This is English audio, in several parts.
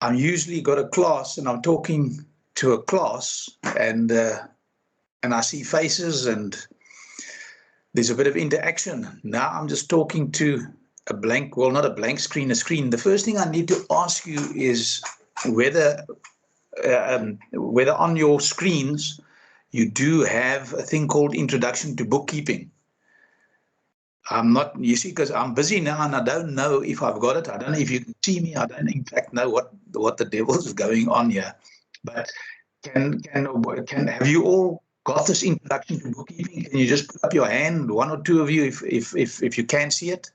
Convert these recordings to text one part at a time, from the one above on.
I'm usually got a class and I'm talking to a class, and I see faces and there's a bit of interaction. Now I'm just talking to a blank, well, not a blank screen, a screen. The first thing I need to ask you is whether on your screens you do have a thing called Introduction to Bookkeeping. I'm not, you see, because I'm busy now and I don't know if I've got it. I don't know if you can see me. I don't in fact know what the devil is going on here. But can have you all got this Introduction to Bookkeeping? Can you just put up your hand, one or two of you, if you can see it?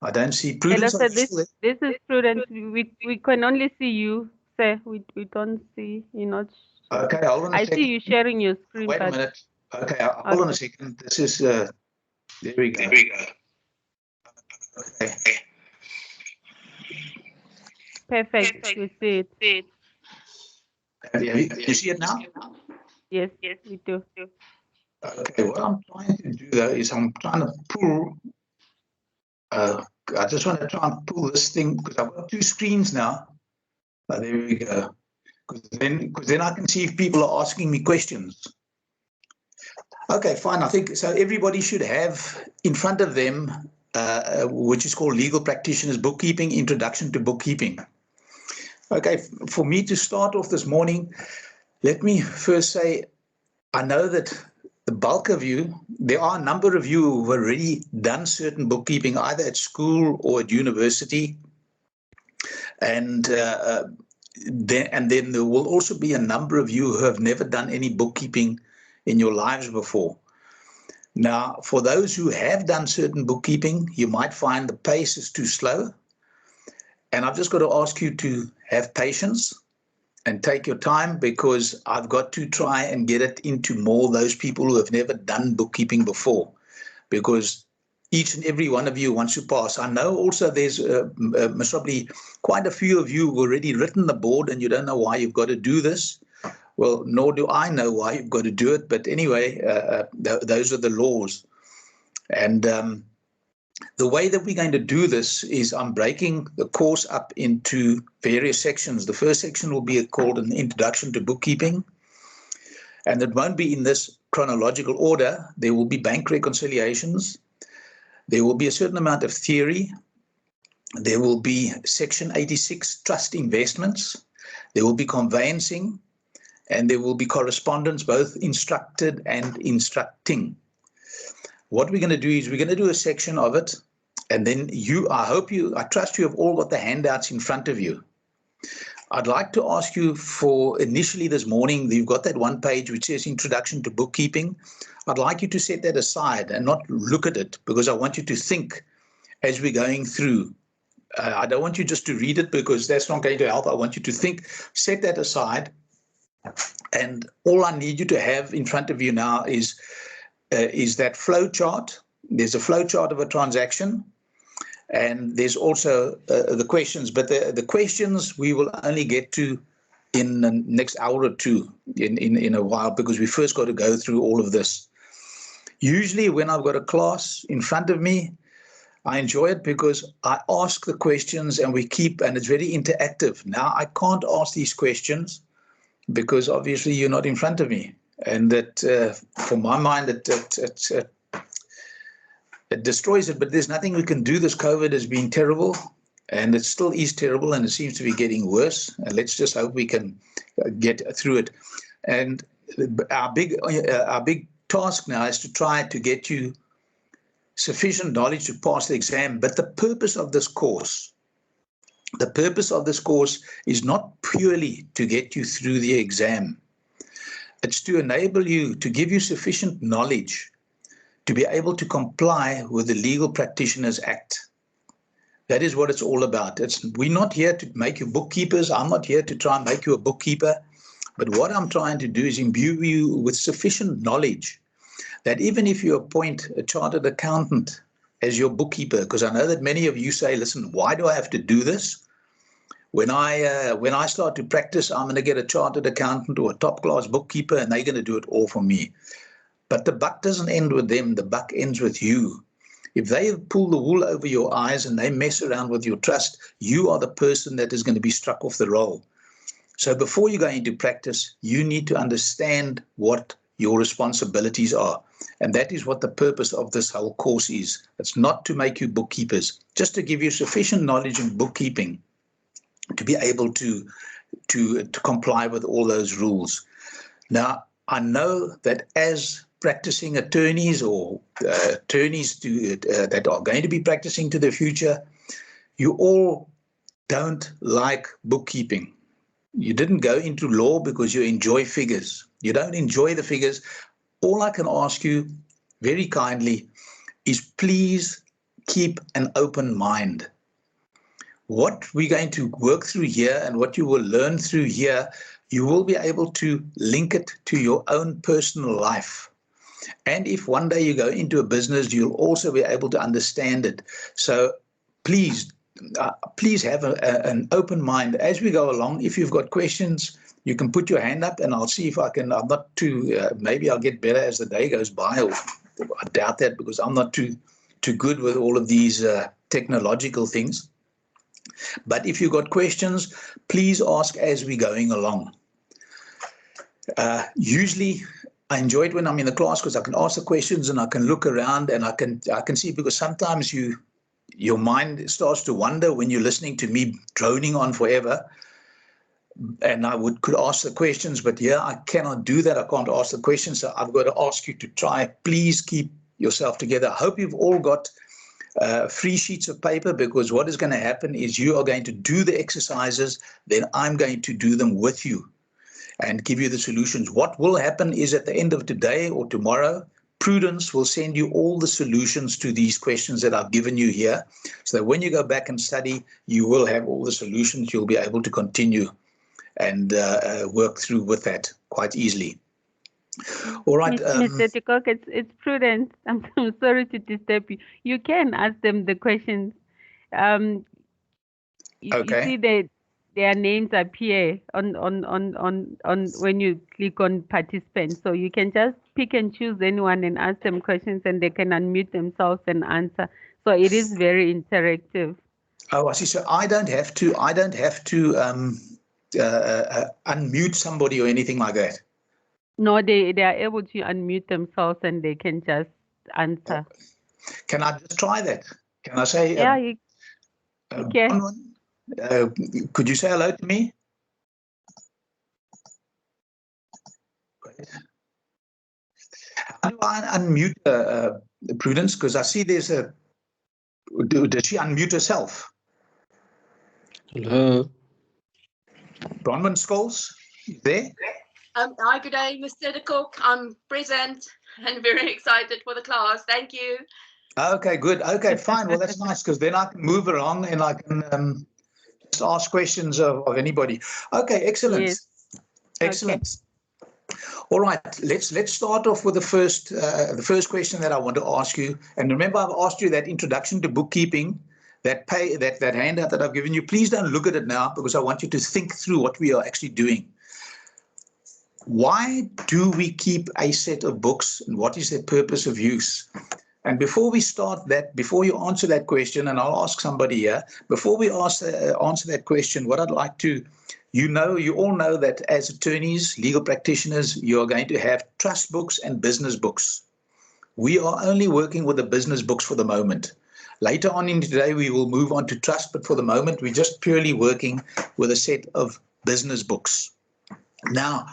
I don't see Prudence. Hello, sir. This is Prudence. We can only see you, sir. We don't see you. Not. Okay, hold on a I second. see you sharing your screen. Wait a minute. Okay, hold on a second. This is there we go. Okay. Perfect. We see it. You see it now? Yes, we do. Okay, what I'm trying to do though is I'm trying to pull. I just want to try and pull this thing because I've got two screens now. There we go. Because then I can see if people are asking me questions. Okay, fine. I think so. Everybody should have in front of them, which is called Legal Practitioners Bookkeeping, Introduction to Bookkeeping. Okay, for me to start off this morning, let me first say, I know that the bulk of you, there are a number of you who've already done certain bookkeeping, either at school or at university. And then there will also be a number of you who have never done any bookkeeping in your lives before. Now, for those who have done certain bookkeeping, you might find the pace is too slow. And I've just got to ask you to have patience and take your time, because I've got to try and get it into more those people who have never done bookkeeping before, because each and every one of you wants to pass. I know also there's probably quite a few of you who've already written the board and you don't know why you've got to do this. Well, nor do I know why you've got to do it. But anyway, those are the laws. And the way that we're going to do this is I'm breaking the course up into various sections. The first section will be called an Introduction to Bookkeeping. And it won't be in this chronological order. There will be bank reconciliations. There will be a certain amount of theory. There will be Section 86 trust investments. There will be conveyancing. And there will be correspondence, both instructed and instructing. What we're going to do is we're going to do a section of it. And then I trust you have all got the handouts in front of you. I'd like to ask you for initially this morning, you've got that one page which says Introduction to Bookkeeping. I'd like you to set that aside and not look at it, because I want you to think as we're going through. I don't want you just to read it, because that's not going to help. I want you to think, set that aside. And all I need you to have in front of you now is that flow chart. There's a flow chart of a transaction, and there's also the questions. But the questions we will only get to in the next hour or two in a while, because we first got to go through all of this. Usually when I've got a class in front of me, I enjoy it because I ask the questions and it's very interactive. Now I can't ask these questions because obviously you're not in front of me. And that, for my mind, it destroys it. But there's nothing we can do. This COVID has been terrible, and it still is terrible, and it seems to be getting worse. And let's just hope we can get through it. And our big task now is to try to get you sufficient knowledge to pass the exam. But the purpose of this course is not purely to get you through the exam. It's to enable you, to give you sufficient knowledge to be able to comply with the Legal Practitioners Act. That is what it's all about. We're not here to make you bookkeepers. I'm not here to try and make you a bookkeeper. But what I'm trying to do is imbue you with sufficient knowledge that even if you appoint a chartered accountant as your bookkeeper, because I know that many of you say, listen, why do I have to do this? When I start to practice, I'm going to get a chartered accountant or a top-class bookkeeper, and they're going to do it all for me. But the buck doesn't end with them. The buck ends with you. If they pull the wool over your eyes and they mess around with your trust, you are the person that is going to be struck off the roll. So before you go into practice, you need to understand what your responsibilities are. And that is what the purpose of this whole course is. It's not to make you bookkeepers, just to give you sufficient knowledge in bookkeeping to be able to comply with all those rules. Now, I know that as practicing attorneys or attorneys that are going to be practicing to the future, you all don't like bookkeeping. You didn't go into law because you enjoy figures. You don't enjoy the figures. All I can ask you very kindly is please keep an open mind. What we're going to work through here and what you will learn through here, you will be able to link it to your own personal life. And if one day you go into a business, you'll also be able to understand it. So please have an open mind as we go along. If you've got questions, you can put your hand up and I'll see if I can. I'm not too, maybe I'll get better as the day goes by. Or I doubt that because I'm not too good with all of these technological things. But if you've got questions, please ask as we're going along. Usually, I enjoy it when I'm in the class because I can ask the questions and I can look around and I can see, because sometimes your mind starts to wander when you're listening to me droning on forever. And I could ask the questions, but yeah, I cannot do that. I can't ask the questions. So I've got to ask you to try. Please keep yourself together. I hope you've all got free sheets of paper, because what is going to happen is you are going to do the exercises, then I'm going to do them with you and give you the solutions. What will happen is at the end of today or tomorrow, Prudence will send you all the solutions to these questions that I've given you here, so that when you go back and study, you will have all the solutions. You'll be able to continue and work through with that quite easily. All right. Mr. Tikok, it's Prudence. I'm sorry to disturb you. You can ask them the questions. You see their names appear on when you click on participants. So you can just pick and choose anyone and ask them questions, and they can unmute themselves and answer. So it is very interactive. Oh, I see. So I don't have to unmute somebody or anything like that. No, they are able to unmute themselves and they can just answer. Can I just try that? Can I say? Yeah, you can. Could you say hello to me? How do I unmute Prudence? Because I see there's a. Does she unmute herself? Hello. Bronwyn Scholes, you there? Hi, good day, Mr. de Kock. I'm present and very excited for the class. Thank you. Okay, good. Okay, fine. Well, that's nice, because then I can move along and I can just ask questions of anybody. Okay, excellent. Yes. Excellent. Okay. All right, let's start off with the first question that I want to ask you. And remember, I've asked you that introduction to bookkeeping, that handout that I've given you. Please don't look at it now, because I want you to think through what we are actually doing. Why do we keep a set of books, and what is their purpose of use? And before we start that, before you answer that question, and I'll ask somebody here, before we answer that question, what I'd like to, you all know that as attorneys, legal practitioners, you are going to have trust books and business books. We are only working with the business books for the moment. Later on in today, we will move on to trust, but for the moment, we're just purely working with a set of business books. Now,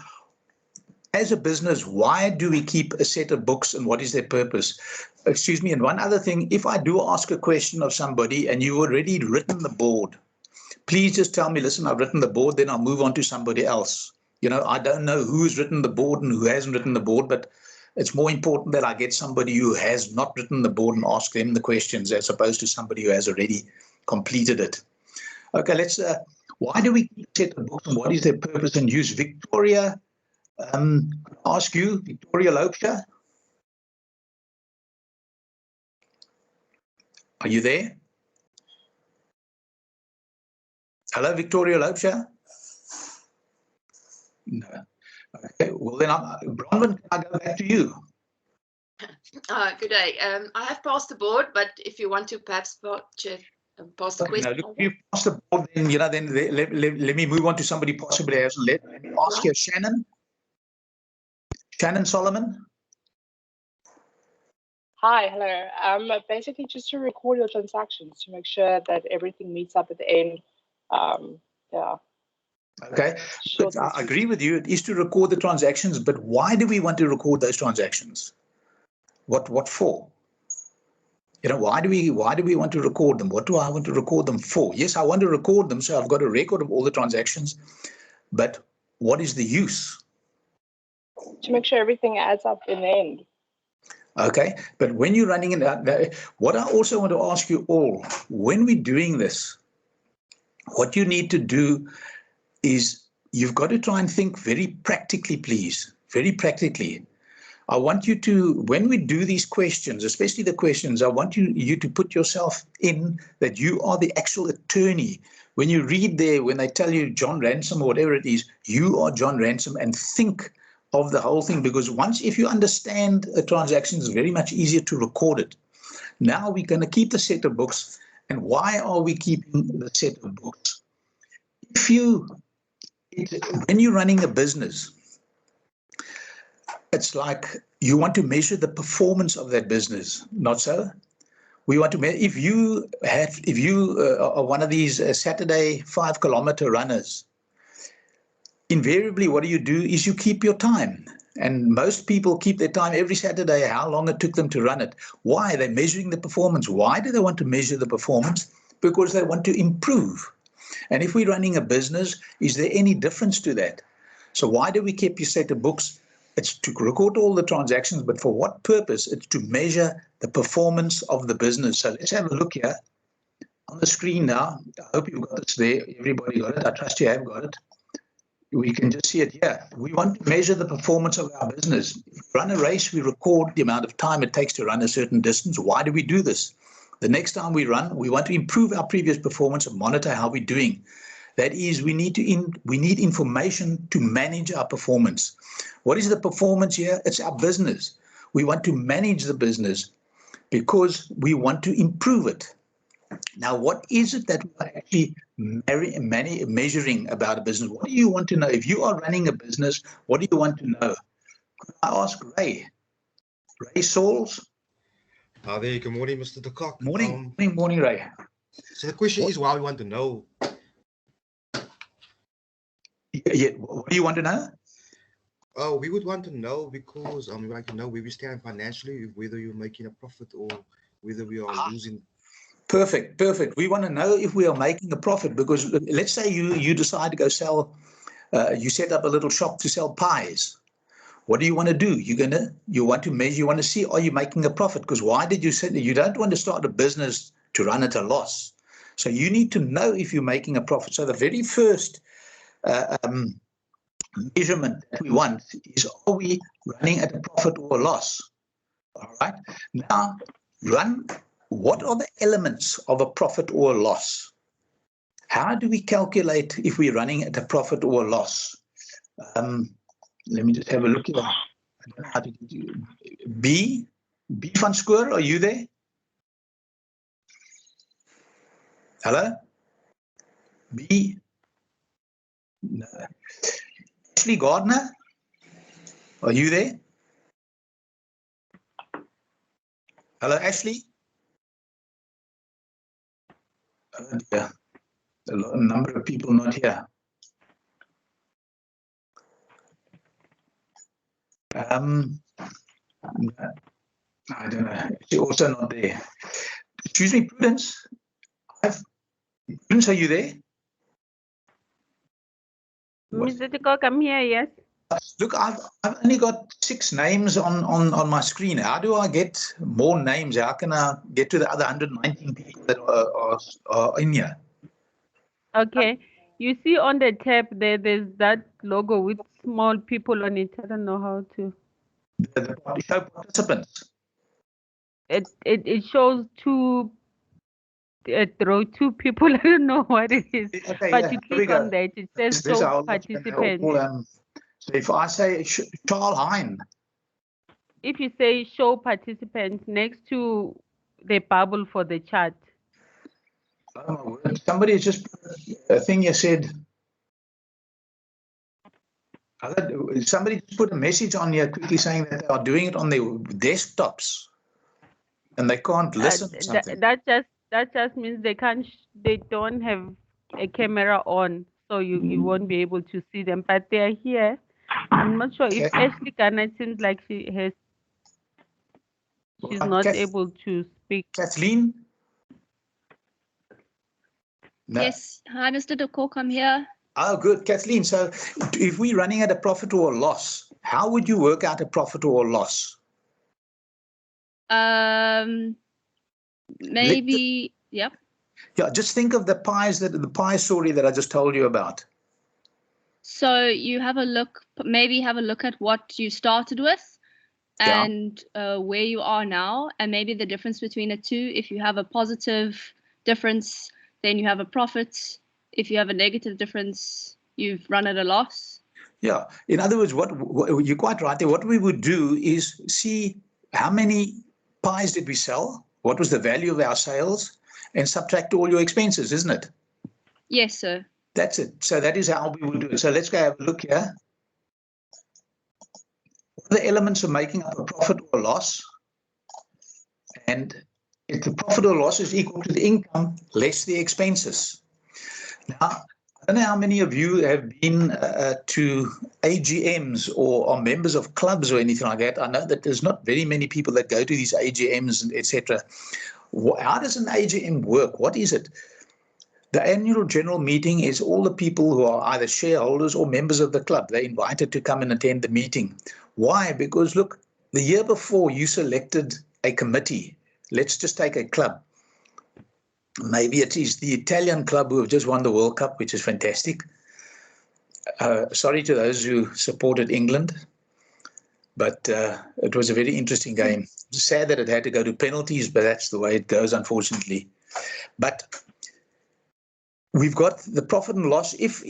as a business, why do we keep a set of books, and what is their purpose? Excuse me. And one other thing, if I do ask a question of somebody and you've already written the board, please just tell me, listen, I've written the board, then I'll move on to somebody else. I don't know who's written the board and who hasn't written the board, but it's more important that I get somebody who has not written the board and ask them the questions, as opposed to somebody who has already completed it. Okay, let's, why do we keep a set of books, and what is their purpose and use? Victoria, ask you, Victoria Loubser. Are you there? Hello, Victoria Loubser? No. Okay, well then, Bronwyn, can I go back to you? Good day. I have passed the board, but if you want to perhaps pass the question. Look, if you pass the board, then let me move on to somebody possibly hasn't let. Let me ask you, Shannon Solomon. Hi, hello. Basically, just to record your transactions to make sure that everything meets up at the end. Yeah. Okay, but I agree with you. It is to record the transactions, but why do we want to record those transactions? What for? Why do we want to record them? What do I want to record them for? Yes, I want to record them, so I've got a record of all the transactions, but what is the use? To make sure everything adds up in the end. Okay, but when you're running it, what I also want to ask you all, when we're doing this, what you need to do is you've got to try and think very practically, please, very practically. I want you to, when we do these questions, especially the questions, I want you to put yourself in that you are the actual attorney. When you read there, when they tell you John Ransom or whatever it is, you are John Ransom, and think of the whole thing, because if you understand a transaction, it's very much easier to record it. Now we're going to keep the set of books. And why are we keeping the set of books? When you're running a business, it's like you want to measure the performance of that business, not so? We want to measure, if you are one of these Saturday 5-kilometer runners, invariably what do is you keep your time. And most people keep their time every Saturday, how long it took them to run it. Why? They're measuring the performance. Why do they want to measure the performance? Because they want to improve. And if we're running a business, is there any difference to that? So why do we keep your set of books? It's to record all the transactions, but for what purpose? It's to measure the performance of the business. So let's have a look here on the screen now. I hope you've got this there. Everybody got it. I trust you have got it. We can just see it here. We want to measure the performance of our business. If we run a race, we record the amount of time it takes to run a certain distance. Why do we do this? The next time we run, we want to improve our previous performance and monitor how we're doing. That is, we need information to manage our performance. What is the performance here? It's our business. We want to manage the business because we want to improve it. Now, what is it that we're actually measuring about a business? What do you want to know? If you are running a business, what do you want to know? Could I ask Ray? Ray Sauls? Hi there. Good morning, Mr. De Kock. Morning, Ray. So the question is why we want to know. Yeah, what do you want to know? Oh, we would want to know because we like to know where we stand financially, whether you're making a profit or whether we are losing. Perfect. We want to know if we are making a profit, because let's say you decide to go sell, you set up a little shop to sell pies. What do you want to do? You want to measure, you want to see, are you making a profit? Because why did you say that? You don't want to start a business to run at a loss. So you need to know if you're making a profit. So the very first measurement that we want is, are we running at a profit or a loss? All right. Now, what are the elements of a profit or a loss? How do we calculate if we're running at a profit or a loss? Let me just have a look here. I don't know how to get you. B van Schoor, are you there? Hello? B? No. Ashley Gardner, are you there? Hello, Ashley? Yeah. A number of people not here. I don't know. She's also not there. Excuse me, Prudence. Prudence, are you there? Mr. De Kock, I'm here, yes. Look, I've only got 6 names on my screen. How do I get more names? How can I get to the other 119 people that are in here? Okay. You see on the tab there's that logo with small people on it. I don't know how to. The show participants. It shows 2 people. I don't know what it is. Okay, but yeah, you click on that, it says show participants. So if I say Charles Hein, if you say show participants next to the bubble for the chart. Oh my word. Somebody has just put a thing you said. Somebody just put a message on here quickly saying that they are doing it on their desktops and they can't listen or something. That just means they don't have a camera on, so you won't be able to see them. But they are here. I'm not sure if Okay. Ashley Garnett seems like she's Right, not able to speak. Kathleen? No. Yes. Hi, Mr. de Kock, I'm here. Oh, good. Kathleen, so if we're running at a profit or a loss, how would you work out a profit or a loss? Maybe, yep. Yeah, just think of the pie story that I just told you about. So you have a look, maybe have a look at what you started with and where you are now, and maybe the difference between the two. If you have a positive difference, then you have a profit. If you have a negative difference, you've run at a loss. Yeah. In other words, what you're quite right there. What we would do is see how many pies did we sell? What was the value of our sales? And subtract all your expenses, isn't it? Yes, sir. That's it. So that is how we would do it. So let's go have a look here. What are the elements of making up a profit or loss? And if the profit or loss is equal to the income less the expenses. Now, I don't know how many of you have been to AGMs or are members of clubs or anything like that. I know that there's not very many people that go to these AGMs, etc. How does an AGM work? What is it? The annual general meeting is all the people who are either shareholders or members of the club. They're invited to come and attend the meeting. Why? Because, look, the year before you selected a committee. Let's just take a club. Maybe it is the Italian club who have just won the World Cup, which is fantastic. Sorry to those who supported England, but it was a very interesting game. It's sad that it had to go to penalties, but that's the way it goes, unfortunately. But we've got the profit and loss. If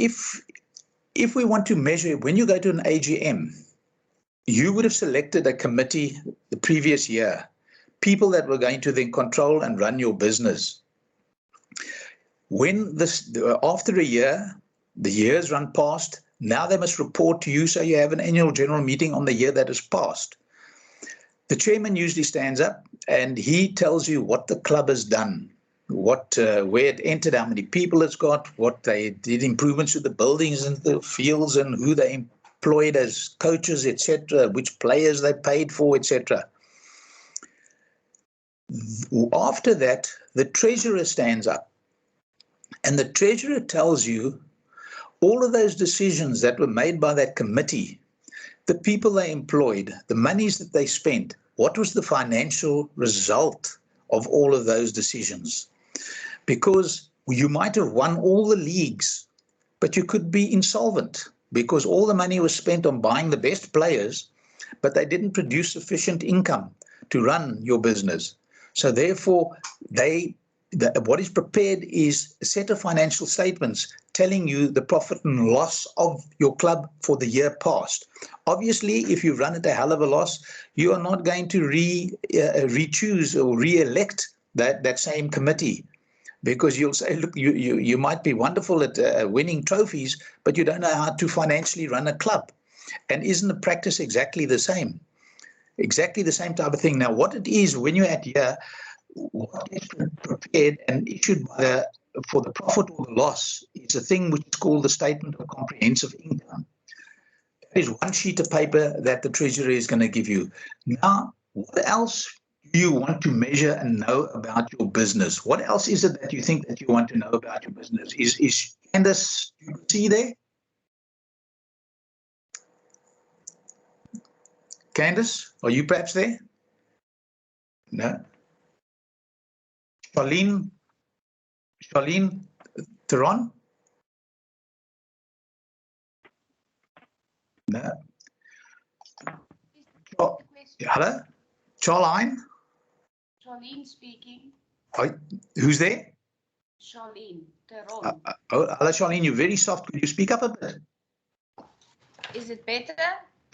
we want to measure, when you go to an AGM, you would have selected a committee the previous year, people that were going to then control and run your business. When after a year, the years run past, now they must report to you, so you have an annual general meeting on the year that has passed. The chairman usually stands up and he tells you what the club has done, where it entered, how many people it's got, what they did, improvements to the buildings and the fields, and who they employed as coaches, etc., which players they paid for, etc. After that, the treasurer stands up. And the treasurer tells you all of those decisions that were made by that committee, the people they employed, the monies that they spent, what was the financial result of all of those decisions? Because you might have won all the leagues, but you could be insolvent because all the money was spent on buying the best players, but they didn't produce sufficient income to run your business. So therefore, what is prepared is a set of financial statements telling you the profit and loss of your club for the year past. Obviously, if you run at a hell of a loss, you are not going to re-choose or re-elect that same committee, because you'll say, look, you might be wonderful at winning trophies, but you don't know how to financially run a club. And isn't the practice exactly the same? Exactly the same type of thing. Now, what it is when you're at here, what is prepared and issued for the profit or the loss is a thing which is called the Statement of Comprehensive Income. That is one sheet of paper that the Treasury is going to give you. Now, what else do you want to measure and know about your business? What else is it that you think that you want to know about your business? Is Candace, you see there? Candace, are you perhaps there? No. Charlene Theron? No. Hello? Charlene? Charlene speaking. Who's there? Charlene Theron. Hello, Charlene, you're very soft. Could you speak up a bit? Is it better?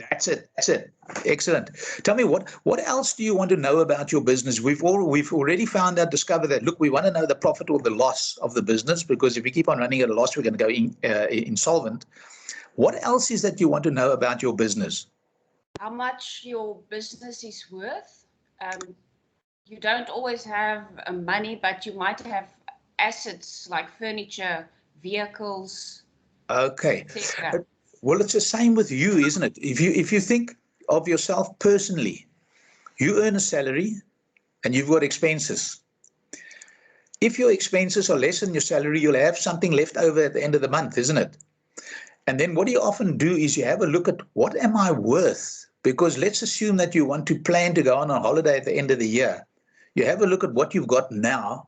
That's it. That's it. Excellent. Tell me what else do you want to know about your business? We've already discovered that. Look, we want to know the profit or the loss of the business, because if we keep on running at a loss, we're going to go insolvent. What else is that you want to know about your business? How much your business is worth. You don't always have money, but you might have assets like furniture, vehicles. Okay. etc. Well, it's the same with you, isn't it? If you think of yourself personally, you earn a salary and you've got expenses. If your expenses are less than your salary, you'll have something left over at the end of the month, isn't it? And then what you often do is you have a look at, what am I worth? Because let's assume that you want to plan to go on a holiday at the end of the year. You have a look at what you've got now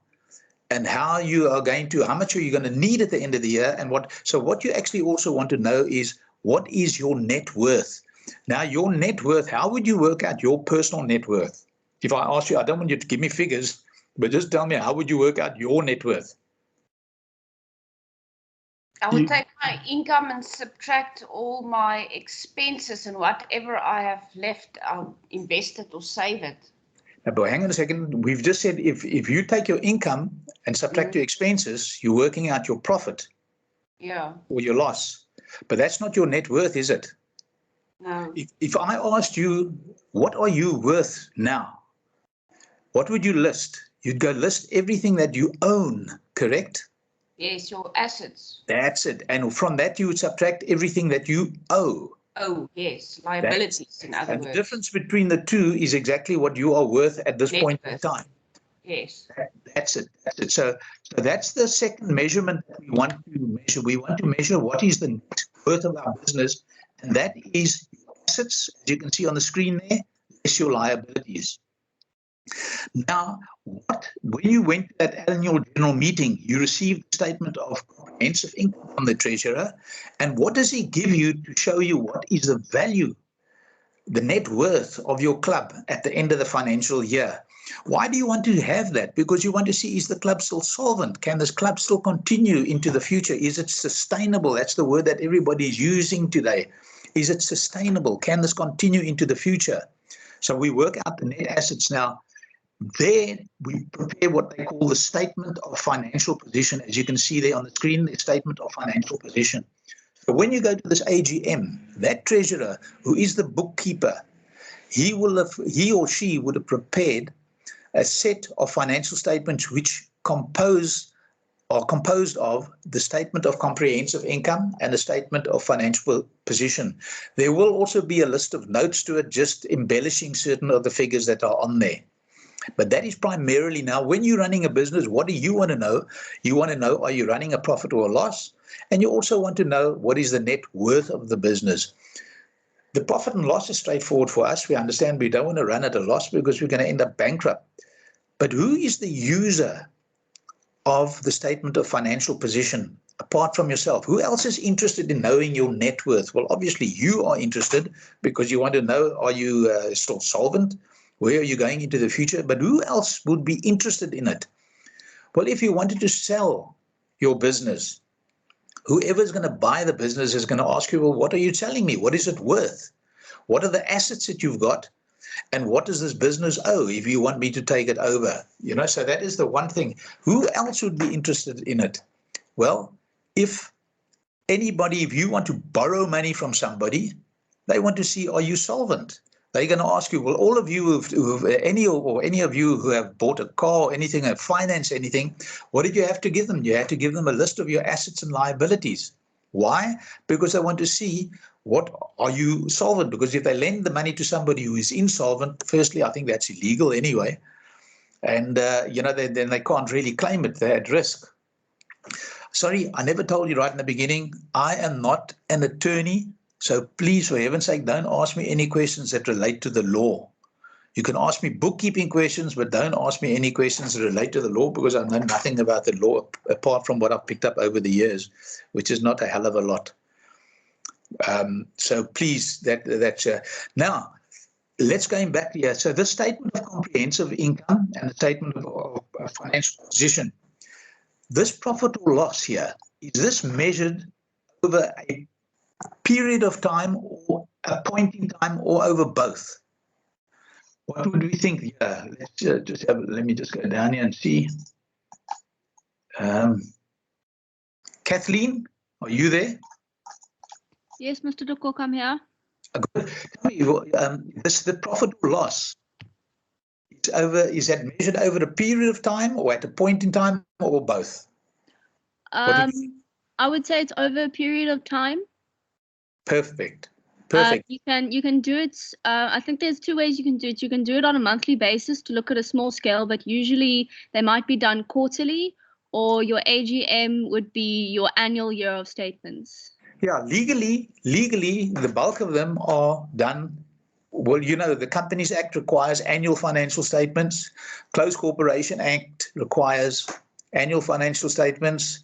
and how much are you going to need at the end of the year, and so what you actually also want to know is, what is your net worth? Now, your net worth, how would you work out your personal net worth? If I ask you, I don't want you to give me figures, but just tell me, how would you work out your net worth? I would take my income and subtract all my expenses, and whatever I have left, I'll invest it or save it. Now, but hang on a second. We've just said if you take your income and subtract your expenses, you're working out your profit. Yeah. Or your loss. But that's not your net worth, is it? No. If I asked you, what are you worth now? What would you list? You'd go list everything that you own, correct? Yes, your assets. That's it. And from that, you would subtract everything that you owe. Oh, yes, liabilities, in other and words. The difference between the two is exactly what you are worth at this Net point worth. in time. Yes. That's it. That's it. So that's the second measurement that we want to measure. We want to measure what is the net worth of our business, and that is assets, as you can see on the screen there, less your liabilities. Now, when you went to that annual general meeting, you received a statement of comprehensive income from the treasurer, and what does he give you to show you what is the value, the net worth of your club at the end of the financial year? Why do you want to have that? Because you want to see, is the club still solvent? Can this club still continue into the future? Is it sustainable? That's the word that everybody is using today. Is it sustainable? Can this continue into the future? So we work out the net assets now. There we prepare what they call the statement of financial position. As you can see there on the screen, the statement of financial position. So when you go to this AGM, that treasurer, who is the bookkeeper, he or she would have prepared a set of financial statements which are composed of the statement of comprehensive income and the statement of financial position. There will also be a list of notes to it, just embellishing certain of the figures that are on there. But that is primarily, now, when you're running a business, what do you want to know? You want to know, are you running a profit or a loss? And you also want to know, what is the net worth of the business? The profit and loss is straightforward for us. We understand we don't want to run at a loss because we're going to end up bankrupt. But who is the user of the statement of financial position apart from yourself? Who else is interested in knowing your net worth? Well, obviously you are interested because you want to know, are you still solvent? Where are you going into the future? But who else would be interested in it? Well, if you wanted to sell your business, whoever's going to buy the business is going to ask you, well, what are you telling me? What is it worth? What are the assets that you've got? And what does this business owe if you want me to take it over? So that is the one thing. Who else would be interested in it? Well, if you want to borrow money from somebody, they want to see, are you solvent? They're going to ask you, well, all of you any of you who have bought a car or anything, have financed anything, what did you have to give them? You had to give them a list of your assets and liabilities. Why? Because they want to see, what are you solvent? Because if they lend the money to somebody who is insolvent, firstly, I think that's illegal anyway. And, then they can't really claim it. They're at risk. Sorry, I never told you right in the beginning, I am not an attorney. So please, for heaven's sake, don't ask me any questions that relate to the law. You can ask me bookkeeping questions, but don't ask me any questions that relate to the law, because I know nothing about the law apart from what I've picked up over the years, which is not a hell of a lot. So please, now, let's go back here. So this statement of comprehensive income and the statement of financial position, this profit or loss here, is this measured over a period of time, or a point in time or over both? What would we think? Yeah, let's just have. Let me just go down here and see. Kathleen, are you there? Yes, Mr. De Kok, I'm here. Good. Tell me, this the profit or loss. It's over. Is that measured over a period of time, or at a point in time, or both? I would say it's over a period of time. Perfect. Perfect. You can do it. I think there's two ways you can do it. You can do it on a monthly basis to look at a small scale, but usually they might be done quarterly, or your AGM would be your annual year of statements. Yeah, legally, the bulk of them are done. Well, you know, the Companies Act requires annual financial statements. Closed Corporation Act requires annual financial statements.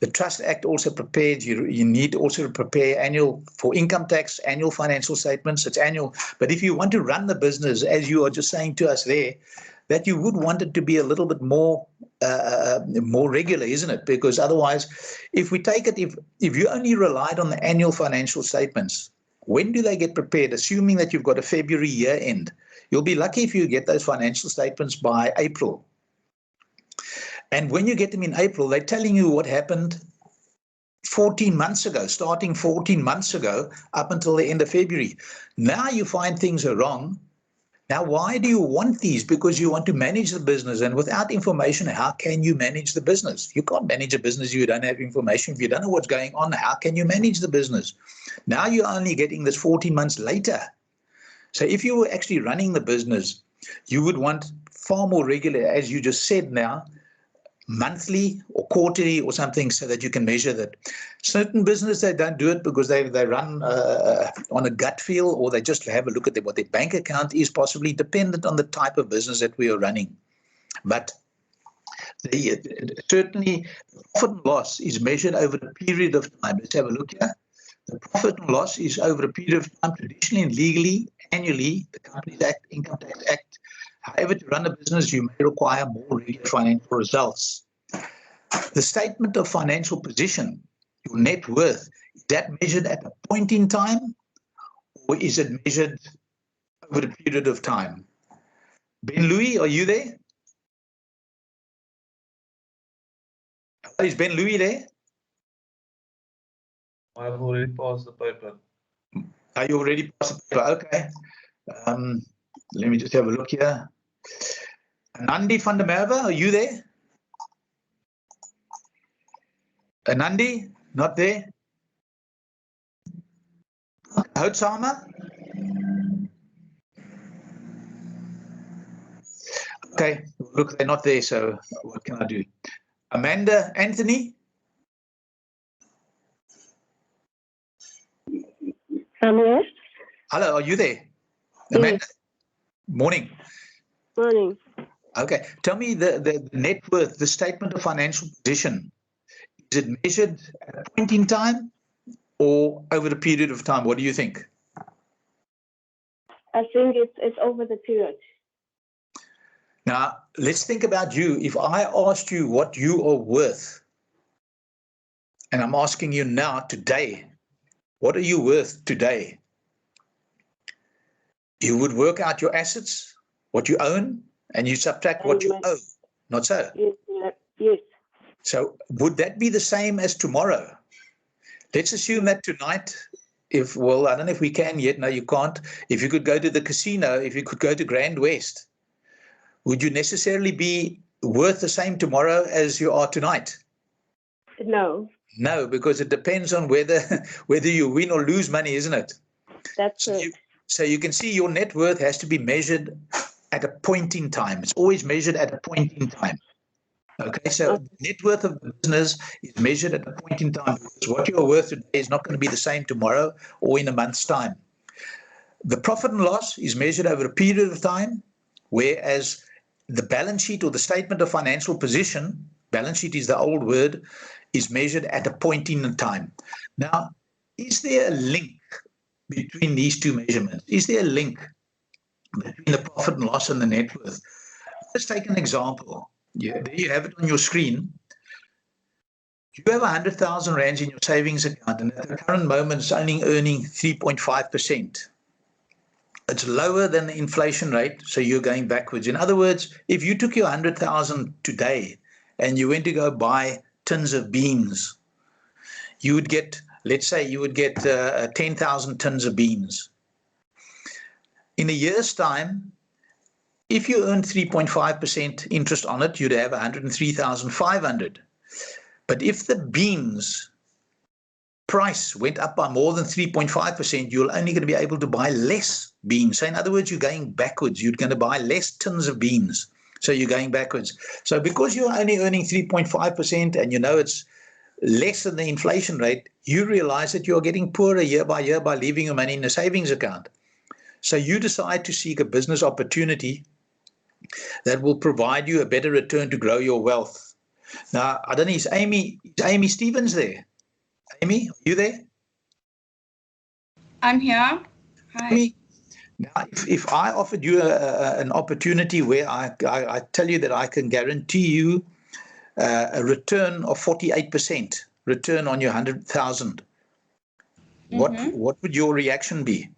The Trust Act also prepares, you need also to prepare annual, for income tax, annual financial statements. It's annual. But if you want to run the business, as you are just saying to us there, that you would want it to be a little bit more regular, isn't it? Because otherwise, if we take it, if you only relied on the annual financial statements, when do they get prepared? Assuming that you've got a February year end, you'll be lucky if you get those financial statements by April. And when you get them in April, they're telling you what happened 14 months ago, starting 14 months ago up until the end of February. Now you find things are wrong. Now, why do you want these? Because you want to manage the business. And without information, how can you manage the business? You can't manage a business if you don't have information. If you don't know what's going on, how can you manage the business? Now you're only getting this 14 months later. So if you were actually running the business, you would want far more regular, as you just said now, monthly or quarterly or something, so that you can measure that. Certain business, they don't do it because they run on a gut feel, or they just have a look at what their bank account is, possibly dependent on the type of business that we are running. But certainly the profit and loss is measured over a period of time. Let's have a look here. The profit and loss is over a period of time, traditionally and legally, annually, the Companies Act, Income Tax Act. However, to run a business, you may require more regular financial results. The statement of financial position, your net worth, is that measured at a point in time, or is it measured over a period of time? Ben Louis, are you there? Is Ben Louis there? I've already passed the paper. Are you already passed the paper? Okay. Let me just have a look here. Anandi van der Merwe, are you there? Anandi, not there? Houtsama? Okay, look, they're not there, so what can I do? Amanda, Anthony? Hello. Hello, are you there? Amanda? Yes. Morning. Morning. Okay, tell me the net worth, the statement of financial position, is it measured at a point in time or over a period of time? What do you think? I think it's over the period. Now, let's think about you. If I asked you what you are worth, and I'm asking you now, today, what are you worth today? You would work out your assets, what you own, and you subtract what you owe. Not so? Yes. So would that be the same as tomorrow? Let's assume that tonight, well, I don't know if we can yet. No, you can't. If you could go to the casino, if you could go to Grand West, would you necessarily be worth the same tomorrow as you are tonight? No. No, because it depends on whether you win or lose money, isn't it? That's it. So you can see your net worth has to be measured at a point in time. It's always measured at a point in time. Okay, so the net worth of the business is measured at a point in time, because what you're worth today is not going to be the same tomorrow or in a month's time. The profit and loss is measured over a period of time, whereas the balance sheet or the statement of financial position, balance sheet is the old word, is measured at a point in time. Now, is there a link between these two measurements? Is there a link between the profit and loss and the net worth? Let's take an example. Yeah, there you have it on your screen. You have 100,000 rands in your savings account, and at the current moment, it's only earning 3.5%. It's lower than the inflation rate, so you're going backwards. In other words, if you took your 100,000 today and you went to go buy tins of beans, you would get, let's say, you would get 10,000 tins of beans. In a year's time, if you earned 3.5% interest on it, you'd have 103,500. But if the beans price went up by more than 3.5%, you're only going to be able to buy less beans. So in other words, you're going backwards. You're going to buy less tins of beans. So you're going backwards. So because you're only earning 3.5% and you know it's less than the inflation rate, you realize that you're getting poorer year by leaving your money in a savings account. So you decide to seek a business opportunity that will provide you a better return to grow your wealth. Now, I don't know, is Amy Stevens there? Amy, are you there? I'm here. Hi. Amy, now, if I offered you an opportunity where I tell you that I can guarantee you a return of 48% return on your 100,000, what would your reaction be?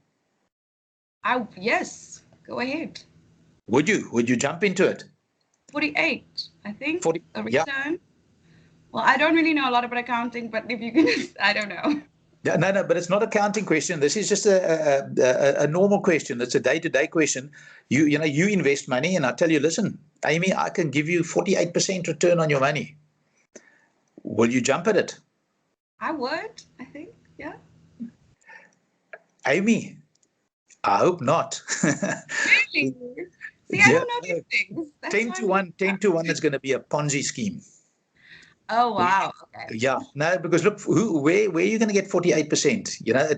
Yes, go ahead. Would you jump into it? 48, I think. 40, a return. yeah. Well, I don't really know a lot about accounting, but if you can, I don't know. No, but it's not a counting question. This is just a normal question. It's a day-to-day question. You invest money, and I tell you, listen, Amy, I can give you 48% return on your money. Will you jump at it? I would, I think, yeah. Amy, I hope not. Really? See, I don't know these things. That's 10 to 1 is going to be a Ponzi scheme. Oh, wow. Okay. Yeah, no, because look, where are you going to get 48%? You know,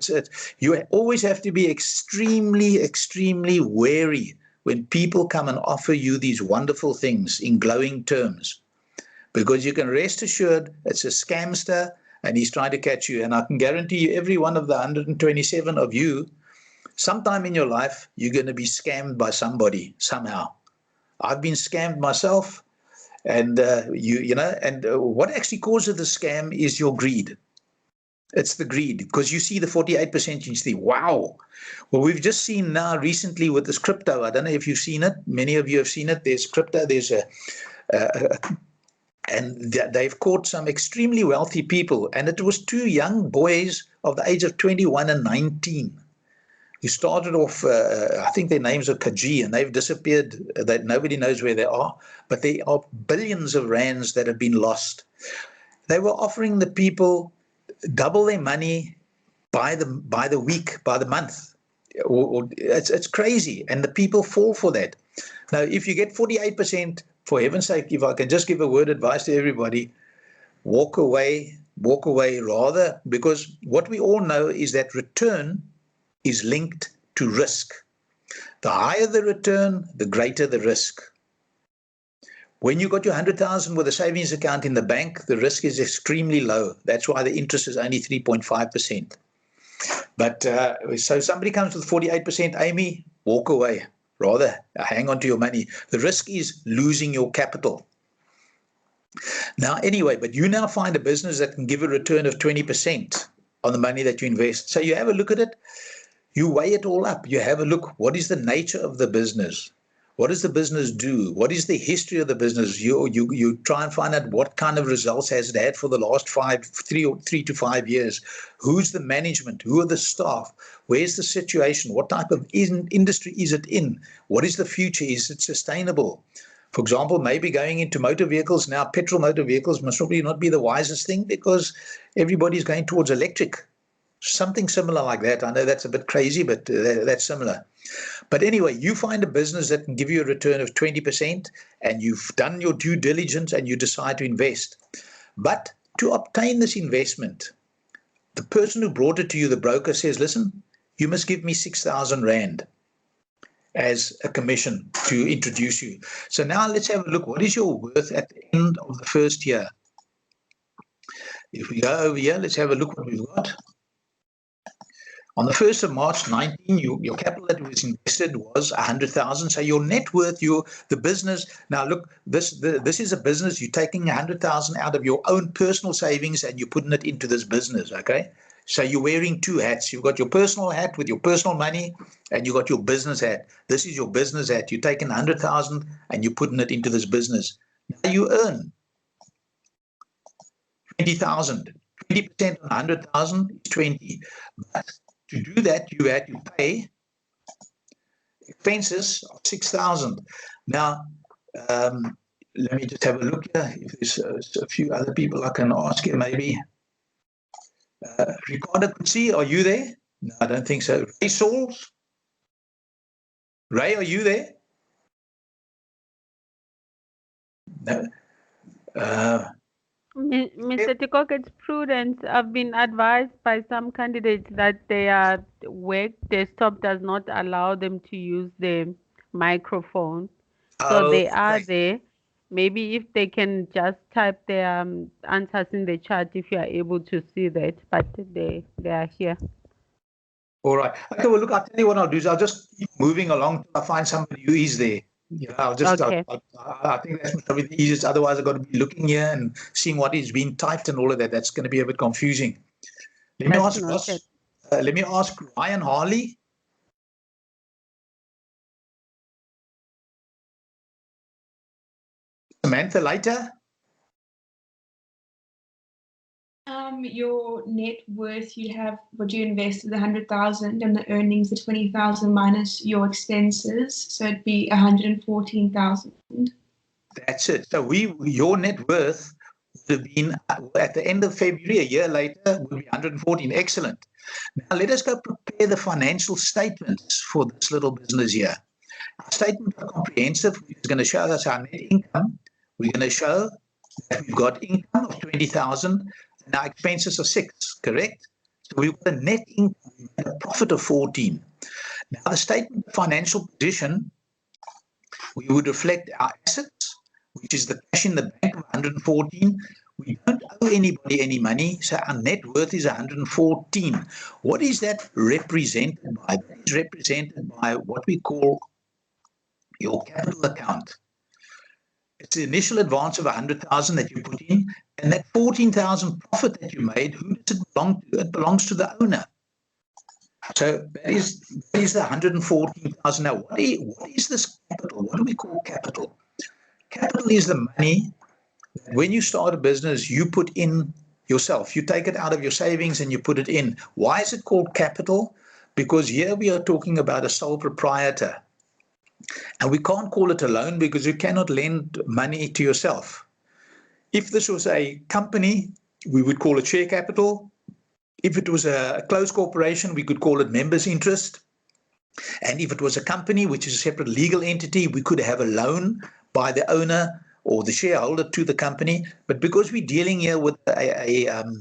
you always have to be extremely wary when people come and offer you these wonderful things in glowing terms, because you can rest assured it's a scamster and he's trying to catch you. And I can guarantee you, every one of the 127 of you, sometime in your life, you're going to be scammed by somebody somehow. I've been scammed myself. And what actually causes the scam is your greed. It's the greed, because you see the 48%, you see, wow. Well, we've just seen now recently with this crypto. I don't know if you've seen it. Many of you have seen it. There's crypto. And they've caught some extremely wealthy people. And it was two young boys of the age of 21 and 19. Who started off, I think their names are Kaji, and they've disappeared. That nobody knows where they are, but there are billions of rands that have been lost. They were offering the people double their money by the week, by the month. It's crazy, and the people fall for that. Now, if you get 48%, for heaven's sake, if I can just give a word of advice to everybody, walk away rather, because what we all know is that return is linked to risk. The higher the return, the greater the risk. When you got your 100,000 with a savings account in the bank, the risk is extremely low. That's why the interest is only 3.5%. But so somebody comes with 48%, Amy, walk away. Rather, hang on to your money. The risk is losing your capital. Now, anyway, but you now find a business that can give a return of 20% on the money that you invest. So you have a look at it. You weigh it all up. You have a look. What is the nature of the business? What does the business do? What is the history of the business? You try and find out what kind of results has it had for the last 3 to 5 years. Who's the management? Who are the staff? Where's the situation? What type of industry is it in? What is the future? Is it sustainable? For example, maybe going into motor vehicles now, petrol motor vehicles must probably not be the wisest thing, because everybody's going towards electric. Something similar like that. I know that's a bit crazy, but that's similar. But anyway, you find a business that can give you a return of 20%, and you've done your due diligence and you decide to invest. But to obtain this investment, the person who brought it to you, the broker, says, listen, you must give me 6,000 Rand as a commission to introduce you. So now let's have a look. What is your worth at the end of the first year? If we go over here, let's have a look what we've got. On the 1st of March 19, your capital that was invested was 100,000. So your net worth, the business. Now look, this is a business. You're taking 100,000 out of your own personal savings and you're putting it into this business. Okay. So you're wearing two hats. You've got your personal hat with your personal money, and you got your business hat. This is your business hat. You're taking 100,000 and you're putting it into this business. Now you earn 20,000. 20% on 100,000 is 20. But to do that, you had to pay expenses of 6,000. Now, let me just have a look here. If there's a few other people I can ask here, maybe. Ricardo Kutsi, are you there? No, I don't think so. Ray Sauls? Ray, are you there? No. Mr. Tikok, it's prudent. I've been advised by some candidates that their work desktop does not allow them to use the microphone. So they are there. Maybe if they can just type their answers in the chat, if you are able to see that, but they are here. All right. Okay, well, look, I'll tell you what I'll do is I'll just keep moving along till I find somebody who is there. You know, I'll just, Okay. I think that's probably the easiest. Otherwise, I've got to be looking here and seeing what is being typed and all of that. That's going to be a bit confusing. Let me That's ask noted. Ross. Let me ask Ryan Harley. Samantha later. Your net worth, you have what you invested 100,000 and the earnings the 20,000 minus your expenses, so it'd be 114,000. That's it. So your net worth would have been at the end of February, a year later, would be 114. Excellent. Now let us go prepare the financial statements for this little business here. Our statement are comprehensive, which is going to show us our net income. We're going to show that we've got income of 20,000 and our expenses are 6, correct? So we've got a net income and a profit of 14. Now the statement of financial position, we would reflect our assets, which is the cash in the bank of 114. We don't owe anybody any money, so our net worth is 114. What is that represented by? That is represented by what we call your capital account. It's the initial advance of 100,000 that you put in, and that 14,000 profit that you made, who does it belong to? It belongs to the owner. So that is the 114,000. Now, what is this capital? What do we call capital? Capital is the money that when you start a business, you put in yourself. You take it out of your savings and you put it in. Why is it called capital? Because here we are talking about a sole proprietor. And we can't call it a loan because you cannot lend money to yourself. If this was a company, we would call it share capital. If it was a closed corporation, we could call it members' interest. And if it was a company, which is a separate legal entity, we could have a loan by the owner or the shareholder to the company. But because we're dealing here with a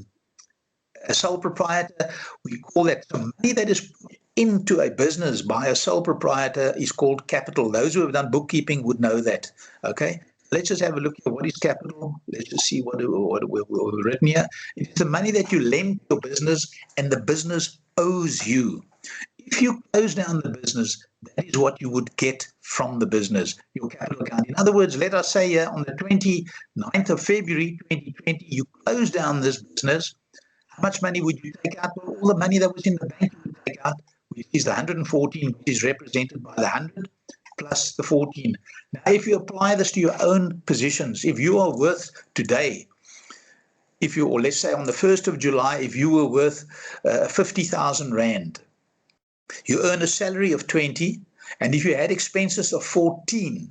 sole proprietor, we call that the money that is into a business by a sole proprietor is called capital. Those who have done bookkeeping would know that. Okay, let's just have a look at what is capital. Let's just see what we've written here. It's the money that you lend to your business and the business owes you. If you close down the business, that is what you would get from the business, your capital account. In other words, let us say here on the 29th of February 2020, you close down this business. How much money would you take out? Well, all the money that was in the bank you would take out, which is the 114, which is represented by the 100 plus the 14. Now, if you apply this to your own positions, if you are worth today, or let's say on the 1st of July, if you were worth 50,000 Rand, you earn a salary of 20, and if you had expenses of 14,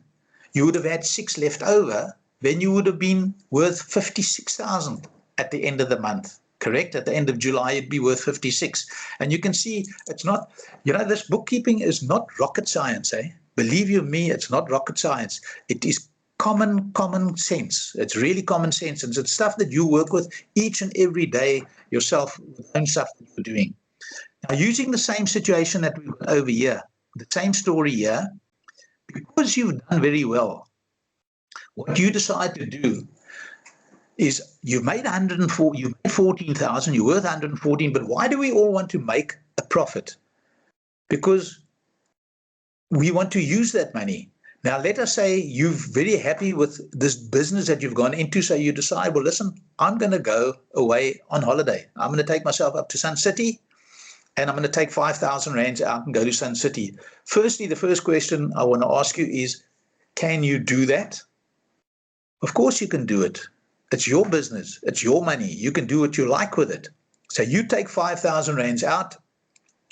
you would have had 6 left over, then you would have been worth 56,000 at the end of the month. Correct? At the end of July, it'd be worth 56. And you can see it's not, this bookkeeping is not rocket science, eh? Believe you me, it's not rocket science. It is common sense. It's really common sense. And it's stuff that you work with each and every day yourself, with own stuff that you're doing. Now, using the same situation that we've got over here, the same story here, because you've done very well, what you decide to do is you made 104, you made 14,000, you're worth 114, but why do we all want to make a profit because we want to use that money. Now, let us say you're very happy with this business that you've gone into. So you decide, well, listen, I'm going to go away on holiday. I'm going to take myself up to Sun City and I'm going to take 5,000 rands out and go to Sun City. Firstly, the first question I want to ask you is, can you do that? Of course you can do it. It's your business. It's your money. You can do what you like with it. So you take 5,000 rands out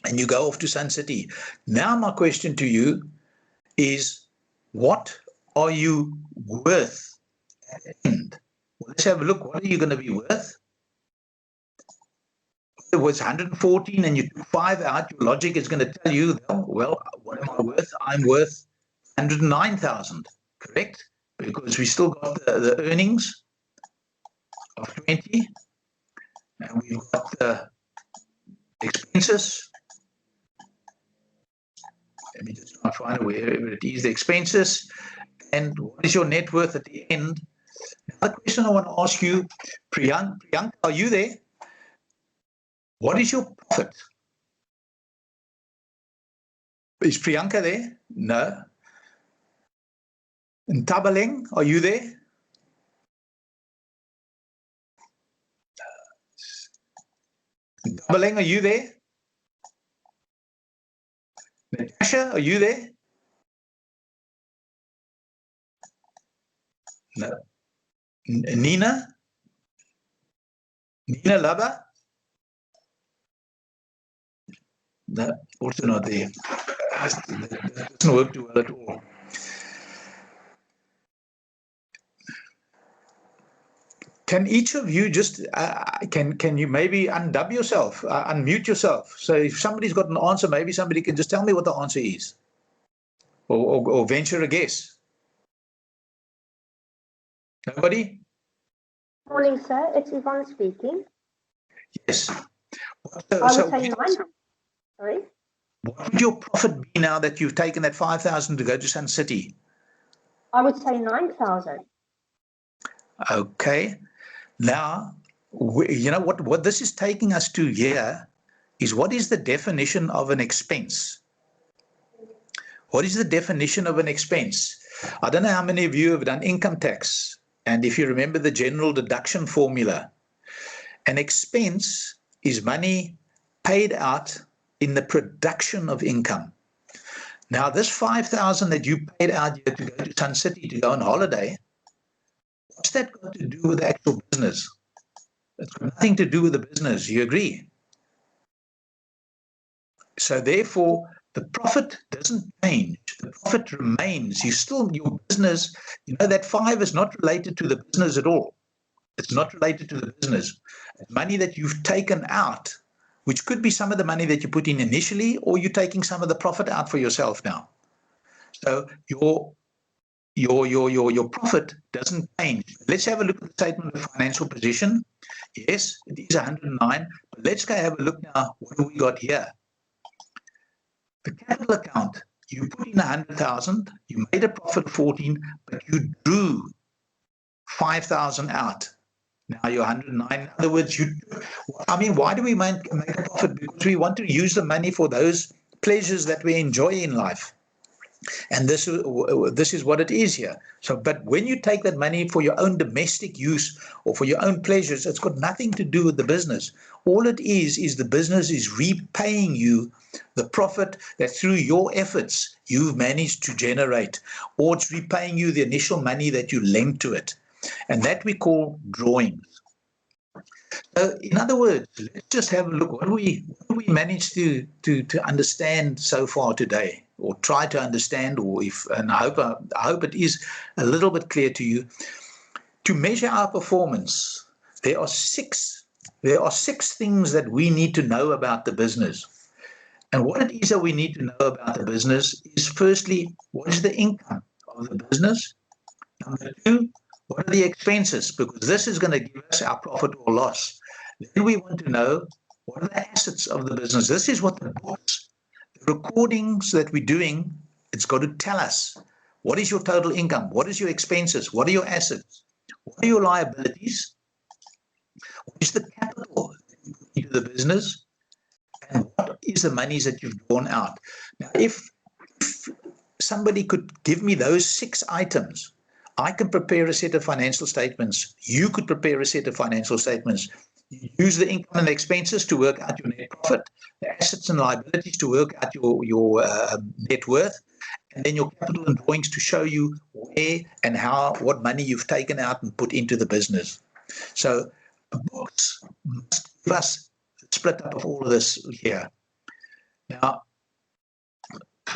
and you go off to Sun City. Now my question to you is, what are you worth at the end? Well, let's have a look. What are you going to be worth? It was 114 and you took 5 out. Your logic is going to tell you, well, what am I worth? I'm worth 109,000, correct? Because we still got the earnings of 20 and we've got the expenses. Let me just try to find wherever it is, the expenses. And what is your net worth at the end? Another question I want to ask you, Priyanka, are you there? What is your profit? Is Priyanka there? No. And Tabaleng, are you there? Tabaleng, are you there? Natasha, are you there? No. Nina? Nina Laba? No, also not there. That doesn't work too well at all. Can each of you just, can you maybe undub yourself, unmute yourself? So if somebody's got an answer, maybe somebody can just tell me what the answer is. Or venture a guess. Nobody? Morning, sir. It's Yvonne speaking. Yes. I would say 9. Sorry? What would your profit be now that you've taken that 5,000 to go to Sun City? I would say 9,000. Okay. Now, you know what this is taking us to here is, what is the definition of an expense? What is the definition of an expense? I don't know how many of you have done income tax. And if you remember the general deduction formula, an expense is money paid out in the production of income. Now, this 5,000 that you paid out here to go to Sun City to go on holiday, what's that got to do with the actual business? It's got nothing to do with the business. You agree? So therefore, the profit doesn't change. The profit remains. You still, your business, you know, that 5 is not related to the business at all. It's not related to the business. It's money that you've taken out, which could be some of the money that you put in initially, or you're taking some of the profit out for yourself now. So your profit doesn't change. Let's have a look at the statement of financial position. Yes, it is 109, but let's go have a look now. What have we got here? The capital account, you put in 100,000, you made a profit of 14, but you drew 5,000 out. Now you're 109. In other words, why do we make a profit? Because we want to use the money for those pleasures that we enjoy in life. And this is what it is here. So, but when you take that money for your own domestic use or for your own pleasures, it's got nothing to do with the business. All it is the business is repaying you the profit that through your efforts you've managed to generate, or it's repaying you the initial money that you lent to it. And that we call drawings. So in other words, let's just have a look. What do we manage to understand so far today, or try to understand, and I hope it is a little bit clear to you. To measure our performance, there are six things that we need to know about the business. And what it is that we need to know about the business is, firstly, what is the income of the business? Number 2, what are the expenses? Because this is going to give us our profit or loss. Then we want to know, what are the assets of the business? This is what the books, the recordings that we're doing, it's got to tell us. What is your total income? What is your expenses? What are your assets? What are your liabilities? What is the capital into the business? and what is the monies that you've drawn out. Now, if somebody could give me those 6 items, I can prepare a set of financial statements. You could prepare a set of financial statements. You use the income and expenses to work out your net profit, the assets and liabilities to work out your net worth, and then your capital and drawings to show you where and how, what money you've taken out and put into the business. So books must give us a split up of all of this here. Now,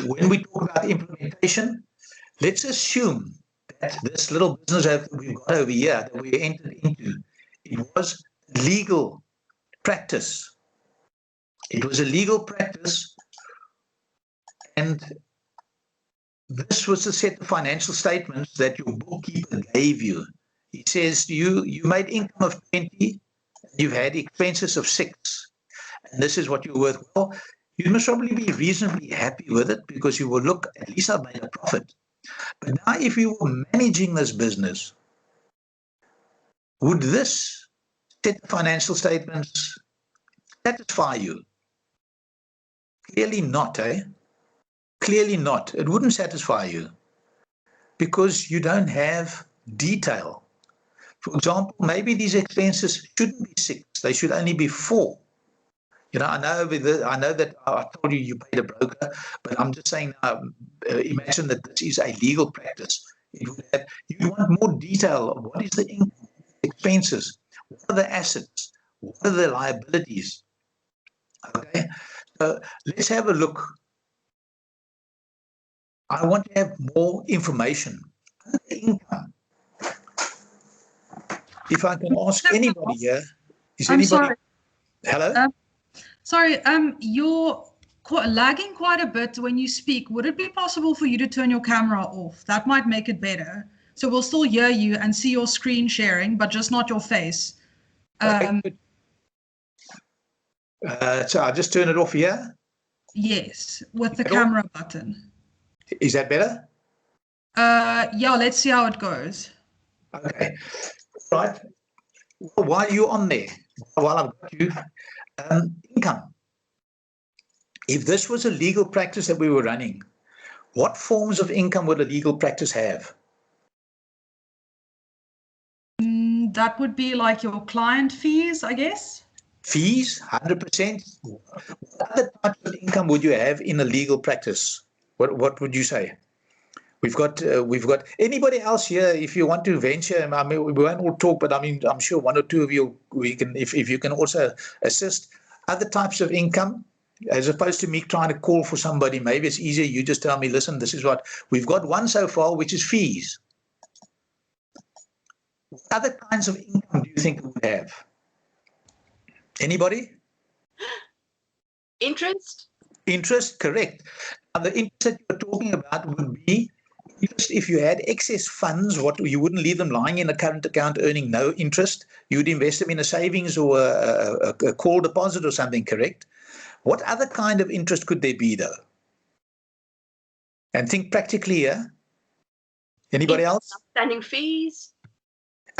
when we talk about implementation, let's assume that this little business that we've got over here that we entered into, it was legal practice. It was a legal practice, and this was a set of financial statements that your bookkeeper gave you. He says to you, you made income of 20, you've had expenses of 6, and this is what you're worth. Well, you must probably be reasonably happy with it because you will look, at least I've made a profit. But now if you were managing this business, would this set of financial statements satisfy you? Clearly not, eh? Clearly not. It wouldn't satisfy you because you don't have detail. For example, maybe these expenses shouldn't be 6, they should only be 4. You know, I know that I told you you paid a broker, but I'm just saying, imagine that this is a legal practice. You want more detail of what is the income, expenses, what are the assets, what are the liabilities. Okay, so let's have a look. I want to have more information. The income. If I can ask anybody here, is anybody? Sorry. Hello? Sorry, you're lagging quite a bit when you speak. Would it be possible for you to turn your camera off? That might make it better. So we'll still hear you and see your screen sharing, but just not your face. Okay, so I'll just turn it off here? Yes, with the camera button. Is that better? Yeah, let's see how it goes. Okay, right. Well, while you're on there, while I've got you, income. If this was a legal practice that we were running, what forms of income would a legal practice have? That would be like your client fees, I guess. Fees, 100%. What other types of income would you have in a legal practice? What would you say? We've got anybody else here? If you want to venture, I mean, we won't all talk, but I mean, I'm sure 1 or 2 of you, we can, if you can also assist. Other types of income, as opposed to me trying to call for somebody, maybe it's easier. You just tell me, listen, this is what we've got. One so far, which is fees. What other kinds of income do you think we would have? Anybody? Interest? Interest, correct. Now, the interest that you're talking about would be interest if you had excess funds. What you wouldn't leave them lying in a current account earning no interest. You'd invest them in a savings or a call deposit or something, correct? What other kind of interest could there be, though? And think practically here. Anybody else? Outstanding fees.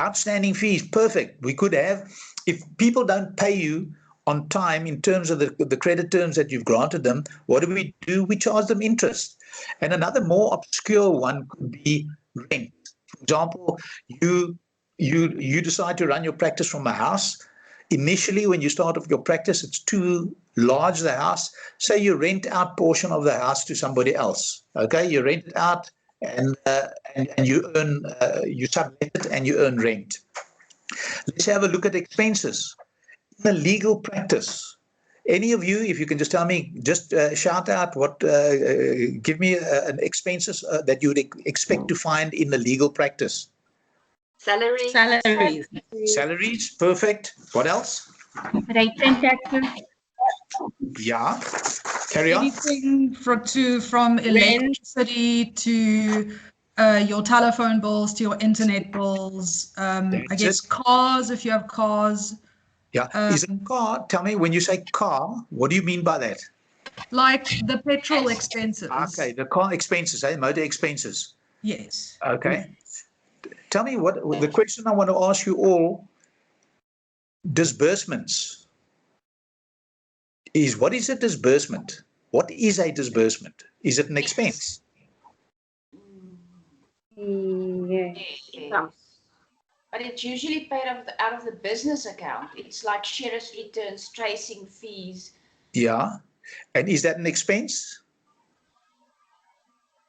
Outstanding fees, perfect. We could have, if people don't pay you on time in terms of the credit terms that you've granted them, what do? We charge them interest. And another more obscure one could be rent. For example, you decide to run your practice from a house. Initially, when you start off your practice, it's too large, the house. So you rent out portion of the house to somebody else. Okay, you rent it out and you earn, you sublet it and you earn rent. Let's have a look at expenses. In a legal practice, any of you, if you can just tell me, just shout out what, give me an expenses that you would expect to find in the legal practice. Salaries. Salaries, perfect. What else? Rates and taxes. Yeah, carry on. Anything from electricity to your telephone bills to your internet bills. I guess cars, if you have cars. Yeah, is a car, tell me, when you say car, what do you mean by that? Like the petrol expenses. Okay, the car expenses, motor expenses. Yes. Okay. Tell me what the question I want to ask you all, disbursements. is what is a disbursement? What is a disbursement? Is it an expense? Yes. But it's usually paid out of the business account. It's like sheriff's returns, tracing fees. Yeah. And is that an expense?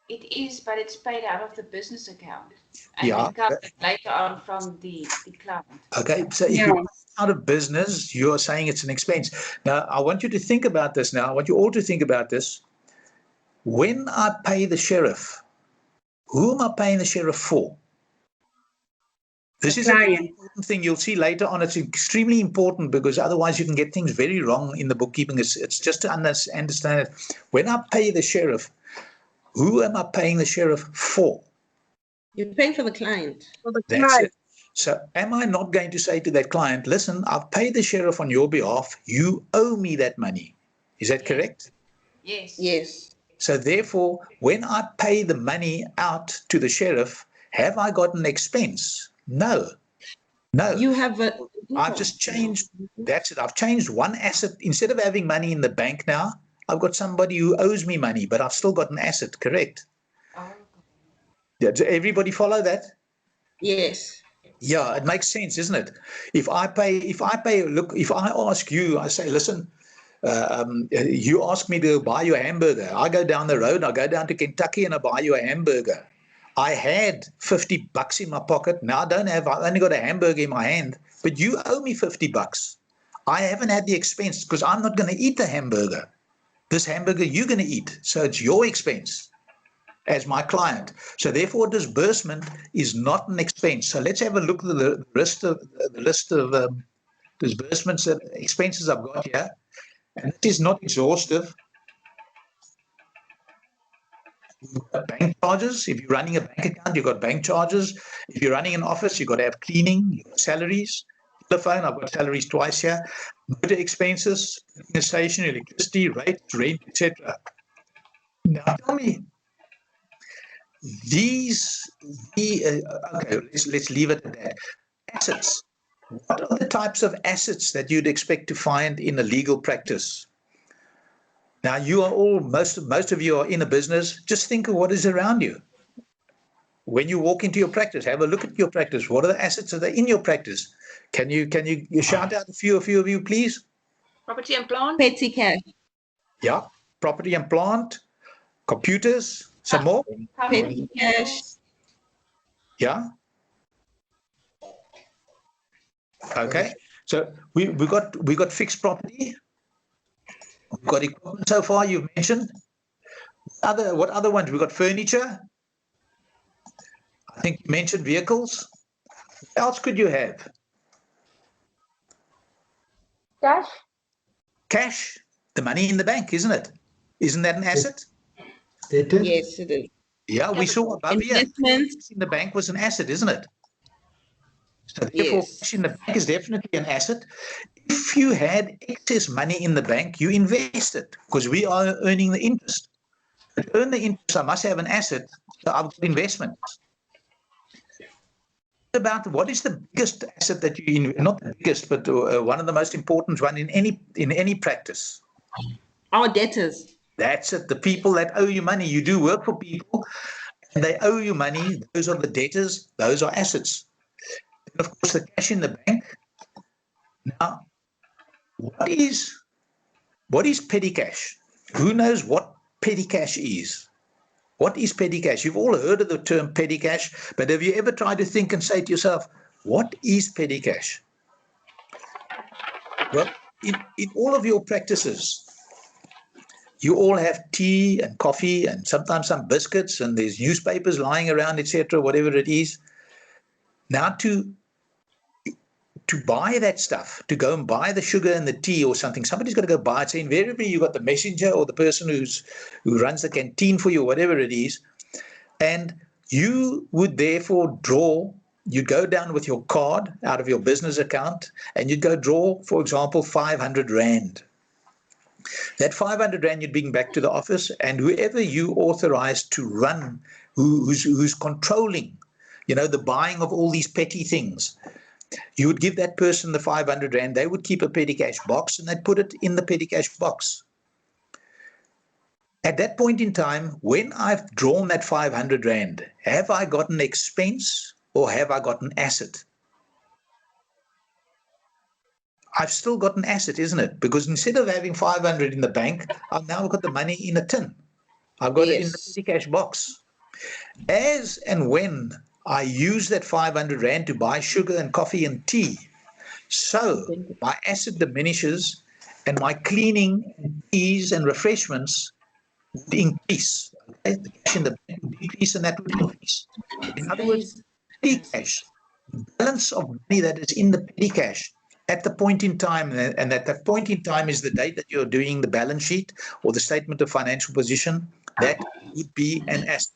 It is, but it's paid out of the business account. And Yeah. recovered later on from the client. Okay. So if you're out of business, you're saying it's an expense. Now, I want you to think about this now. I want you all to think about this. When I pay the sheriff, who am I paying the sheriff for? This is an important thing you'll see later on. It's extremely important because otherwise you can get things very wrong in the bookkeeping. It's just to understand it. When I pay the sheriff, who am I paying the sheriff for? You're paying for the client. That's it. So am I not going to say to that client, listen, I've paid the sheriff on your behalf. You owe me that money. Is that correct? Yes. Yes. So therefore, when I pay the money out to the sheriff, have I got an expense? No. You have I've just changed. That's it. I've changed one asset. Instead of having money in the bank now, I've got somebody who owes me money, but I've still got an asset. Correct? Does everybody follow that? Yes. Yeah, it makes sense, isn't it? If I ask you, I say, listen, you ask me to buy you a hamburger. I go down the road, I go down to Kentucky and I buy you a hamburger. I had $50 in my pocket. Now I don't have, I've only got a hamburger in my hand, but you owe me $50. I haven't had the expense because I'm not going to eat the hamburger. This hamburger you're going to eat. So it's your expense as my client. So therefore disbursement is not an expense. So let's have a look at the list of disbursements and expenses I've got here. And it is not exhaustive. You've got bank charges. If you're running a bank account, you've got bank charges. If you're running an office, you've got to have cleaning, you've got salaries. Telephone, I've got salaries twice here. Motor expenses, station, electricity, rates, rent, etc. Now tell me, okay, let's leave it at that. Assets. What are the types of assets that you'd expect to find in a legal practice? Now, you are all, most of you are in a business. Just think of what is around you. When you walk into your practice, have a look at your practice. What are the assets that are in your practice? Can you shout out a few of you, please? Property and plant. Petty cash. Yeah, property and plant, computers, some more. Petty cash. Yeah. Okay. So we got fixed property. We've got equipment so far. You've mentioned. What other ones? We've got furniture. I think you mentioned vehicles. What else could you have? Cash. Cash. The money in the bank, isn't it? Isn't that an asset? Yes, it is. Yeah, we saw above here. Investments. In the bank was an asset, isn't it? So therefore, cash in the bank is definitely an asset. If you had excess money in the bank, you invest it because we are earning the interest. To earn the interest, I must have an asset. So I've got investments. About what is the biggest asset that you not the biggest, but one of the most important one in any practice? Our debtors. That's it. The people that owe you money. You do work for people, and they owe you money. Those are the debtors. Those are assets. And of course, the cash in the bank. Now, what is petty cash? Who knows what petty cash is? What is petty cash? You've all heard of the term petty cash, but have you ever tried to think and say to yourself, what is petty cash? Well, in all of your practices, you all have tea and coffee and sometimes some biscuits and there's newspapers lying around, etc., whatever it is. Now to buy that stuff, to go and buy the sugar and the tea or something, somebody's got to go buy it. So invariably, you've got the messenger or the person who runs the canteen for you, whatever it is. And you would therefore you'd go down with your card out of your business account and you'd go draw, for example, 500 Rand. That 500 Rand you'd bring back to the office, and whoever you authorized to run, who's controlling, the buying of all these petty things, You would give that person the 500 Rand, they would keep a petty cash box and they'd put it in the petty cash box. At that point in time, when I've drawn that 500 Rand, have I got an expense or have I got an asset? I've still got an asset, isn't it? Because instead of having 500 in the bank, I've now got the money in a tin. I've got it in the petty cash box. As and when I use that 500 Rand to buy sugar and coffee and tea, so my asset diminishes and my cleaning and teas and refreshments would increase. Okay? The cash in the bank would decrease and that would increase. In other words, petty cash, the balance of money that is in the petty cash at the point in time, and at that point in time is the date that you're doing the balance sheet or the statement of financial position, that would be an asset.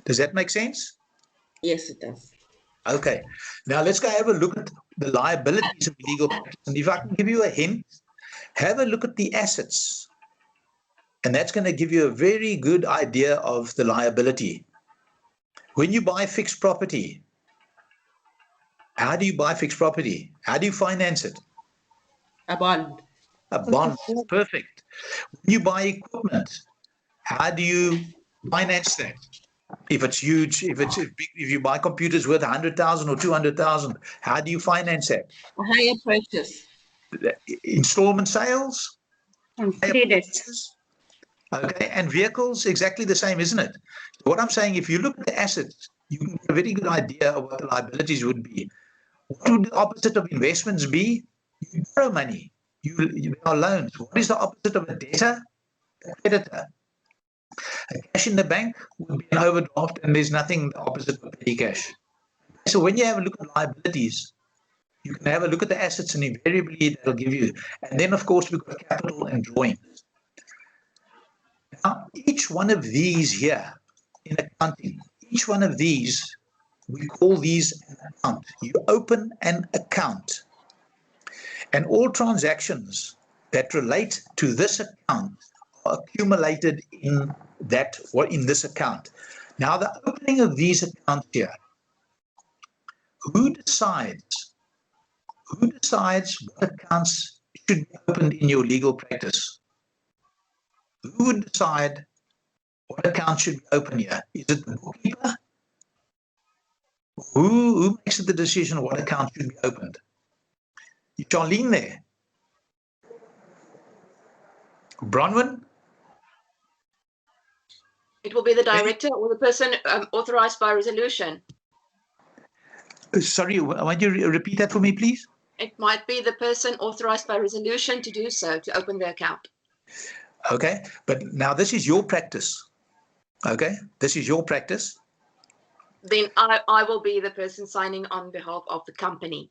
Does that make sense? Yes, it does. Okay. Now let's go have a look at the liabilities of legal practice. And if I can give you a hint, have a look at the assets. And that's going to give you a very good idea of the liability. When you buy fixed property, how do you buy fixed property? How do you finance it? A bond. A bond. Perfect. When you buy equipment, how do you finance that? If it's huge, if you buy computers worth 100,000 or 200,000, how do you finance that? A higher purchase. Installment sales? And credit. Okay, and vehicles, exactly the same, isn't it? So what I'm saying, if you look at the assets, you can get a very good idea of what the liabilities would be. What would the opposite of investments be? You borrow money. You are loans. What is the opposite of a debtor? A creditor. A cash in the bank would be an overdraft, and there's nothing the opposite of petty cash. So when you have a look at liabilities, you can have a look at the assets, and invariably that'll give you. And then, of course, we've got capital and drawings. Now, each one of these here in accounting, each one of these, we call these an account. You open an account, and all transactions that relate to this account are accumulated in that or in this account. Now, the opening of these accounts here, who decides what accounts should be opened in your legal practice? Who would decide what account should be open here? Is it the bookkeeper? Who makes the decision what account should be opened? Is Charlene there? Bronwyn? It will be the director or the person authorized by resolution. Sorry, why don't you repeat that for me, please? It might be the person authorized by resolution to do so, to open the account. Okay, but now this is your practice. Okay, this is your practice. Then I will be the person signing on behalf of the company.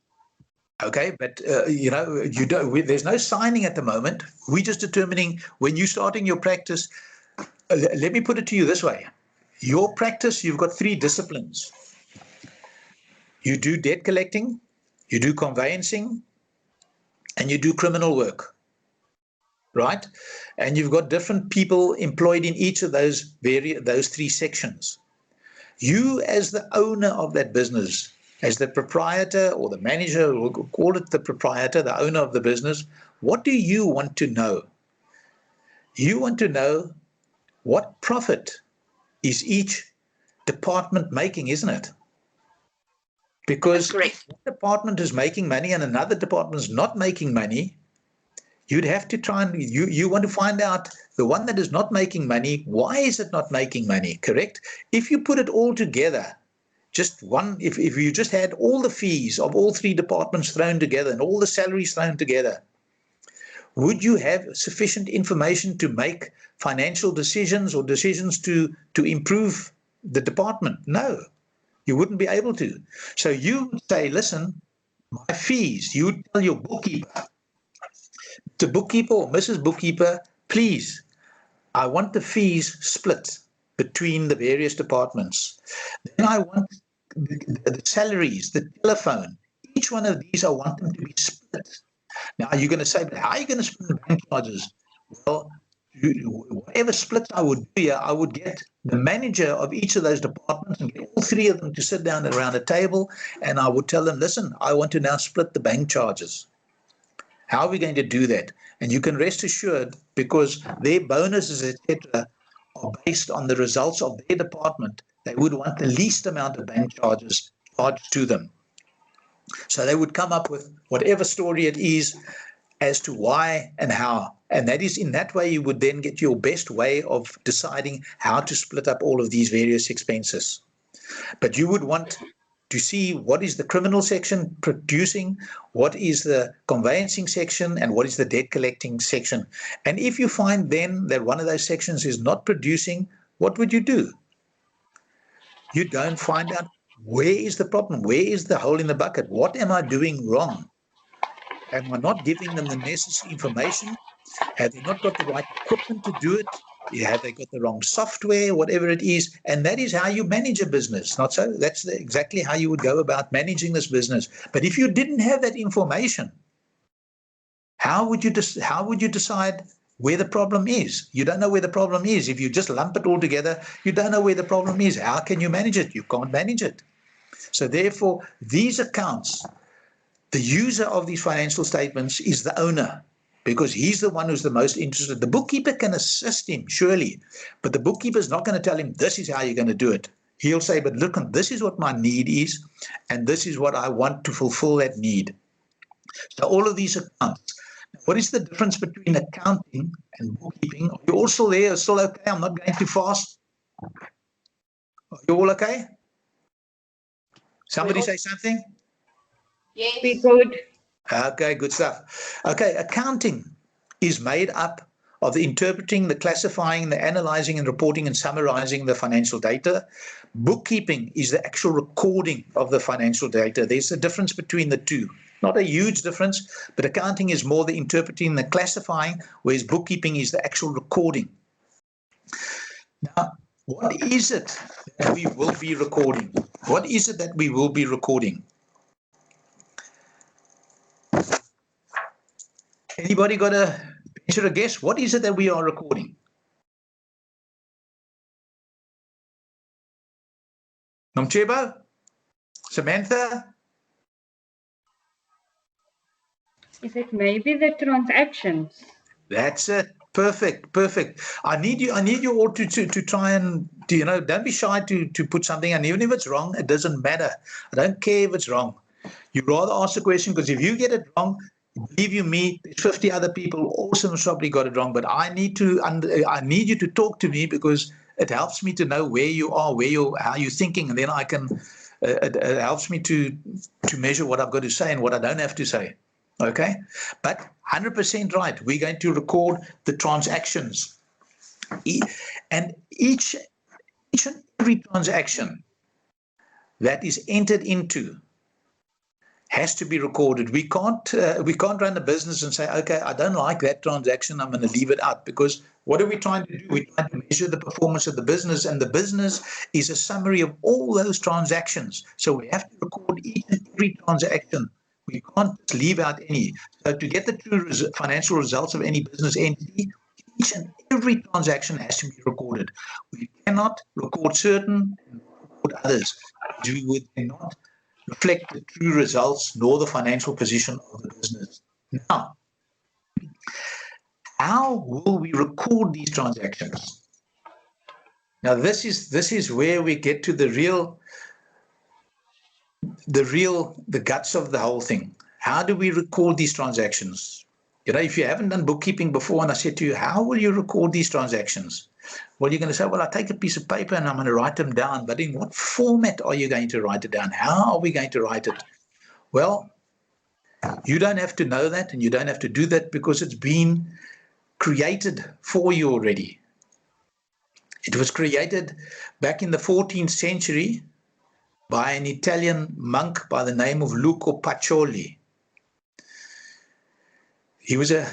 Okay, but you don't. There's no signing at the moment. We're just determining when you're starting your practice. Let me put it to you this way: your practice, you've got 3 disciplines. You do debt collecting, you do conveyancing, and you do criminal work. Right? And you've got different people employed in each of those 3 sections. You, as the owner of that business, as the proprietor or the manager, we'll call it the proprietor, the owner of the business, what do you want to know? You want to know what profit is each department making, isn't it? Because if one department is making money and another department is not making money, you'd have to try and you want to find out the one that is not making money, why is it not making money, correct? If you put it all together, just one, if you just had all the fees of all 3 departments thrown together and all the salaries thrown together, would you have sufficient information to make financial decisions or decisions to improve the department? No, you wouldn't be able to. So you would say, listen, my fees, you would tell your bookkeeper, the bookkeeper or Mrs. Bookkeeper, please, I want the fees split between the various departments. Then I want the salaries, the telephone, each one of these I want them to be split. Now you're going to say, but how are you going to split the bank charges? Well, whatever splits I would do here, I would get the manager of each of those departments and get all three of them to sit down around a table, and I would tell them, listen, I want to now split the bank charges. How are we going to do that? And you can rest assured, because their bonuses, etc., are based on the results of their department, they would want the least amount of bank charges charged to them. So they would come up with whatever story it is as to why and how. And that is, in that way, you would then get your best way of deciding how to split up all of these various expenses. But you would want to see what is the criminal section producing, what is the conveyancing section, and what is the debt collecting section. And if you find then that one of those sections is not producing, what would you do? You don't find out where is the problem, where is the hole in the bucket, what am I doing wrong? Am I not giving them the necessary information? Have they not got the right equipment to do it? Have they got the wrong software, whatever it is? And that is how you manage a business. Not so. That's exactly how you would go about managing this business. But if you didn't have that information, how would you decide where the problem is? You don't know where the problem is. If you just lump it all together, you don't know where the problem is. How can you manage it? You can't manage it. So therefore, these accounts, the user of these financial statements is the owner, because he's the one who's the most interested. The bookkeeper can assist him, surely, but the bookkeeper is not going to tell him, this is how you're going to do it. He'll say, but look, this is what my need is, and this is what I want to fulfill that need. So all of these accounts. What is the difference between accounting and bookkeeping? Are you all still there? Still okay? I'm not going too fast. Are you all okay? Somebody say something? Yes. We good. Okay, good stuff. Okay, accounting is made up of the interpreting, the classifying, the analyzing and reporting and summarizing the financial data. Bookkeeping is the actual recording of the financial data. There's a difference between the two. Not a huge difference, but accounting is more the interpreting, the classifying, whereas bookkeeping is the actual recording. Now, what is it that we will be recording? What is it that we will be recording? Anybody got a venture a guess? What is it that we are recording? Nomchebo? Samantha? Is it maybe the transactions? That's it. Perfect, perfect. I need you all to try and don't be shy to put something, and even if it's wrong, it doesn't matter. I don't care if it's wrong. You'd rather ask the question, because if you get it wrong, believe you me, there's 50 other people also most probably got it wrong. But I need you to talk to me, because it helps me to know where you are, how you're thinking, and then I can. It helps me to measure what I've got to say and what I don't have to say. Okay, but 100% right. We're going to record the transactions, and each and every transaction that is entered into has to be recorded. We can't run a business and say, okay, I don't like that transaction, I'm going to leave it out, because what are we trying to do? We're trying to measure the performance of the business, and the business is a summary of all those transactions. So we have to record each and every transaction. We can't leave out any. So to get the true financial results of any business entity, each and every transaction has to be recorded. We cannot record certain and record others. We would not reflect the true results nor the financial position of the business. Now, how will we record these transactions? Now, this is where we get to the guts of the whole thing. How do we record these transactions? If you haven't done bookkeeping before, and I said to you, how will you record these transactions? Well, you're going to say, well, I take a piece of paper and I'm going to write them down. But in what format are you going to write it down? How are we going to write it? Well, you don't have to know that, and you don't have to do that, because it's been created for you already. It was created back in the 14th century by an Italian monk by the name of Luca Pacioli. He was a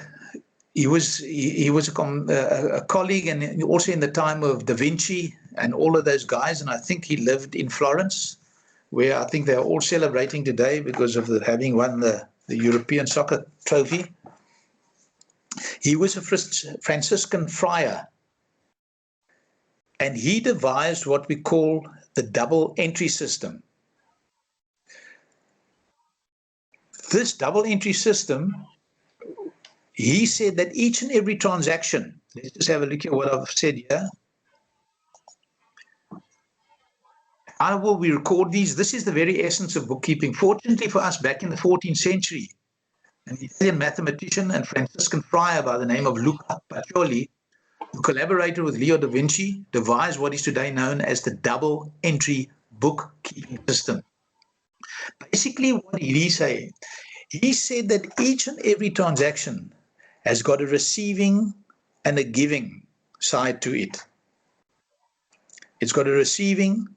colleague, and also in the time of Da Vinci and all of those guys. And I think he lived in Florence, where I think they're all celebrating today because of having won the European soccer trophy. He was a Franciscan friar, and he devised what we call the double entry system. This double entry system, he said that each and every transaction, let's just have a look at what I've said here. How will we record these? This is the very essence of bookkeeping. Fortunately for us, back in the 14th century, an Italian mathematician and Franciscan friar by the name of Luca Pacioli, who collaborated with Leo da Vinci, devised what is today known as the double entry bookkeeping system. Basically, what did he say? He said that each and every transaction has got a receiving and a giving side to it. It's got a receiving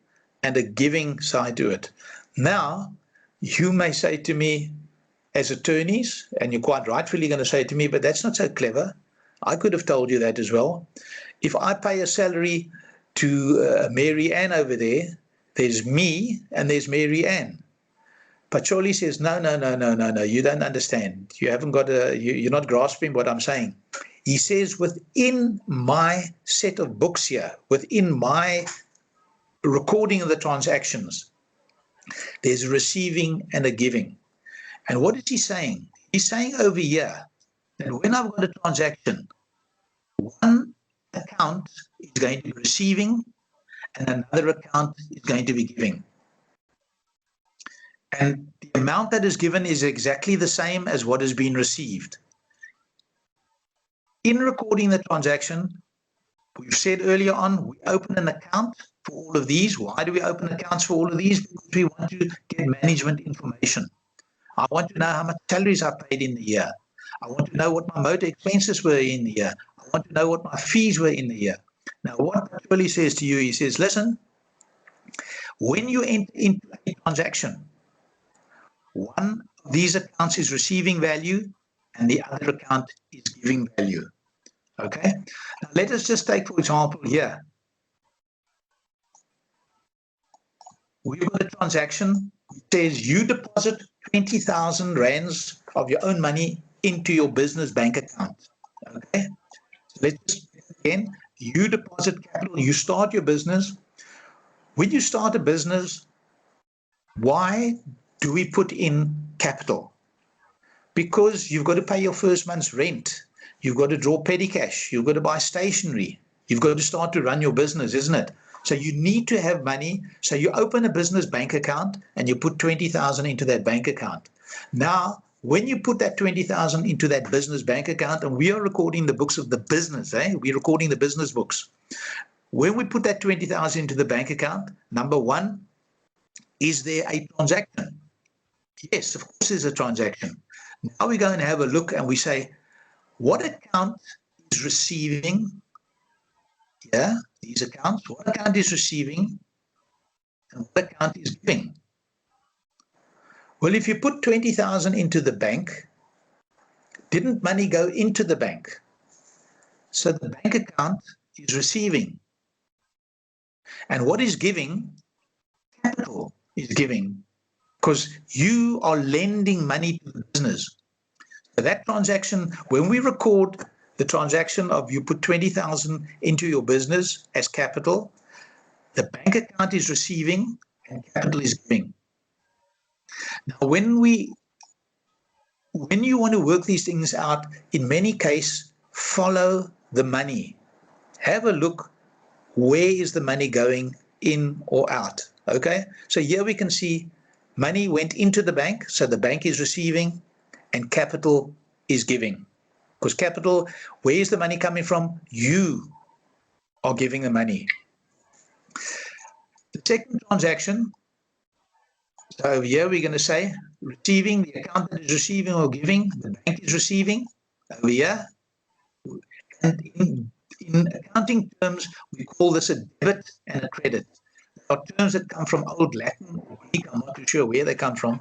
and a giving side to it. Now, you may say to me, as attorneys, and you're quite rightfully going to say to me, but that's not so clever. I could have told you that as well. If I pay a salary to Mary Ann over there, there's me and there's Mary Ann. Pacioli says, no, you don't understand. You haven't got you're not grasping what I'm saying. He says, within my set of books here, within my recording of the transactions, there's a receiving and a giving. And what is he saying? He's saying over here that when I've got a transaction, one account is going to be receiving and another account is going to be giving. And the amount that is given is exactly the same as what has been received. In recording the transaction, we've said earlier on, we open an account for all of these. Why do we open accounts for all of these? Because we want to get management information. I want to know how much salaries I paid in the year. I want to know what my motor expenses were in the year. I want to know what my fees were in the year. Now, what Pacioli says to you, he says, listen, when you enter into a transaction, one of these accounts is receiving value and the other account is giving value. Okay? Now, let us just take, for example, here. We've got a transaction that says you deposit 20,000 rands of your own money into your business bank account. Okay? So let's just again, you deposit capital, you start your business. When you start a business, why do we put in capital? Because you've got to pay your first month's rent. You've got to draw petty cash. You've got to buy stationery. You've got to start to run your business, isn't it? So you need to have money. So you open a business bank account and you put 20,000 into that bank account. Now, when you put that 20,000 into that business bank account, and we are recording the books of the business, we're recording the business books. When we put that 20,000 into the bank account, number one, is there a transaction? Yes, of course there's a transaction. Now we go and have a look and we say, what account is receiving, these accounts, what account is receiving and what account is giving? Well, if you put 20,000 into the bank, didn't money go into the bank? So the bank account is receiving. And what is giving? Capital is giving, because you are lending money to the business. So that transaction, when we record the transaction of you put 20,000 into your business as capital, the bank account is receiving and capital is giving. Now, when you want to work these things out, in many cases, follow the money. Have a look, where is the money going in or out? Okay, so here we can see money went into the bank, so the bank is receiving and capital is giving. Because capital, where is the money coming from? You are giving the money. The second transaction, so over here we're going to say receiving, the account that is receiving or giving, the bank is receiving over here. And in accounting terms, we call this a debit and a credit. There are terms that come from Old Latin or Greek, I'm not too sure where they come from.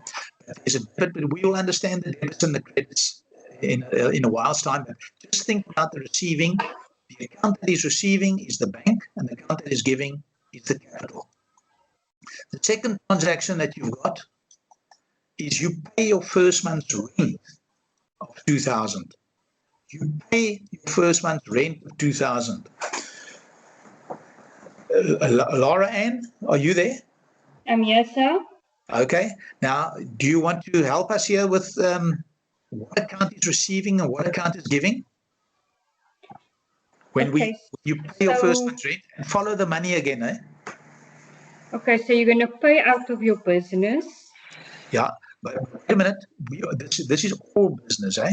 There's a debit, but we will understand the debits and the credits in a while's time. But just think about the receiving. The account that is receiving is the bank, and the account that is giving is the capital. The second transaction that you've got is you pay your first month's rent of 2,000. You pay your first month's rent of 2,000. Laura Ann, are you there? Yes, sir. Okay. Now, do you want to help us here with what account is receiving and what account is giving? When Okay, you pay your first so- month's rent and follow the money again, eh? Okay, so you're going to pay out of your business. Yeah, but wait a minute. This is all business, eh?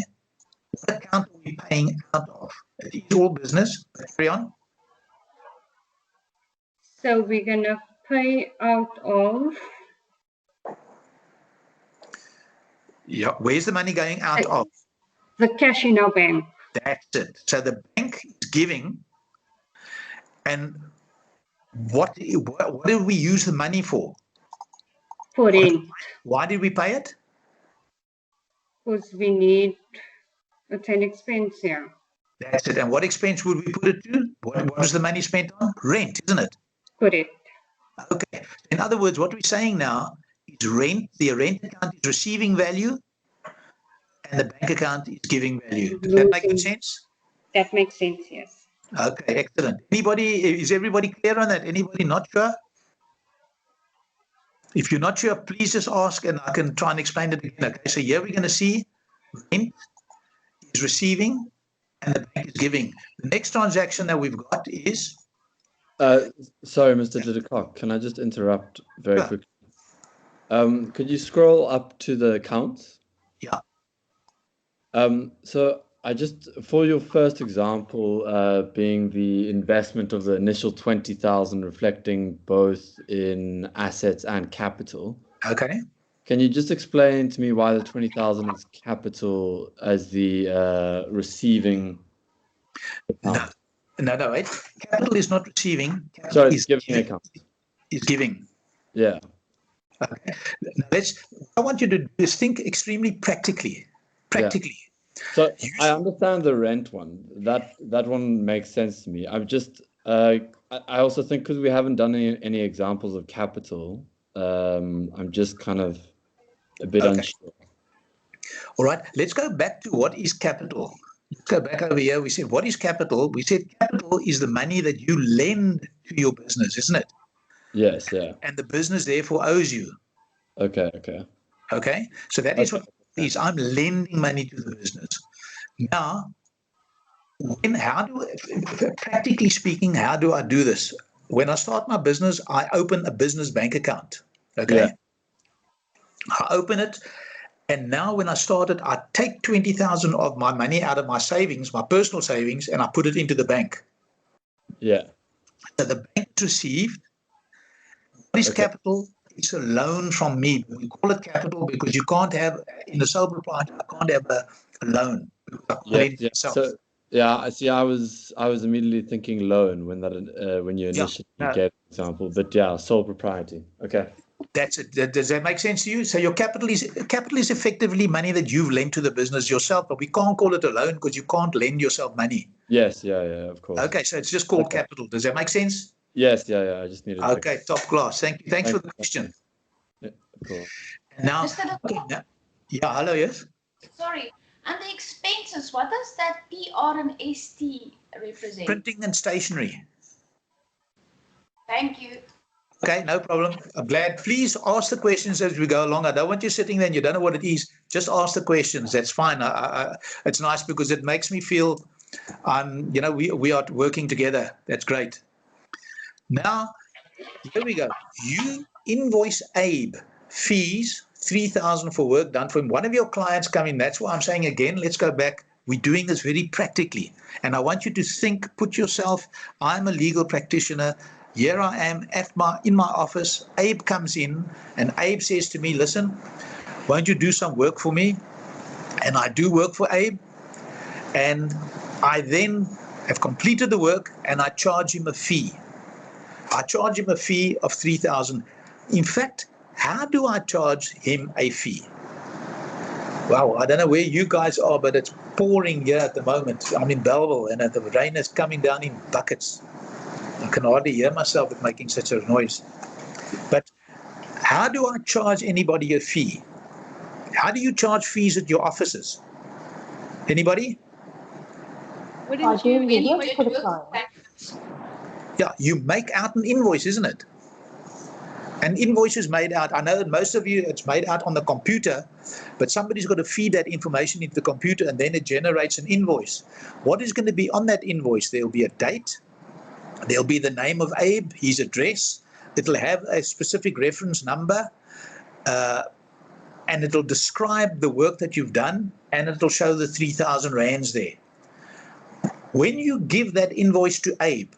What account are we paying out of? It is all business. Carry on. So we're going to pay out of Yeah, where's the money going out of? the cash in our bank. That's it. So the bank is giving, and what did we use the money for? For rent. Why did we pay it? Because we need, it's an expense here. That's it. And what expense would we put it to? What was the money spent on? Rent, isn't it? Correct. Okay. In other words, what we're saying now is rent. The rent account is receiving value, and the bank account is giving value. Does that make good sense? That makes sense, yes. Okay, excellent. Is everybody clear on that? Anybody not sure? If you're not sure, please just ask and I can try and explain it again. Okay, so here we're going to see rent is receiving and the bank is giving. The next transaction that we've got is... Sorry, Mr. Didikock, can I just interrupt very Sure. quickly? Could you scroll up to the accounts? Yeah. So I just, for your first example, being the investment of the initial 20,000 reflecting both in assets and capital. Okay. Can you just explain to me why the 20,000 is capital as the receiving account? No, wait. Capital is not receiving. Capital Sorry, is giving account. Is giving. Yeah. Okay. Now what I want you to do is think extremely practically. Practically. Yeah. So I understand the rent one. That one makes sense to me. I'm just I also think because we haven't done any examples of capital, I'm just kind of a bit unsure. All right. Let's go back to what is capital. Let's go back over here. We said, what is capital? We said capital is the money that you lend to your business, isn't it? Yes, yeah. And the business therefore owes you. Okay. Okay. So that is what it is. I'm lending money to the business. Now, practically speaking, how do I do this? When I start my business, I open a business bank account. Okay. Yeah. I open it. And now when I started, I take 20,000 of my money out of my savings, my personal savings, and I put it into the bank. Yeah. So the bank received. What is capital? It's a loan from me. We call it capital because you can't have, in the sole proprietor, I can't have a loan. Yeah. So yeah, I see. I was immediately thinking loan when you initially gave the example, but yeah, sole propriety. Okay. That's it. Does that make sense to you? So your capital is effectively money that you've lent to the business yourself, but we can't call it a loan because you can't lend yourself money. Yes, yeah, of course. Okay, so it's just called capital. Does that make sense? Yes, yeah. I just needed. Okay, top class. Thank you. Thanks for the question. Yeah, cool. Now, hello, yes. Sorry, and the expenses, what does that PR and ST represent? Printing and stationery. Thank you. Okay, no problem. I'm glad. Please ask the questions as we go along. I don't want you sitting there and you don't know what it is. Just ask the questions. That's fine. It's nice because it makes me feel we are working together. That's great. Now, here we go. You invoice Abe fees, 3,000 for work done for him. One of your clients come in. That's why I'm saying again, let's go back. We're doing this very practically. And I want you to think, put yourself, I'm a legal practitioner. Here I am in my office. Abe comes in and Abe says to me, listen, won't you do some work for me? And I do work for Abe. And I then have completed the work and I charge him a fee. I charge him a fee of 3,000. In fact, how do I charge him a fee? Wow, I don't know where you guys are, but it's pouring here at the moment. I'm in Belleville and the rain is coming down in buckets. I can hardly hear myself with making such a noise. But how do I charge anybody a fee? How do you charge fees at your offices? Anybody? Wouldn't you invoice? Yeah, you make out an invoice, isn't it? An invoice is made out. I know that most of you, it's made out on the computer, but somebody's got to feed that information into the computer and then it generates an invoice. What is going to be on that invoice? There'll be a date. There'll be the name of Abe, his address. It'll have a specific reference number, and it'll describe the work that you've done, and it'll show the 3,000 rands there. When you give that invoice to Abe,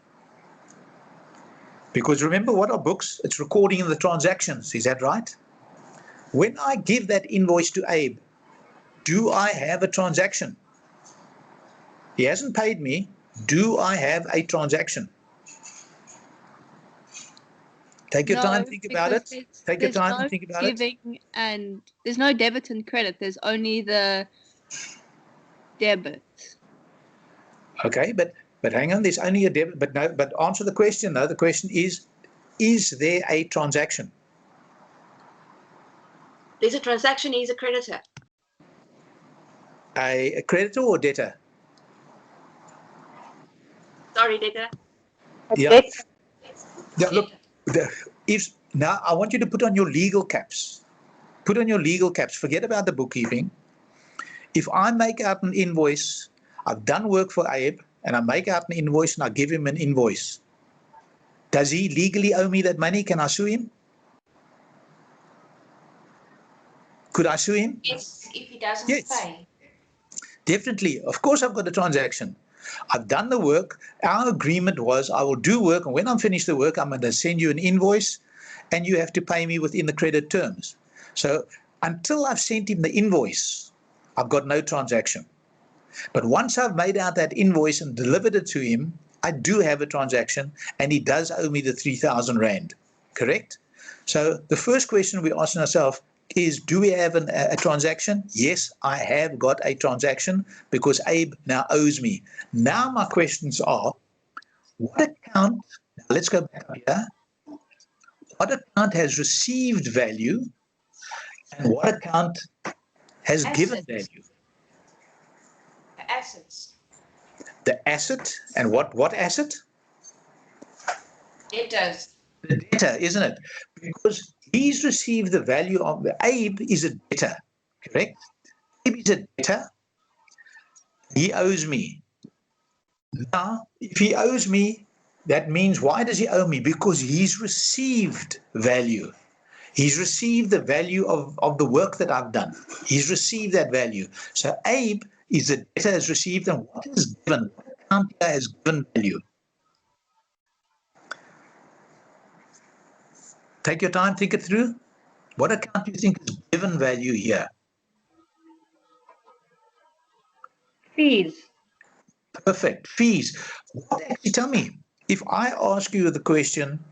because remember what are books? It's recording the transactions. Is that right? When I give that invoice to Abe, do I have a transaction? He hasn't paid me. Do I have a transaction? Take your time, think about it. Take your time and think about it. And there's no debit and credit. There's only the debit. Okay, but hang on. There's only a debit. But no. But answer the question though. The question is there a transaction? There's a transaction. He's a creditor. A creditor or debtor? Sorry, debtor. Yeah. Yeah. Look. Now I want you to put on your legal caps. Put on your legal caps. Forget about the bookkeeping. If I make out an invoice, I've done work for Abe, and I make out an invoice and I give him an invoice. Does he legally owe me that money? Can I sue him? Could I sue him? Yes, if he doesn't pay. Definitely. Of course, I've got a transaction. I've done the work. Our agreement was I will do work, and when I'm finished the work, I'm going to send you an invoice, and you have to pay me within the credit terms. So until I've sent him the invoice, I've got no transaction. But once I've made out that invoice and delivered it to him, I do have a transaction, and he does owe me the 3,000 rand. Correct? So the first question we ask ourselves is, do we have a transaction? Yes, I have got a transaction because Abe now owes me. Now my questions are, what account, let's go back up here, what account has received value and what account has given value? The assets. The asset, and what asset? Debtors. The debtor, isn't it? Because he's received the value of Abe is a debtor, correct? Abe is a debtor. He owes me. Now, if he owes me, that means why does he owe me? Because he's received value. He's received the value of the work that I've done. He's received that value. So Abe is a debtor, has received, and what is given? What account here has given value? Take your time, think it through. What account do you think is given value here? Fees. Perfect. Fees. What actually, tell me, if I ask you the question,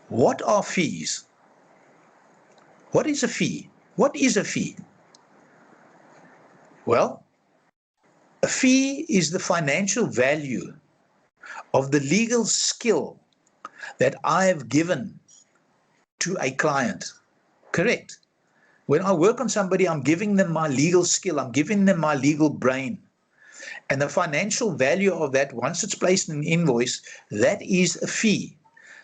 what are fees? What is a fee? What is a fee? Well, a fee is the financial value of the legal skill that I have given to a client. Correct. When I work on somebody, I'm giving them my legal skill. I'm giving them my legal brain. And the financial value of that, once it's placed in an invoice, that is a fee.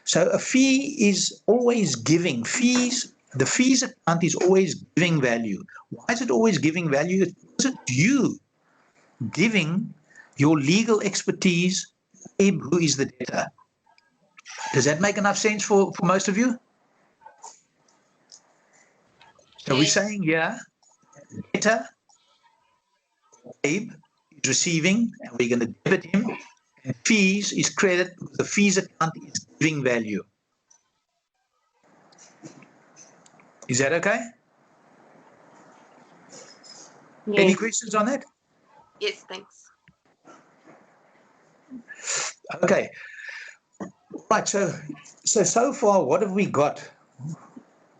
So a fee is always giving. Fees, the fees account is always giving value. Why is it always giving value? It's because it's you giving your legal expertise to Abe, who is the debtor. Does that make enough sense for most of you? So we're saying here, debtor, Abe is receiving, and we're going to debit him, and fees is credit because the fees account is giving value. Is that okay? Yes. Any questions on that? Yes, thanks. Okay. Right. So far, what have we got?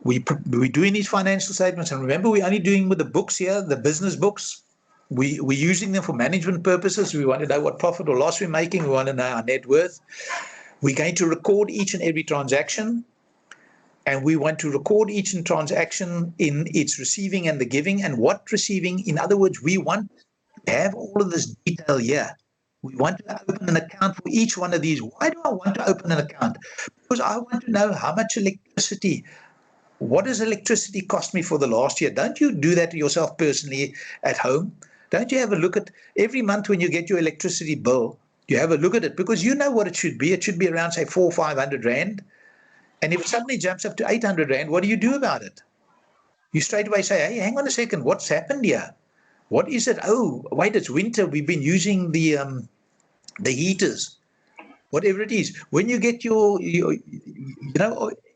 We're doing these financial statements, and remember, we're only doing with the books here, the business books. We're using them for management purposes. We want to know what profit or loss we're making. We want to know our net worth. We're going to record each and every transaction, and we want to record each transaction in its receiving and the giving, and what receiving. In other words, we want to have all of this detail here. We want to open an account for each one of these. Why do I want to open an account? Because I want to know how much electricity, what does electricity cost me for the last year? Don't you do that yourself personally at home? Don't you have a look at every month when you get your electricity bill, you have a look at it because you know what it should be. It should be around, say, 400 or 500 rand. And if it suddenly jumps up to 800 rand, what do you do about it? You straight away say, hey, hang on a second, what's happened here? What is it? Oh, wait, it's winter. We've been using the heaters, whatever it is. When you get your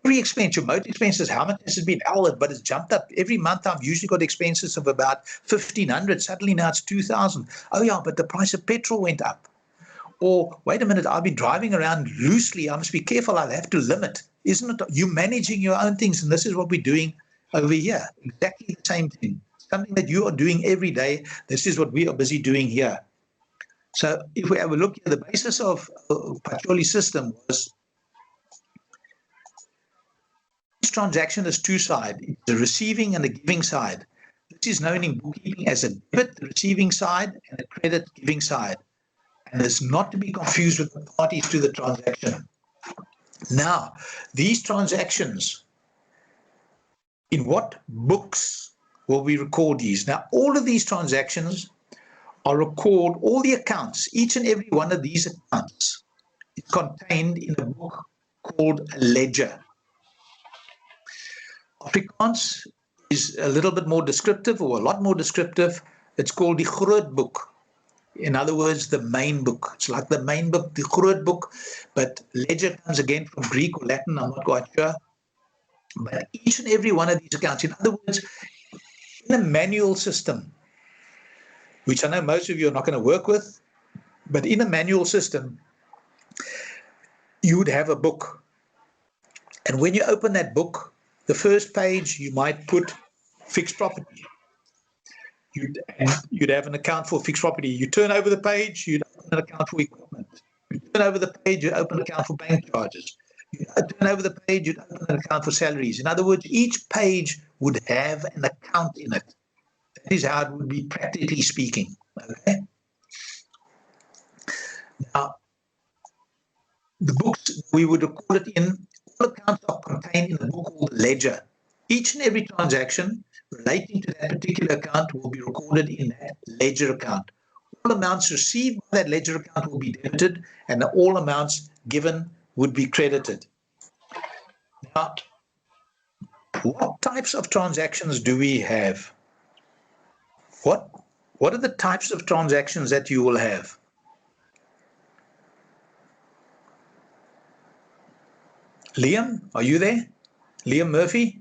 every expense, your motor expenses, how much has it been? But it's jumped up. Every month I've usually got expenses of about 1,500. Suddenly now it's 2,000. Oh yeah, but the price of petrol went up. Or wait a minute, I've been driving around loosely. I must be careful. I'll have to limit. Isn't it? You managing your own things, and this is what we're doing over here. Exactly the same thing. Something that you are doing every day. This is what we are busy doing here. So if we have a look at the basis of Pacioli's system was each transaction is two-sided. It's the receiving and the giving side. This is known in bookkeeping as a debit, the receiving side, and a credit, giving side. And it's not to be confused with the parties to the transaction. Now, these transactions, in what books will we record these? Now, all of these transactions are recorded, all the accounts, each and every one of these accounts is contained in a book called a ledger. Afrikaans is a little bit more descriptive, or a lot more descriptive. It's called the groot book. In other words, the main book. It's like the main book, the groot book, but ledger comes again from Greek or Latin, I'm not quite sure. But each and every one of these accounts, in other words, in a manual system, which I know most of you are not going to work with, but in a manual system, you would have a book. And when you open that book, the first page, you might put fixed property. You'd have an account for fixed property. You turn over the page, you'd open an account for equipment. You turn over the page, you open an account for bank charges. You turn over the page, you'd open an account for salaries. In other words, each page would have an account in it. That is how it would be, practically speaking. Okay. Now, the books we would record it in, all accounts are contained in a book called the ledger. Each and every transaction relating to that particular account will be recorded in that ledger account. All amounts received by that ledger account will be debited, and all amounts given would be credited. Now, what types of transactions do we have? What are the types of transactions that you will have? Liam, are you there? Liam Murphy?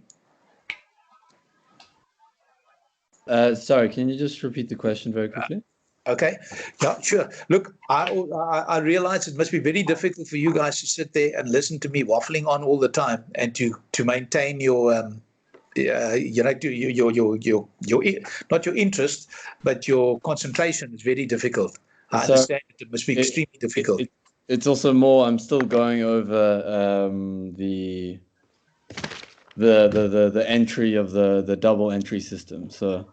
Sorry, can you just repeat the question very quickly? Okay, yeah, sure. Look, I realize it must be very difficult for you guys to sit there and listen to me waffling on all the time, and to maintain your not your interest, but your concentration is very difficult. I understand it must be extremely difficult. It's also more, I'm still going over the entry of the double entry system. So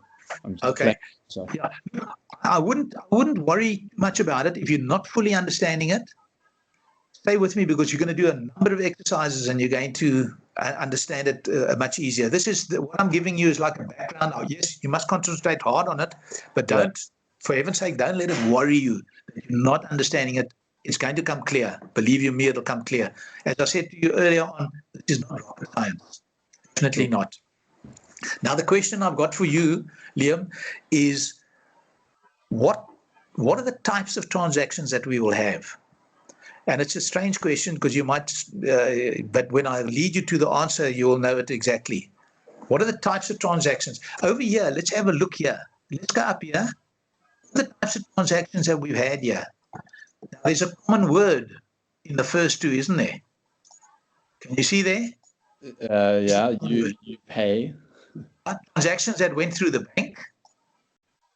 I'm just okay. Yeah, I wouldn't worry much about it if you're not fully understanding it. Stay with me, because you're going to do a number of exercises and you're going to understand it much easier. This is what I'm giving you is like a background. Oh, yes, you must concentrate hard on it, but don't, for heaven's sake, don't let it worry you that you're not understanding it. It's going to come clear. Believe you me, it'll come clear. As I said to you earlier on, this is not rocket science. Definitely not. Now, the question I've got for you, Liam, is what are the types of transactions that we will have? And it's a strange question, because you might, but when I lead you to the answer, you will know it exactly. What are the types of transactions? Over here, let's have a look here. Let's go up here. What are the types of transactions that we've had here? Now, there's a common word in the first two, isn't there? Can you see there? Yeah, you pay. Transactions that went through the bank.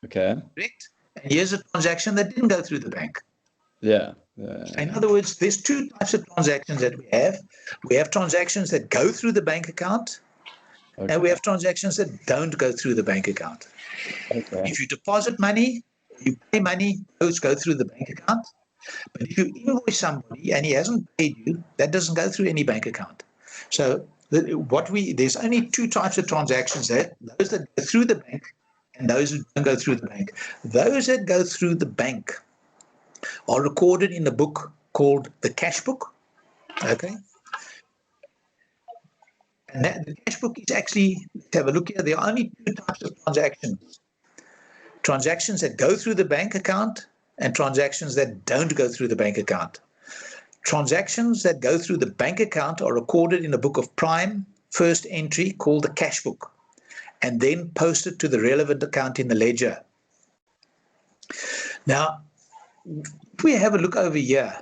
Okay. Correct? And here's a transaction that didn't go through the bank. Yeah. In other words, there's two types of transactions that we have. We have transactions that go through the bank account, and we have transactions that don't go through the bank account. Okay. If you deposit money, You pay money, those go through the bank account. But if you invoice somebody and he hasn't paid you, that doesn't go through any bank account. So there's only two types of transactions there, those that go through the bank and those who don't go through the bank. Those that go through the bank are recorded in a book called the cash book. Okay. And the cash book is actually, let's have a look here, there are only two types of transactions. Transactions that go through the bank account and transactions that don't go through the bank account. Transactions that go through the bank account are recorded in a book of prime, first entry called the cash book, and then posted to the relevant account in the ledger. Now, if we have a look over here,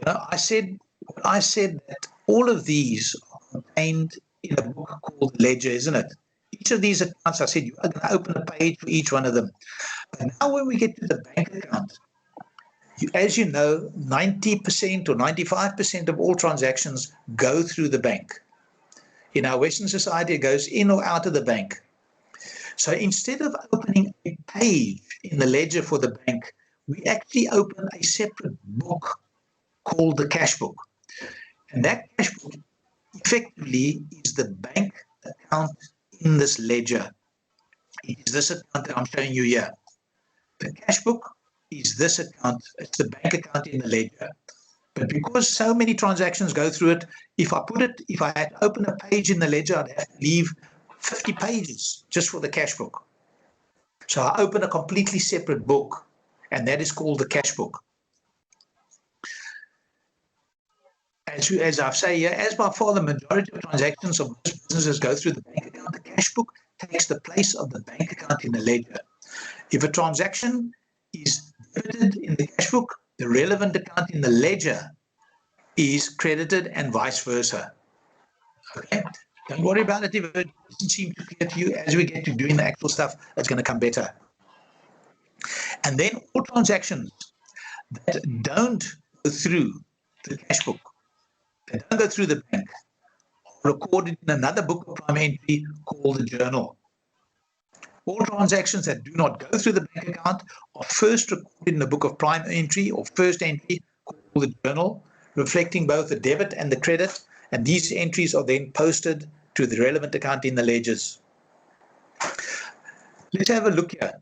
I said that all of these are contained in a book called ledger, isn't it? Each of these accounts, I said, you are going to open a page for each one of them. But now when we get to the bank account, as you know, 90% or 95% of all transactions go through the bank. In our Western society, it goes in or out of the bank. So instead of opening a page in the ledger for the bank, we actually open a separate book called the cash book. And that cash book effectively is the bank account in this ledger. It is this account that I'm showing you here. The cash book is this account. It's the bank account in the ledger. But because so many transactions go through it, if I had to open a page in the ledger, I'd have to leave 50 pages just for the cash book. So I open a completely separate book, and that is called the cash book. As I've said here, as by far the majority of transactions of most businesses go through the bank account, the cash book takes the place of the bank account in the ledger. If a transaction is debited in the cash book, the relevant account in the ledger is credited and vice versa. Okay, don't worry about it if it doesn't seem too clear to you. As we get to doing the actual stuff, it's going to come better. And then all transactions that don't go through the cash book, that don't go through the bank, are recorded in another book of prime entry called the journal. All transactions that do not go through the bank account are first recorded in the book of prime entry or first entry called the journal, reflecting both the debit and the credit, and these entries are then posted to the relevant account in the ledgers. Let's have a look here.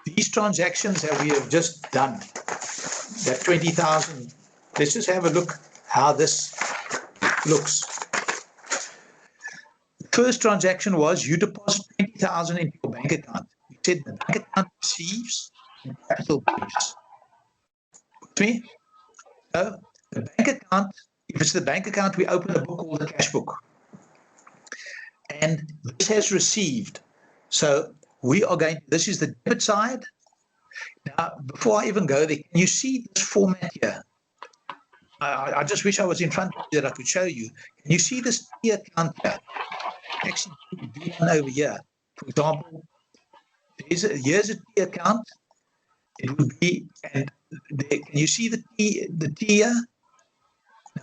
These transactions that we have just done, that 20,000, let's just have a look how this looks. The first transaction was you deposit 20,000 into your bank account. We said the bank account receives and capital gives. With me? So the bank account, if it's the bank account, we open a book called the cash book. And this has received. So we are going, this is the debit side. Now, before I even go there, can you see this format here? I just wish I was in front of you that I could show you. Can you see this T account here? Actually, do one over here. For example, here's a T account. It would be, and there, can you see the T here?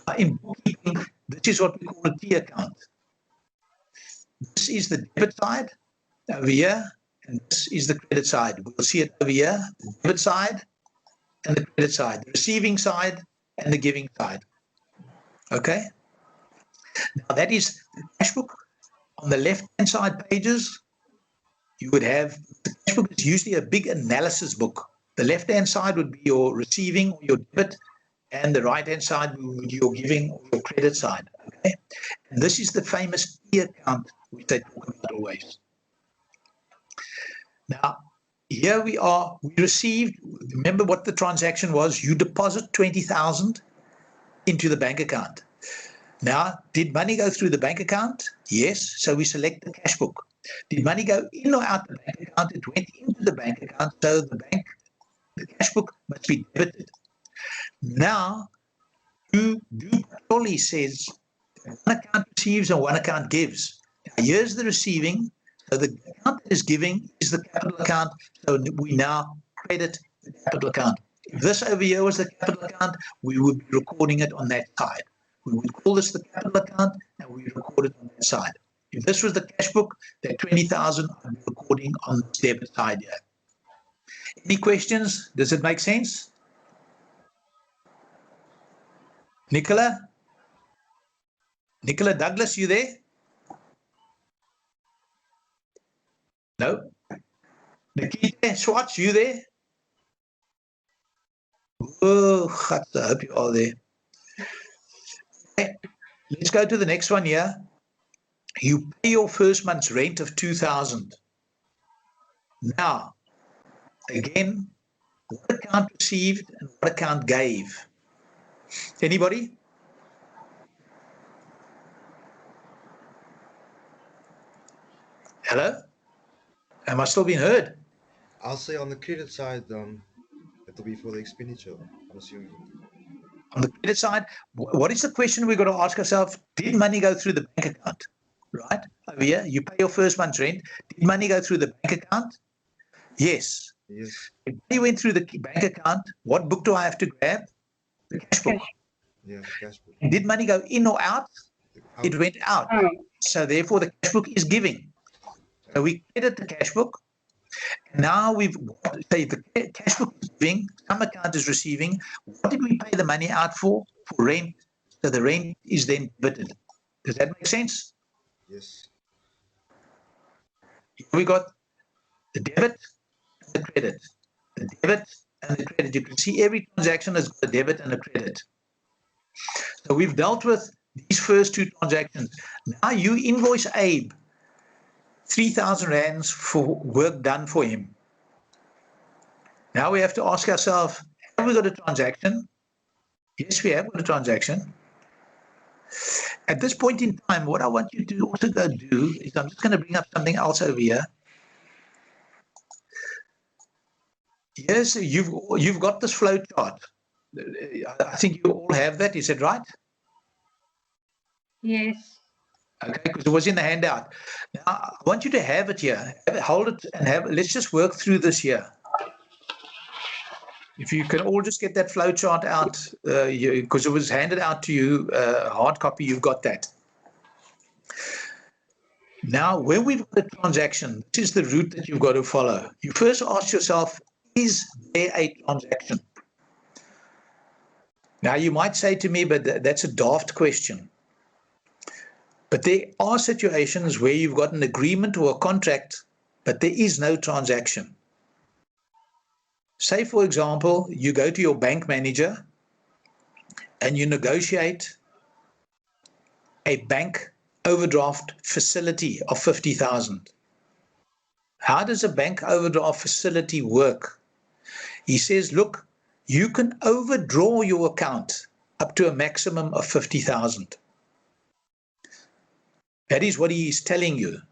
Now, in bookkeeping, this is what we call a T account. This is the debit side over here, and this is the credit side. We'll see it over here, the debit side and the credit side, the receiving side and the giving side. Okay? Now that is the cash book. On the left-hand side pages, you would have, the cash book is usually a big analysis book. The left-hand side would be your receiving or your debit, and the right-hand side would be your giving or your credit side. Okay? And this is the famous T account which they talk about always. Now, here we are, we received, remember what the transaction was, you deposit 20,000 into the bank account. Now, did money go through the bank account? Yes, so we select the cash book. Did money go in or out the bank account? It went into the bank account, so the cash book must be debited. Now, do Pauli says one account receives and one account gives. Now, here's the receiving. So the account that is giving is the capital account. So we now credit the capital account. If this over here was the capital account, we would be recording it on that side. We would call this the capital account and we record it on that side. If this was the cash book, that 20,000 I'm recording on the debit side here. Any questions? Does it make sense? Nicola? Nicola Douglas, you there? No? Nikita Schwartz, you there? Oh, I hope you are there. Okay. Let's go to the next one here. You pay your first month's rent of 2,000. Now, again, what account received and what account gave? Anybody? Hello? Am I still being heard? I'll say on the credit side, it'll be for the expenditure, I'm assuming. On the credit side, what is the question we've got to ask ourselves? Did money go through the bank account? Right? Over here, you pay your first month's rent. Did money go through the bank account? Yes. Yes. If money went through the bank account, what book do I have to grab? The cash book. Yeah, cash book. Did money go in or out? It went out. Oh. So therefore, the cash book is giving. So we credit the cash book. Now we've got, say the cash book is giving, some account is receiving. What did we pay the money out for? For rent. So the rent is then debited. Does that make sense? Yes. We got the debit and the credit. The debit and the credit. You can see every transaction has got a debit and a credit. So we've dealt with these first two transactions. Now you invoice Abe 3,000 rands for work done for him. Now we have to ask ourselves, have we got a transaction? Yes, we have got a transaction. At this point in time, what I want you to also go do is I'm just going to bring up something else over here. Yes, you've got this flow chart. I think you all have that. Is that right? Yes. Okay, because it was in the handout. Now I want you to have it here. Hold it and have. Let's just work through this here. If you can all just get that flow chart out, because it was handed out to you, hard copy. You've got that. Now, when we've got a transaction, this is the route that you've got to follow. You first ask yourself, is there a transaction? Now, you might say to me, but that's a daft question. But there are situations where you've got an agreement or a contract, but there is no transaction. Say, for example, you go to your bank manager and you negotiate a bank overdraft facility of 50,000. How does a bank overdraft facility work? He says, look, you can overdraw your account up to a maximum of 50,000. That is what he is telling you.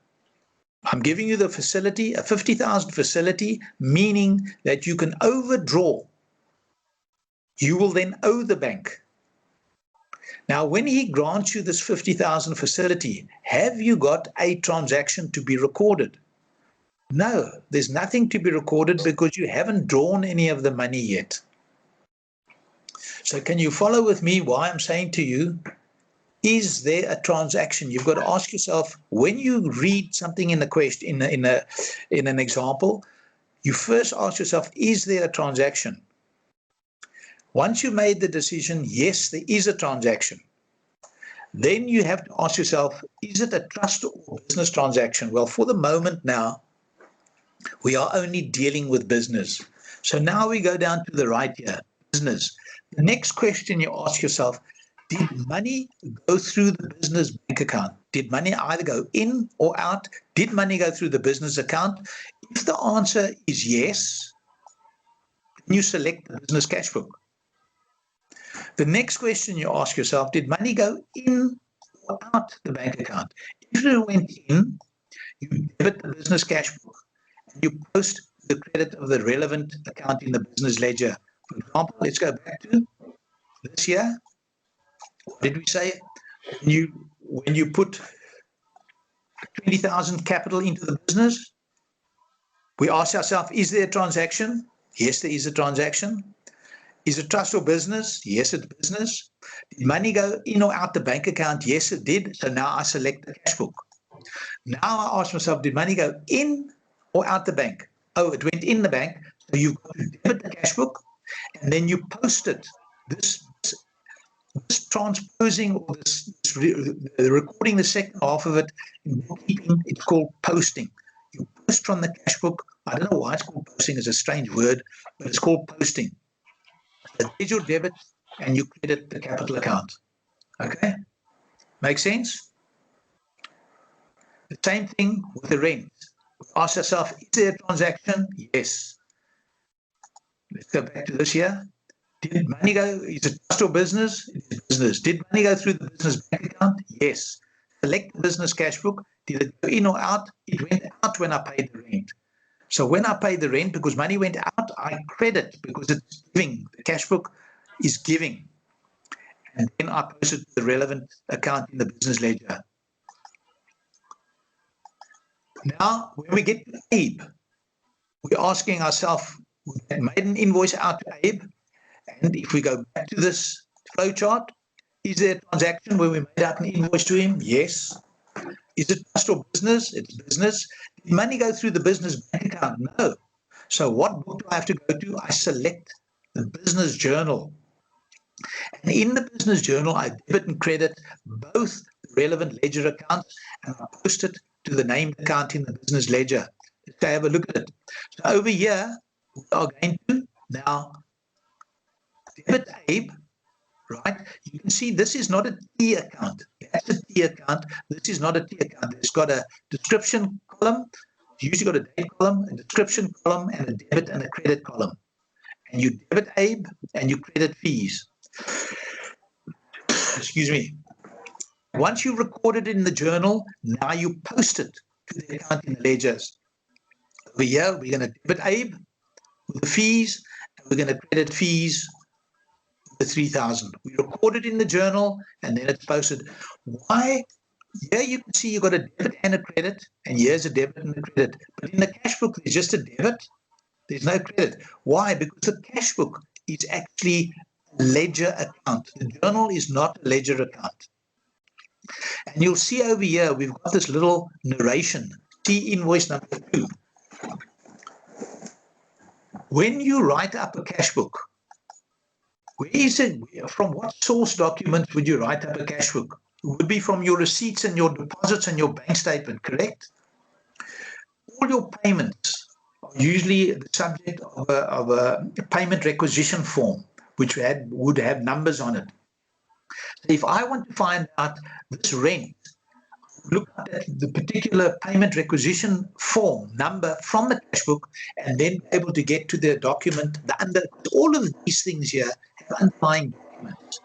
I'm giving you the facility, a 50,000 facility, meaning that you can overdraw. You will then owe the bank. Now, when he grants you this 50,000 facility, have you got a transaction to be recorded? No, there's nothing to be recorded because you haven't drawn any of the money yet. So can you follow with me why I'm saying to you, is there a transaction? You've got to ask yourself, when you read something in the question, in an example, you first ask yourself, is there a transaction? Once you made the decision, yes, there is a transaction. Then you have to ask yourself, is it a trust or business transaction? Well, for the moment now, we are only dealing with business. So now we go down to the right here, business. The next question you ask yourself, did money go through the business bank account? Did money either go in or out? Did money go through the business account? If the answer is yes, then you select the business cash book. The next question you ask yourself, did money go in or out the bank account? If it went in, you debit the business cash book and you post the credit of the relevant account in the business ledger. For example, let's go back to this year. What did we say? When you put 20,000 capital into the business, we ask ourselves, is there a transaction? Yes, there is a transaction. Is it trust or business? Yes, it's business. Did money go in or out the bank account? Yes, it did. So now I select the cash book. Now I ask myself, did money go in or out the bank? Oh, it went in the bank. So you've got to debit the cash book, and then you post it. This transposing or recording the second half of it in bookkeeping, it's called posting. You post from the cash book. I don't know why it's called posting. It's a strange word, but it's called posting. So there's your debit, and you credit the capital account. Okay, make sense? The same thing with the rent. Ask yourself, is there a transaction? Yes. Let's go back to this here. Did money go, is it trust or business? It is business. Did money go through the business bank account? Yes. Select the business cash book. Did it go in or out? It went out when I paid the rent. So when I paid the rent, because money went out, I credit because it's giving. The cash book is giving. And then I post it to the relevant account in the business ledger. Now, when we get to Abe, we're asking ourselves, we made an invoice out to Abe, and if we go back to this flow chart, is there a transaction where we made out an invoice to him? Yes. Is it trust or business? It's business. Did money go through the business bank account? No. So what book do I have to go to? I select the business journal. And in the business journal, I debit and credit both the relevant ledger accounts, and I post it to the named account in the business ledger. Let's have a look at it. So over here, we are going to now debit Abe, right? You can see this is not a T account. That's a T account. This is not a T account. It's got a description column. It's usually got a date column, a description column, and a debit and a credit column. And you debit Abe and you credit fees. Excuse me. Once you record it in the journal, now you post it to the account in the ledgers. Over here, we're going to debit Abe with the fees, and we're going to credit fees with the 3,000. We record it in the journal, and then it's posted. Why? Here you can see you've got a debit and a credit, and here's a debit and a credit. But in the cash book, there's just a debit. There's no credit. Why? Because the cash book is actually a ledger account. The journal is not a ledger account. And you'll see over here, we've got this little narration. See invoice number 2. When you write up a cash book, where is it? From what source document would you write up a cash book? It would be from your receipts and your deposits and your bank statement, correct? All your payments are usually the subject of a payment requisition form, which would have numbers on it. So if I want to find out this rent, look at the particular payment requisition form number from the cash book, and then be able to get to the document. All of these things here have underlying documents.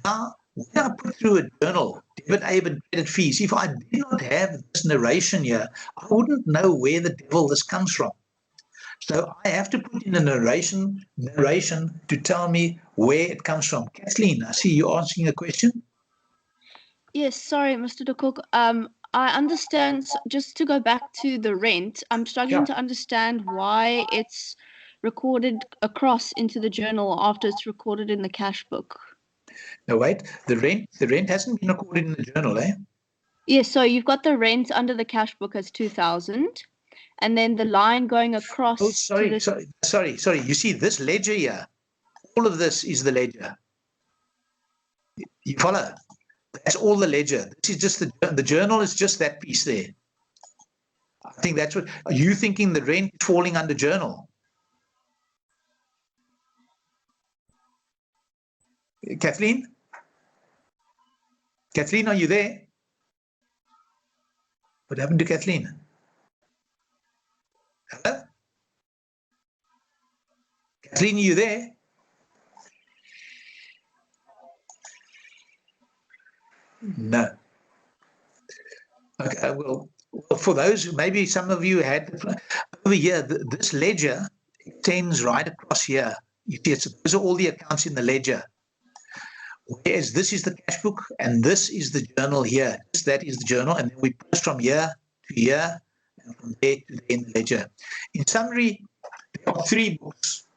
Now, when I put through a journal, debit Abe and credit fees, if I did not have this narration here, I wouldn't know where the devil this comes from. So I have to put in a narration to tell me where it comes from. Kathleen, I see you asking a question. Yes, sorry, Mr. de Kock. I understand, just to go back to the rent, I'm struggling to understand why it's recorded across into the journal after it's recorded in the cash book. No, wait, the rent hasn't been recorded in the journal, eh? Yes, so you've got the rent under the cash book as 2,000, and then the line going across. Oh, sorry. You see this ledger here, all of this is the ledger. You follow? That's all the ledger. This is just the journal is just that piece there. I think that's what, are you thinking the rent is falling under journal? Kathleen? Kathleen, are you there? What happened to Kathleen? Hello? Kathleen, are you there? No. Okay, well, for those, maybe some of you had over here, this ledger extends right across here. You see, those are all the accounts in the ledger. Whereas this is the cash book and this is the journal here. That is the journal, and then we post from here to here and from there to there in the ledger. In summary, there are 3 books.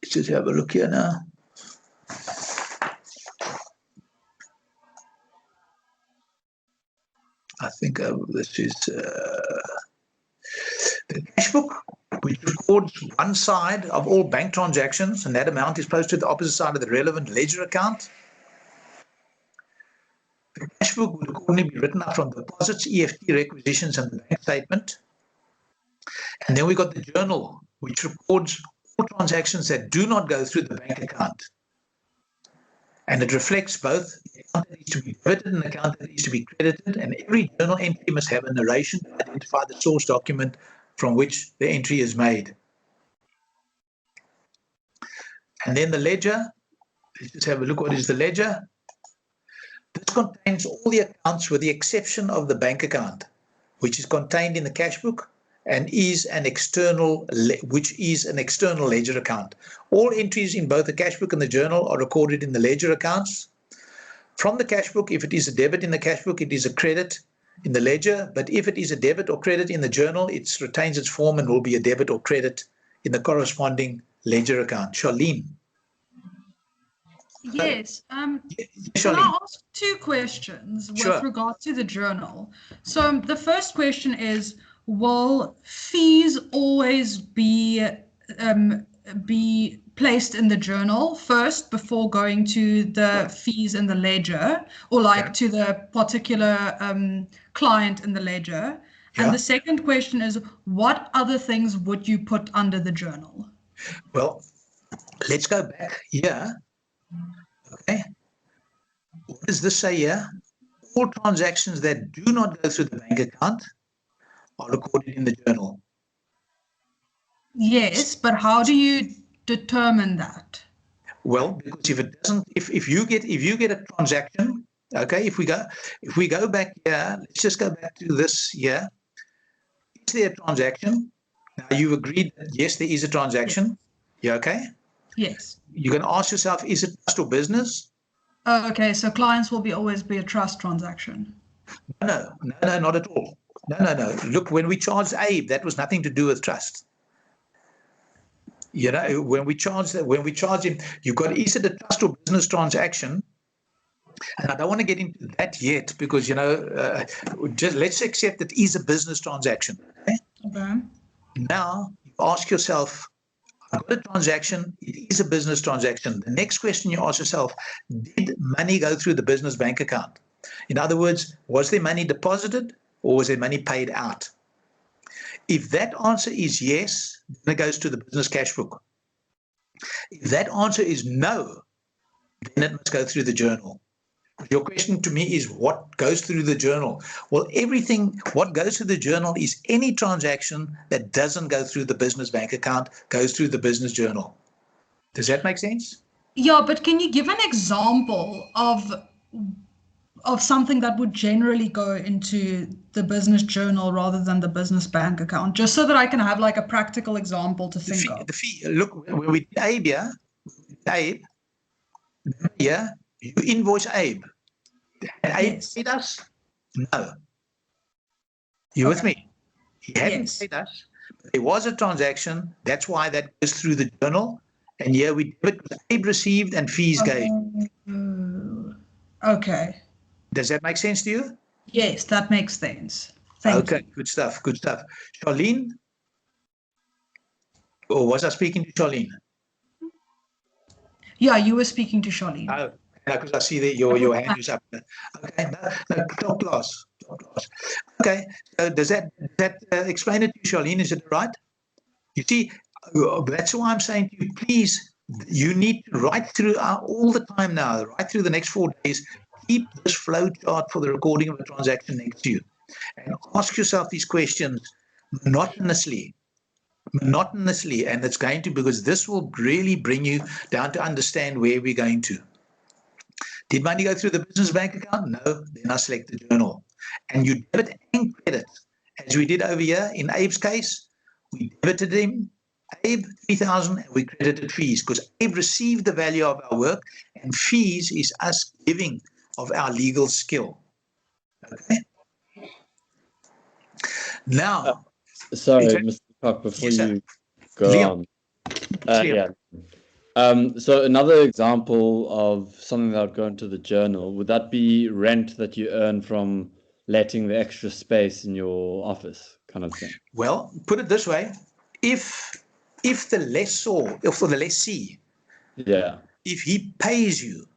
Let's just have a look here now. I think this is The cash book, which records one side of all bank transactions, and that amount is posted to the opposite side of the relevant ledger account. The cash book would accordingly be written up from deposits, EFT requisitions, and the bank statement. And then we got the journal, which records all transactions that do not go through the bank account. And it reflects both the account that needs to be debited and the account that needs to be credited. And every journal entry must have a narration to identify the source document from which the entry is made. And then the ledger, let's just have a look. What is the ledger? This contains all the accounts with the exception of the bank account, which is contained in the cash book and is an external ledger account. All entries in both the cash book and the journal are recorded in the ledger accounts. From the cash book, if it is a debit in the cash book, it is a credit in the ledger. But if it is a debit or credit in the journal, it retains its form and will be a debit or credit in the corresponding ledger account. Charlene. Yes. Can Charlene. I ask two questions with regard to the journal? So the first question is, will fees always be placed in the journal first before going to the fees in the ledger, or like to the particular client in the ledger? And the second question is, what other things would you put under the journal? Well, let's go back here. Okay. What does this say here? All transactions that do not go through the bank account are recorded in the journal. Yes, but how do you determine that? Well, because if it doesn't, if you get a transaction, okay, if we go back here, let's just go back to this here. Is there a transaction? Now you've agreed that yes, there is a transaction. Yeah, okay? Yes. You can ask yourself, is it trust or business? Okay, so clients will always be a trust transaction. No, not at all. No. Look, when we charged Abe, that was nothing to do with trust. You know, when we charge him, you've got, is it a trust or business transaction? And I don't want to get into that yet because, you know, just let's accept that it is a business transaction. Okay. Now you ask yourself, I've got a transaction, it is a business transaction. The next question you ask yourself, did money go through the business bank account? In other words, was there money deposited or was there money paid out? If that answer is yes, then it goes to the business cash book. If that answer is no, then it must go through the journal. Your question to me is what goes through the journal? Well, what goes through the journal is any transaction that doesn't go through the business bank account goes through the business journal. Does that make sense? Yeah, but can you give an example of something that would generally go into the business journal rather than the business bank account, just so that I can have like a practical example to think of? The fee. Look, when we did Abe, you invoice Abe. And Abe paid us? No. You with me? He hadn't paid us. There was a transaction. That's why that goes through the journal. And here we debit because Abe received and fees gave. Okay. Does that make sense to you? Yes, that makes sense. Thank you. Good stuff. Charlene? Or was I speaking to Charlene? Yeah, you were speaking to Charlene. Oh, because I see that your hand is up. Okay, no, top class. Okay, so does that explain it to you, Charlene? Is it right? You see, that's why I'm saying to you, please, you need to write through all the time now, right through the next 4 days, keep this flow chart for the recording of a transaction next to you. And ask yourself these questions monotonously, and it's going to, because this will really bring you down to understand where we're going to. Did money go through the business bank account? No. Then I select the journal. And you debit and credit. As we did over here in Abe's case, we debited him, Abe, 3,000, and we credited fees because Abe received the value of our work, and fees is us giving of our legal skill. Okay. Now, sorry, Mr. Cock, before you go on. So another example of something that would go into the journal, would that be rent that you earn from letting the extra space in your office kind of thing? Well, put it this way: if the lessor, or for the lessee, Yeah. if he pays you,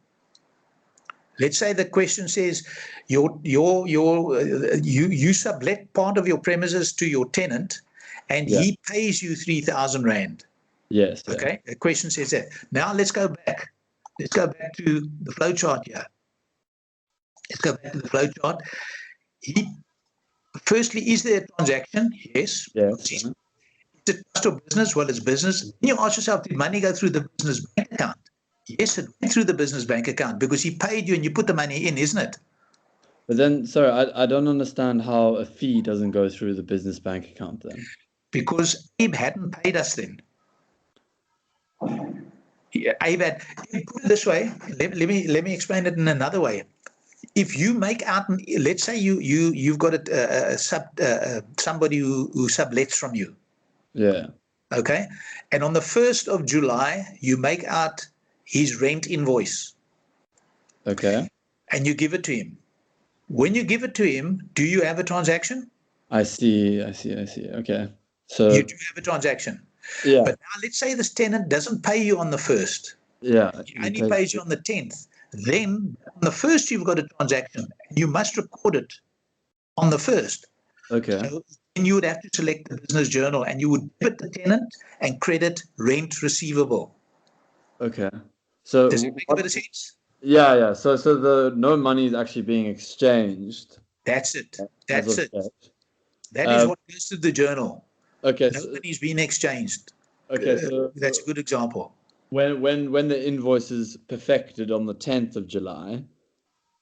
let's say the question says you sublet part of your premises to your tenant, and Yeah. he pays you 3,000 rand. Yes. Yeah. Okay, the question says that. Now let's go back. Let's go back to the flow chart here. Let's go back to the flow chart. Firstly, is there a transaction? Yes. Yes. Is it trust or business? Well, it's business. Then you ask yourself, did money go through the business bank account? Yes, it went through the business bank account because he paid you and you put the money in, isn't it? But then, sorry, I don't understand how a fee doesn't go through the business bank account then. Because Abe hadn't paid us then. Yeah, Abe had, put it this way, let me explain it in another way. If you make out, let's say you've got somebody who sublets from you. Yeah. Okay. And on the 1st of July, you make out his rent invoice. Okay. And you give it to him. When you give it to him, do you have a transaction? I see. Okay. So you do have a transaction. Yeah. But now let's say this tenant doesn't pay you on the 1st. Yeah. He only pays you on the 10th. Then on the 1st, you've got a transaction. You must record it on the 1st. Okay. So then you would have to select the business journal and you would debit the tenant and credit rent receivable. Okay. So does it make a bit of sense? Yeah. So the no money is actually being exchanged. That's it. That's it. That is what goes to the journal. Okay. No money's being exchanged. Okay. So that's a good example. When the invoice is perfected on the 10th of July,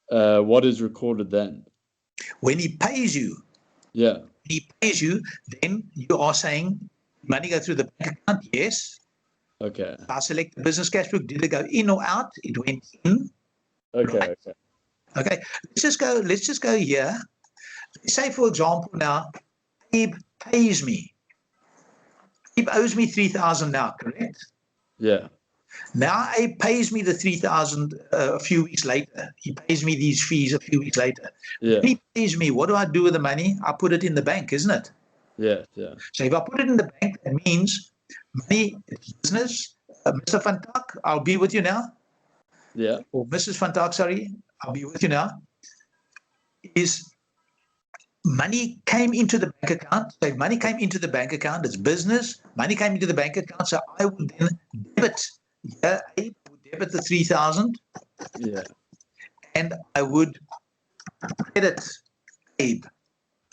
what is recorded then? When he pays you. Yeah. When he pays you, then you are saying money go through the bank account. Yes. Okay. I select the business cash book. Did it go in or out? It went in. Okay. Right. Okay. Let's just go here. Let's say, for example, now Abe pays me. Abe owes me 3,000 now, correct? Yeah. Now Abe pays me the 3,000 a few weeks later. He pays me these fees a few weeks later. Yeah. When he pays me, what do I do with the money? I put it in the bank, isn't it? Yeah. Yeah. So if I put it in the bank, that means money, business. Mr. Van Tak, I'll be with you now. Yeah. Or Mrs. Van Tak, sorry, I'll be with you now. Is money came into the bank account. So if money came into the bank account, it's business. Money came into the bank account. So I would then debit. Yeah, I would debit the 3,000. Yeah. And I would credit Abe.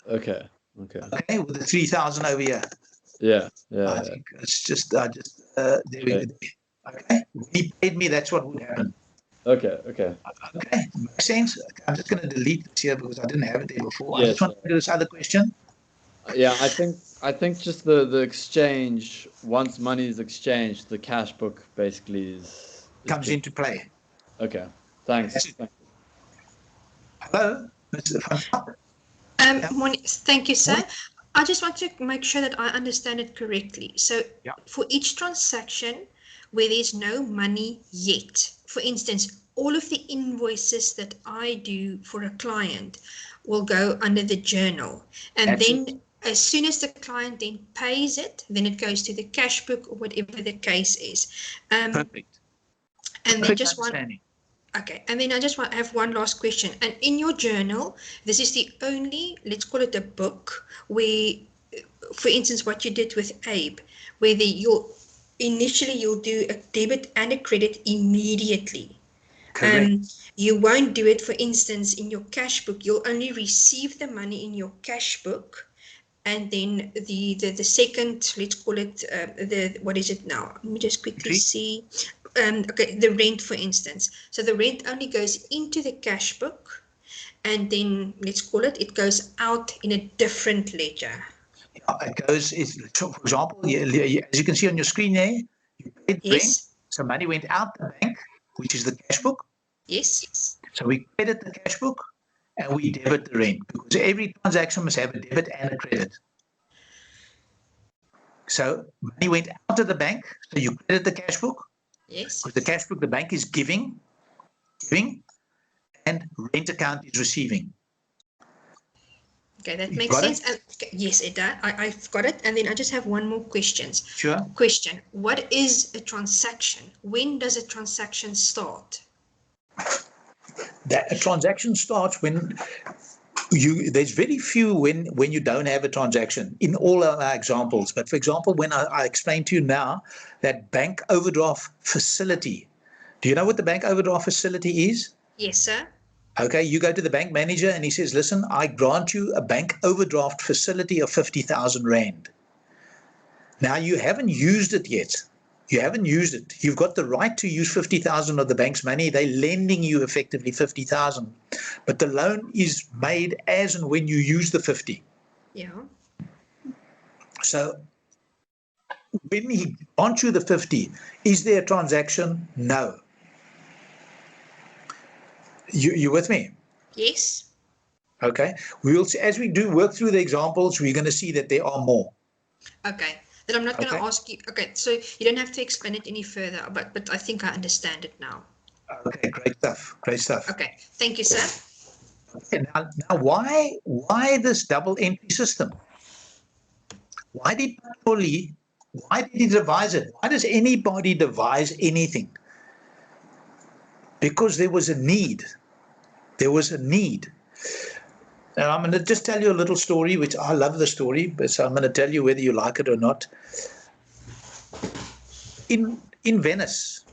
Okay. Okay, with the 3,000 over here. Yeah. I think it's just there we go. Okay, when he paid me, that's what would happen. Okay. Okay, makes sense. I'm just going to delete this here because I didn't have it there before. Yes, I just want to do this other question. Yeah, I think just the exchange, once money is exchanged, the cash book basically comes into play. Okay, thanks. Hello, Mr. Van Tak. Morning. Thank you, sir. I just want to make sure that I understand it correctly. So for each transaction where there's no money yet, for instance, all of the invoices that I do for a client will go under the journal. And then as soon as the client then pays it, then it goes to the cash book or whatever the case is. Perfect. And then just one. Okay, and then I just have one last question. And in your journal, this is the only, let's call it a book, where, for instance, what you did with Abe, where initially you'll do a debit and a credit immediately. Correct. You won't do it, for instance, in your cash book. You'll only receive the money in your cash book. And then the second, let's call it what is it now? Let me just quickly see. Okay, the rent, for instance. So the rent only goes into the cash book, and then let's call it goes out in a different ledger. It goes, for example, as you can see on your screen there, you paid rent, so money went out the bank, which is the cash book. Yes. So we credit the cash book and we debit the rent, because every transaction must have a debit and a credit. So money went out of the bank, so you credit the cash book. Yes. Because the cash book, the bank is giving, and rent account is receiving. Okay, that You makes got it? sense. And, okay, yes, it does. I've got it. And then I just have one more question. Sure. Question: what is a transaction? When does a transaction start? That a transaction starts when there's very few when you don't have a transaction in all our examples. But for example, when I explained to you now that bank overdraft facility, do you know what the bank overdraft facility is? Yes, sir. Okay, you go to the bank manager and he says, listen, I grant you a bank overdraft facility of 50,000 Rand. Now you haven't used it yet. You haven't used it. You've got the right to use 50,000 of the bank's money. They're lending you effectively 50,000. But the loan is made as and when you use the 50. Yeah. So when he grants you the 50, is there a transaction? No. You with me? Yes. Okay. We will see, as we do work through the examples, we're going to see that there are more. Okay. Then I'm not going to Okay. ask you. Okay, so you don't have to explain it any further, but I think I understand it now. Okay, great stuff. Great stuff. Okay. Thank you, sir. Okay, now why this double entry system? Why did he devise it? Why does anybody devise anything? Because there was a need. There was a need. And I'm going to just tell you a little story, which I love the story, but so I'm going to tell you whether you like it or not. In Venice,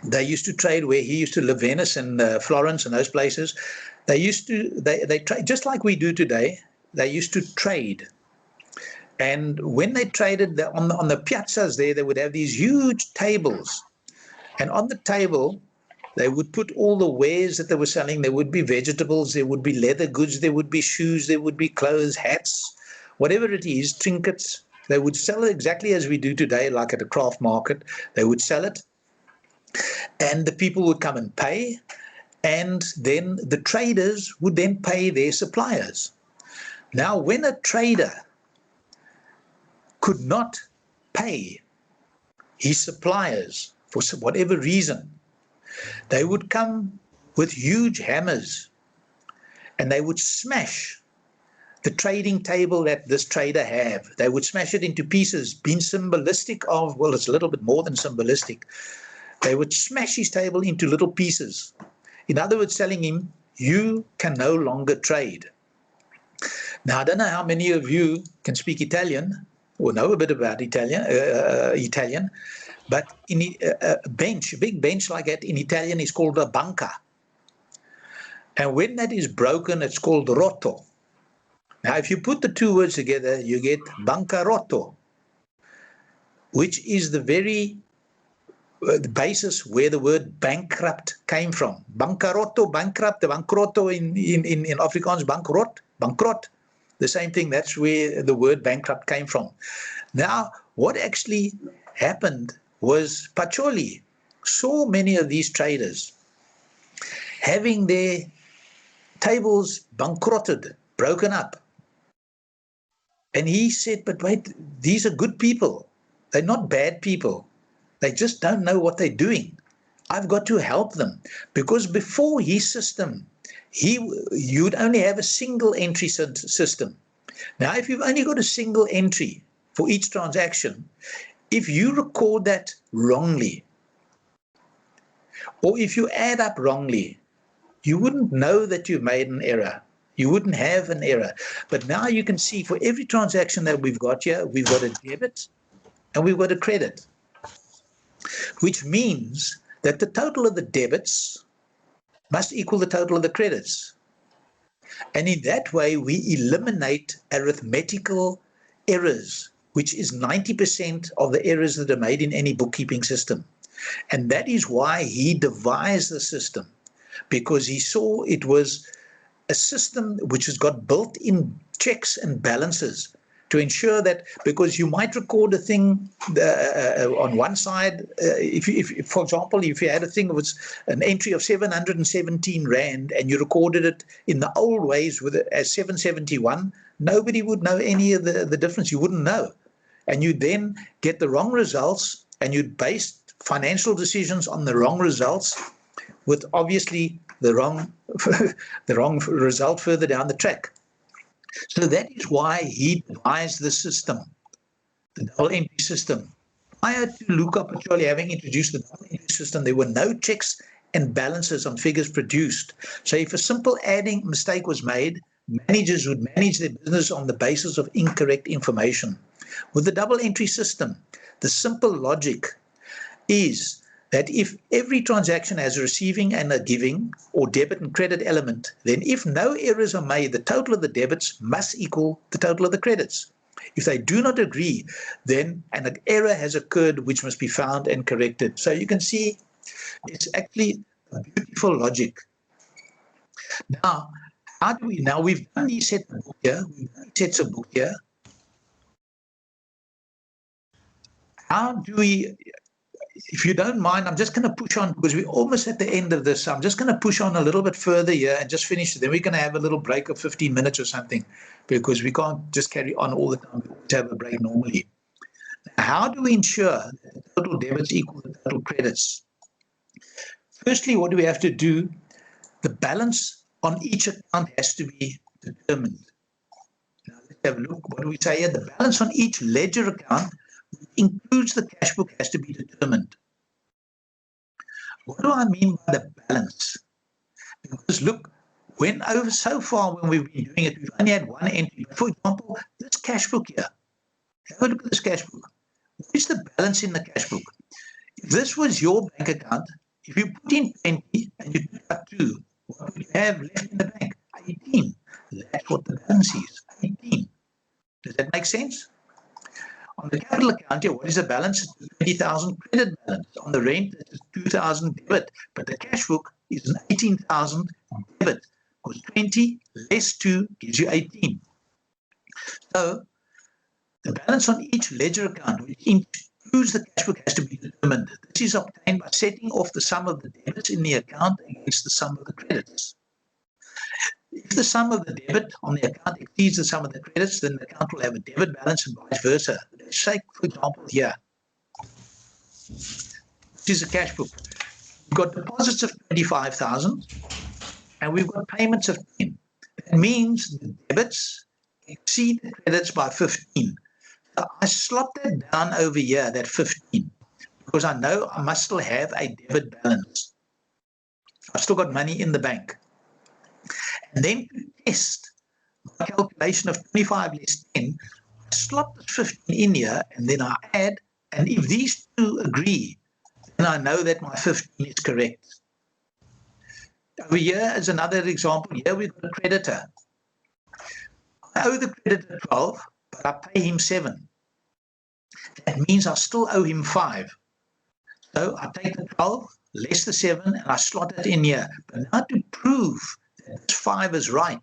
they used to trade where he used to live, Venice and Florence and those places. They used to they trade just like we do today. They used to trade. And when they traded on the piazzas there, they would have these huge tables. And on the table, they would put all the wares that they were selling. There would be vegetables, there would be leather goods, there would be shoes, there would be clothes, hats, whatever it is, trinkets. They would sell it exactly as we do today, like at a craft market. They would sell it. And the people would come and pay. And then the traders would then pay their suppliers. Now, when a trader could not pay his suppliers for whatever reason, they would come with huge hammers and they would smash the trading table that this trader have. They would smash it into pieces, being symbolistic of, well, it's a little bit more than symbolistic. They would smash his table into little pieces. In other words, telling him, you can no longer trade. Now, I don't know how many of you can speak Italian or know a bit about Italian, but in a bench, a big bench like that in Italian is called a banca. And when that is broken, it's called rotto. Now, if you put the two words together, you get bancarotto, which is the very the basis where the word bankrupt came from. Bancarotto, bankrupt, the bankrotto in Afrikaans, bankrot. The same thing, that's where the word bankrupt came from. Now, what actually happened was Pacioli saw many of these traders having their tables bankrotted, broken up. And he said, but wait, these are good people. They're not bad people. They just don't know what they're doing. I've got to help them. Because before his system, you'd only have a single entry system. Now, if you've only got a single entry for each transaction, if you record that wrongly, or if you add up wrongly, you wouldn't know that you've made an error. You wouldn't have an error. But now you can see for every transaction that we've got here, we've got a debit and we've got a credit, which means that the total of the debits must equal the total of the credits. And in that way, we eliminate arithmetical errors, which is 90% of the errors that are made in any bookkeeping system. And that is why he devised the system, because he saw it was a system which has got built-in checks and balances to ensure that, because you might record a thing on one side, if for example, if you had a thing that was an entry of 717 Rand and you recorded it in the old ways as 771, nobody would know any of the difference. You wouldn't know. And you'd then get the wrong results, and you'd base financial decisions on the wrong results, with obviously the wrong result further down the track. So that is why he devised the system, the double entry system. Prior to Luca Pacioli having introduced the double entry system, there were no checks and balances on figures produced. So if a simple adding mistake was made, managers would manage their business on the basis of incorrect information. With the double entry system, the simple logic is that if every transaction has a receiving and a giving or debit and credit element, then if no errors are made, the total of the debits must equal the total of the credits. If they do not agree, then an error has occurred which must be found and corrected. So you can see it's actually a beautiful logic. Now, how do we, now we've done these sets of book here, we've done sets of book here. How do we, if you don't mind, I'm just going to push on because we're almost at the end of this. I'm just going to push on a little bit further here and just finish. Then we're going to have a little break of 15 minutes or something because we can't just carry on all the time. We always have a break normally. Now, how do we ensure that the total debits equal the total credits? Firstly, what do we have to do? The balance on each account has to be determined. Now, let's have a look. What do we say here? The balance on each ledger account, which includes the cash book, has to be determined. What do I mean by the balance? Because look, so far when we've been doing it, we've only had one entry. For example, this cash book here. Have a look at this cash book. What is the balance in the cash book? If this was your bank account, if you put in 20 and you took out 2, what would you have left in the bank? 18. That's what the balance is, 18. Does that make sense? On the capital account here, what is the balance? It's 20,000 credit balance. On the rent, it's 2,000 debit. But the cash book is an 18,000 debit because 20 less 2 gives you 18. So the balance on each ledger account, which includes the cash book, has to be determined. This is obtained by setting off the sum of the debits in the account against the sum of the credits. If the sum of the debit on the account exceeds the sum of the credits, then the account will have a debit balance and vice versa. Let's say, for example, here. This is a cash book. We've got deposits of 25,000 and we've got payments of 10. That means the debits exceed the credits by 15. So I slot that down over here, that 15, because I know I must still have a debit balance. I've still got money in the bank. And then to test my calculation of 25 less 10, I slot this 15 in here and then I add, and if these two agree, then I know that my 15 is correct. Over here is another example. Here we've got a creditor. I owe the creditor 12, but I pay him 7. That means I still owe him 5. So I take the 12, less the 7, and I slot it in here. But now to prove that this 5 is right,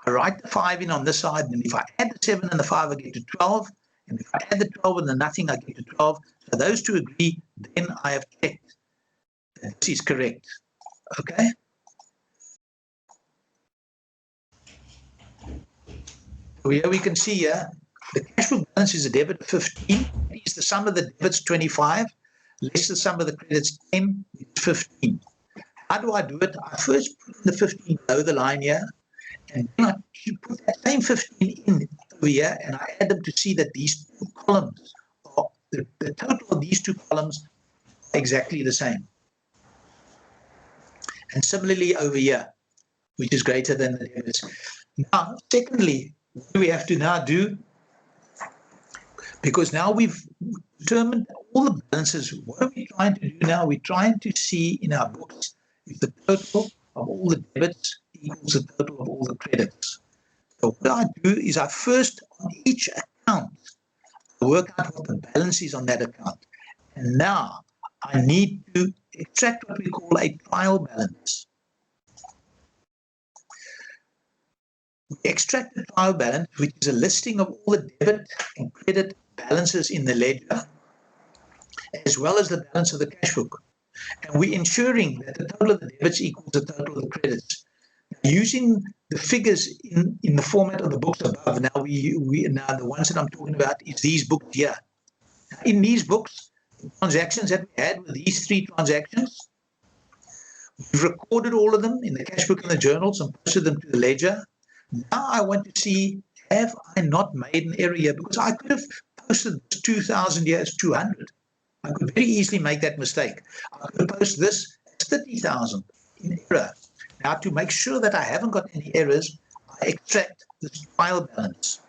I write the 5 in on this side, and if I add the 7 and the 5, I get to 12. And if I add the 12 and the nothing, I get to 12. So those two agree, then I have checked that this is correct. Okay? So here we can see here, the cash book balance is a debit of 15. It is the sum of the debits 25, less the sum of the credits 10, which is 15. How do I do it? I first put the 15 below the line here, and then I put that same 15 in over here, and I add them to see that these two columns, are, the total of these two columns are exactly the same. And similarly over here, which is greater than the debits. Now, secondly, what do we have to now do? Because now we've determined all the balances. What are we trying to do now? We're trying to see in our books if the total of all the debits equals the total of all the credits. So what I do is I first, on each account, work out what the balance is on that account. And now I need to extract what we call a trial balance. We extract the trial balance, which is a listing of all the debit and credit balances in the ledger, as well as the balance of the cash book. And we're ensuring that the total of the debits equals the total of the credits. Now, using the figures in the format of the books above, now now the ones that I'm talking about is these books here. Now, in these books, the transactions that we had were these 3 transactions. We've recorded all of them in the cash book and the journals and posted them to the ledger. Now I want to see, have I not made an error here? Because I could have posted 2,000 here as 200. I could very easily make that mistake. I could post this as 30,000 in error. Now, to make sure that I haven't got any errors, I extract the trial balance.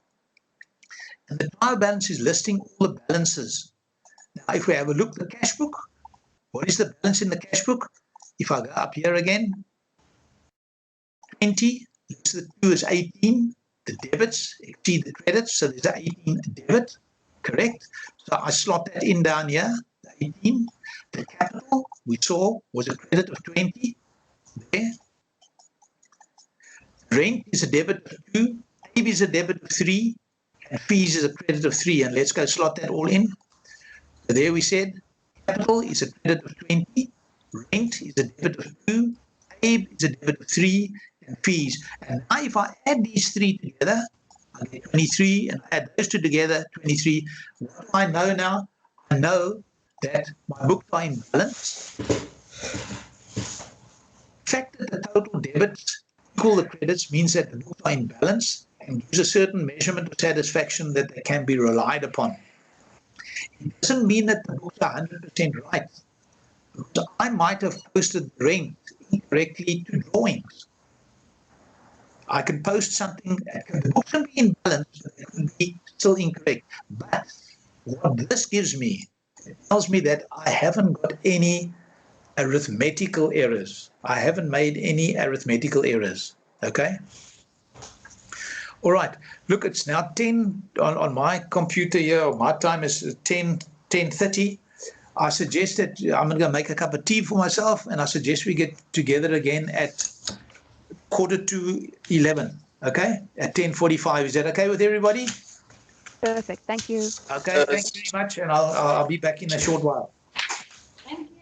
And the trial balance is listing all the balances. Now, if we have a look at the cash book, what is the balance in the cash book? If I go up here again, 20, the 2 is 18, the debits exceed the credits, so there's an 18 debit, correct? So I slot that in down here, the 18. The capital we saw was a credit of 20 there. Rent is a debit of 2, AB is a debit of 3, and fees is a credit of 3. And let's go slot that all in. So there we said capital is a credit of 20, rent is a debit of 2, AB is a debit of 3, and fees. And now if I add these three together, I get 23, and I add those two together, 23. What do I know now? I know that my books are in balance. The fact that the total debits equal the credits means that the books are in balance and gives a certain measurement of satisfaction that they can be relied upon. It doesn't mean that the books are 100% right, because I might have posted the rent incorrectly to drawings. I can post something, the book can be in balance, but it could be still incorrect. But what this gives me, it tells me that I haven't got any arithmetical errors. I haven't made any arithmetical errors, okay? All right, look, it's now 10 on my computer here, my time is 10:30. I suggest that I'm going to go make a cup of tea for myself, and I suggest we get together again at 11:45, okay? At 10:45. Is that okay with everybody? Perfect. Thank you. Okay, thank you very much, and I'll be back in a short while. Thank you.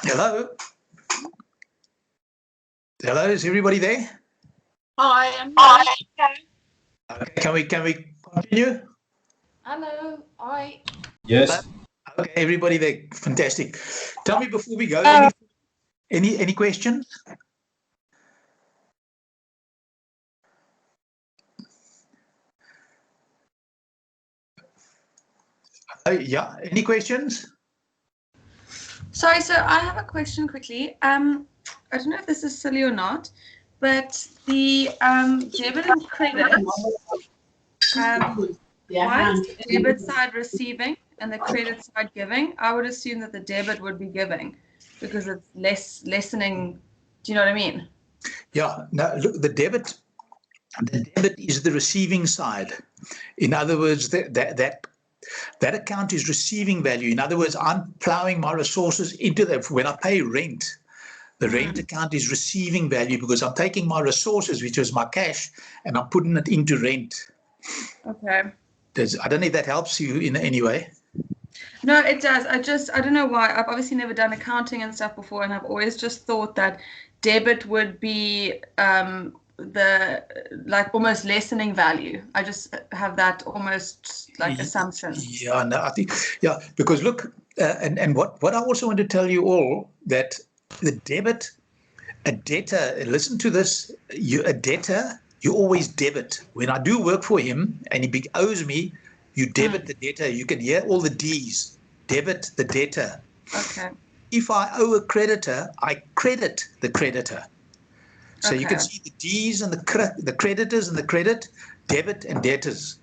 Hello? Hello, is everybody there? Hi, I'm here. Okay, can we continue? Hello. Hi. Yes. Okay, everybody there, fantastic. Tell me before we go, any questions? Yeah, any questions? Sorry, so I have a question quickly. I don't know if this is silly or not, but the debit and credit, why is the debit side receiving and the credit side giving? I would assume that the debit would be giving because it's lessening. Do you know what I mean? Yeah, now look, the debit is the receiving side. In other words, that account is receiving value. In other words, I'm plowing my resources into that. When I pay rent, the rent account is receiving value because I'm taking my resources, which is my cash, and I'm putting it into rent. Okay. I don't know if that helps you in any way. No, it does. I don't know why. I've obviously never done accounting and stuff before, and I've always just thought that debit would be the like almost lessening value. I just have that almost like assumption. Yeah, no, I think, yeah, because look, and what I also want to tell you all that the debit, a debtor, listen to this, a debtor, you always debit. When I do work for him and he owes me, you debit the debtor. You can hear all the D's. Debit the debtor. Okay. If I owe a creditor, I credit the creditor. So you can see the D's and the creditors and the credit, debit and debtors.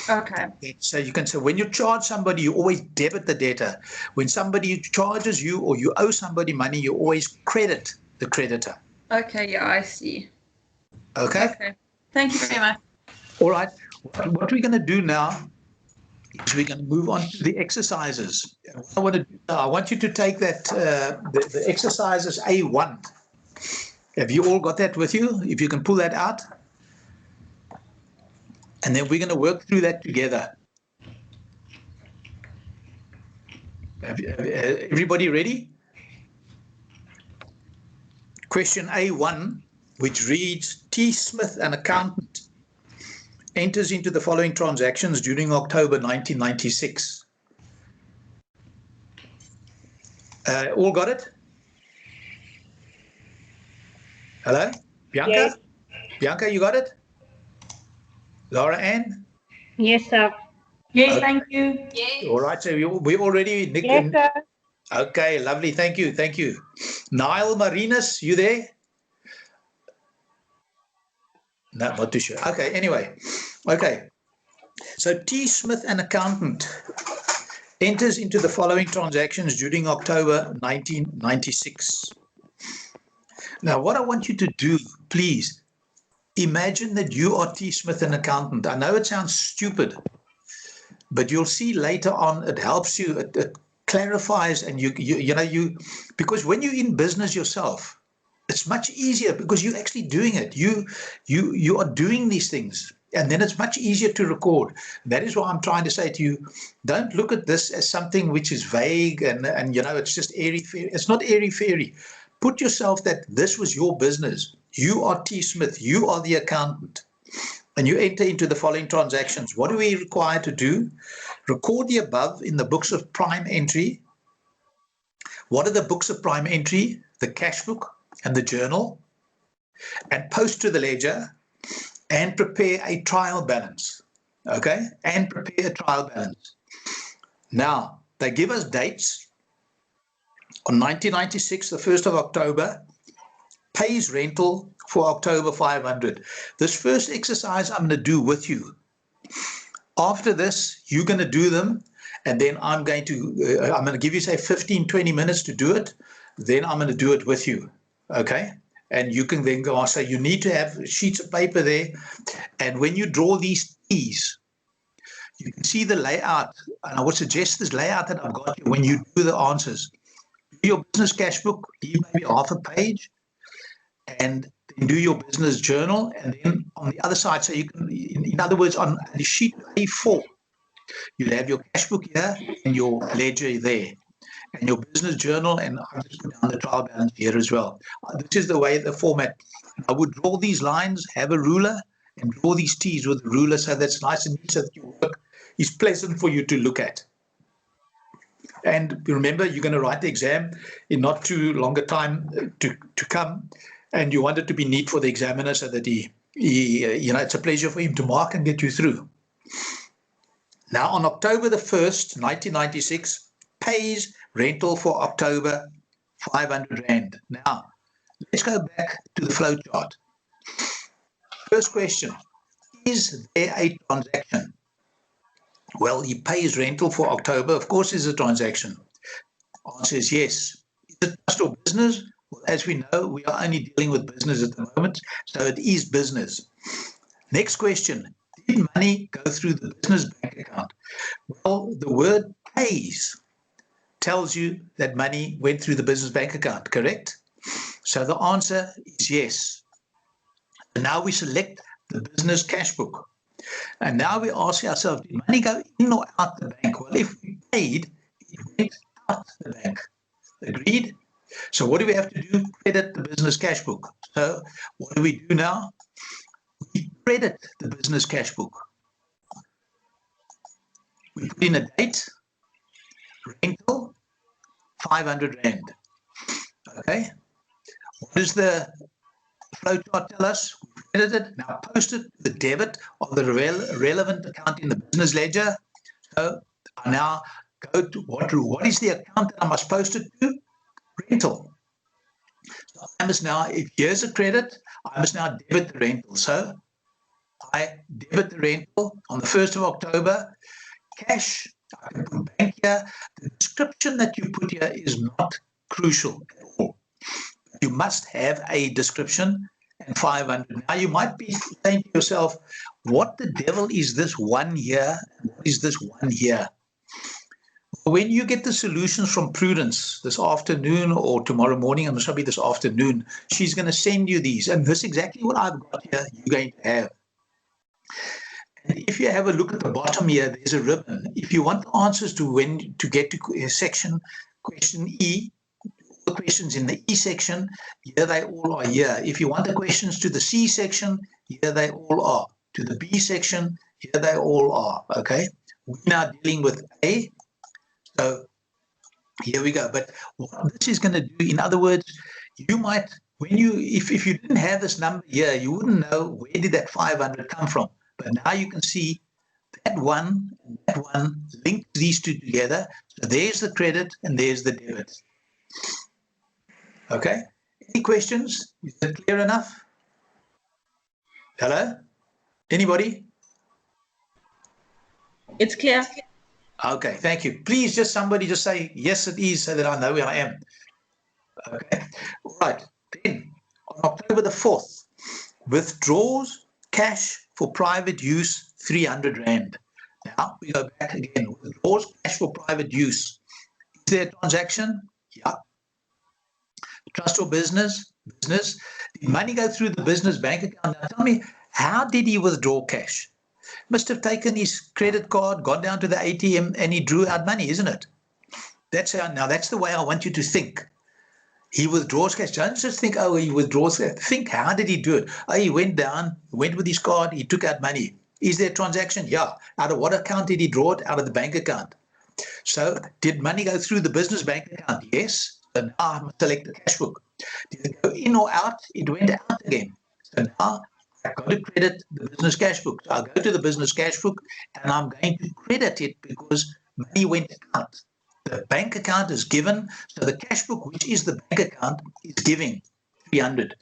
Okay. So you can say when you charge somebody, you always debit the debtor. When somebody charges you or you owe somebody money, you always credit the creditor. Okay, yeah, I see. Okay? Okay. Thank you very much. All right. What we're going to do now is we're going to move on to the exercises. What I want you to take that, the exercises A1. Have you all got that with you? If you can pull that out. And then we're going to work through that together. Everybody ready? Question A1, which reads, T. Smith, an accountant, enters into the following transactions during October 1996. All got it? Hello? Bianca? Yes. Bianca, you got it? Laura Ann? Yes, sir. Yes, thank you. Yes. All right, so we already... Yes, sir. Okay, lovely. Thank you. Thank you. Niall Marinus, you there? No, not too sure. Okay, anyway. Okay. So T. Smith, an accountant, enters into the following transactions during October 1996. Now, what I want you to do, please, imagine that you are T. Smith, an accountant. I know it sounds stupid, but you'll see later on it helps you, it clarifies, and you because when you're in business yourself, it's much easier because you're actually doing it. You are doing these things, and then it's much easier to record. That is why I'm trying to say to you, don't look at this as something which is vague and it's just airy-fairy. It's not airy-fairy. Put yourself that this was your business. You are T. Smith. You are the accountant. And you enter into the following transactions. What are we required to do? Record the above in the books of prime entry. What are the books of prime entry? The cash book and the journal. And post to the ledger and prepare a trial balance. Okay? And prepare a trial balance. Now, they give us dates. On 1996, the 1st of October, pays rental for October 500. This first exercise I'm going to do with you. After this, you're going to do them, and then I'm going to give you, say, 15, 20 minutes to do it. Then I'm going to do it with you, okay? And you can then go on. So you need to have sheets of paper there. And when you draw these T's, you can see the layout. And I would suggest this layout that I've got here when you do the answers. Do your business cash book, leave maybe half a page, and then do your business journal, and then on the other side, so you can, in other words, on the sheet A4, you'll have your cash book here and your ledger there, and your business journal, and I'll just put down the trial balance here as well. This is the way, the format. I would draw these lines, have a ruler, and draw these T's with a ruler so that's nice and neat, so that your work is pleasant for you to look at. And remember, you're going to write the exam in not too long a time to come. And you want it to be neat for the examiner so that he it's a pleasure for him to mark and get you through. Now, on October the 1st, 1996, pays rental for October, 500 Rand. Now, let's go back to the flow chart. First question, is there a transaction? Well, he pays rental for October. Of course, there's a transaction. Answer is yes. Is it just or business? Well, as we know, we are only dealing with business at the moment, so it is business. Next question, did money go through the business bank account? Well, the word pays tells you that money went through the business bank account, correct? So the answer is yes. And now we select the business cash book. And now we ask ourselves, did money go in or out the bank? Well, if we paid, it went out the bank. Agreed? So what do we have to do? Credit the business cash book. So what do we do now? We credit the business cash book. We put in a date, rental, 500 Rand. Okay? What does the flowchart tell us? We credited it, now post it to the debit of the relevant account in the business ledger. So I now go to what is the account that I must post it to? Rental. So I must now, if here's a credit, I must now debit the rental. So I debit the rental on the 1st of October. Cash, I can put bank here. The description that you put here is not crucial at all. You must have a description and 500. Now you might be saying to yourself, what the devil is this one here? What is this one here? When you get the solutions from Prudence this afternoon or tomorrow morning, and this will be this afternoon, she's going to send you these. And this is exactly what I've got here, you're going to have. And if you have a look at the bottom here, there's a ribbon. If you want the answers to when to get to section question E, the questions in the E section, here they all are here. If you want the questions to the C section, here they all are. to the B section. Here they all are, okay? We're now dealing with A. So here we go. But what this is going to do, in other words, you might, when you, if you didn't have this number here, you wouldn't know where did that 500 come from. But now you can see that one links these two together. So there's the credit and there's the debit. Okay. Any questions? Is it clear enough? Hello? Anybody? It's clear. Okay, thank you. Please just somebody just say, yes, it is, so that I know where I am. Okay, right. Then on October the 4th, withdraws cash for private use, 300 Rand. Now we go back again. Withdraws cash for private use. Is there a transaction? Yeah. Trust or business? Business. Did money go through the business bank account? Now tell me, how did he withdraw cash? Must have taken his credit card, gone down to the ATM, and he drew out money, isn't it? That's how. Now that's the way I want you to think. He withdraws cash. Don't just think, oh, he withdraws cash. Think, how did he do it? Oh, he went down, went with his card, he took out money. Is there a transaction? Yeah. Out of what account did he draw it? Out of the bank account. So did money go through the business bank account? Yes. So now I must select the cash book. Did it go in or out? It went out again. So now I've got to credit the business cash book. So I'll go to the business cash book and I'm going to credit it because money went out. The bank account is given, so the cash book, which is the bank account, is giving 300.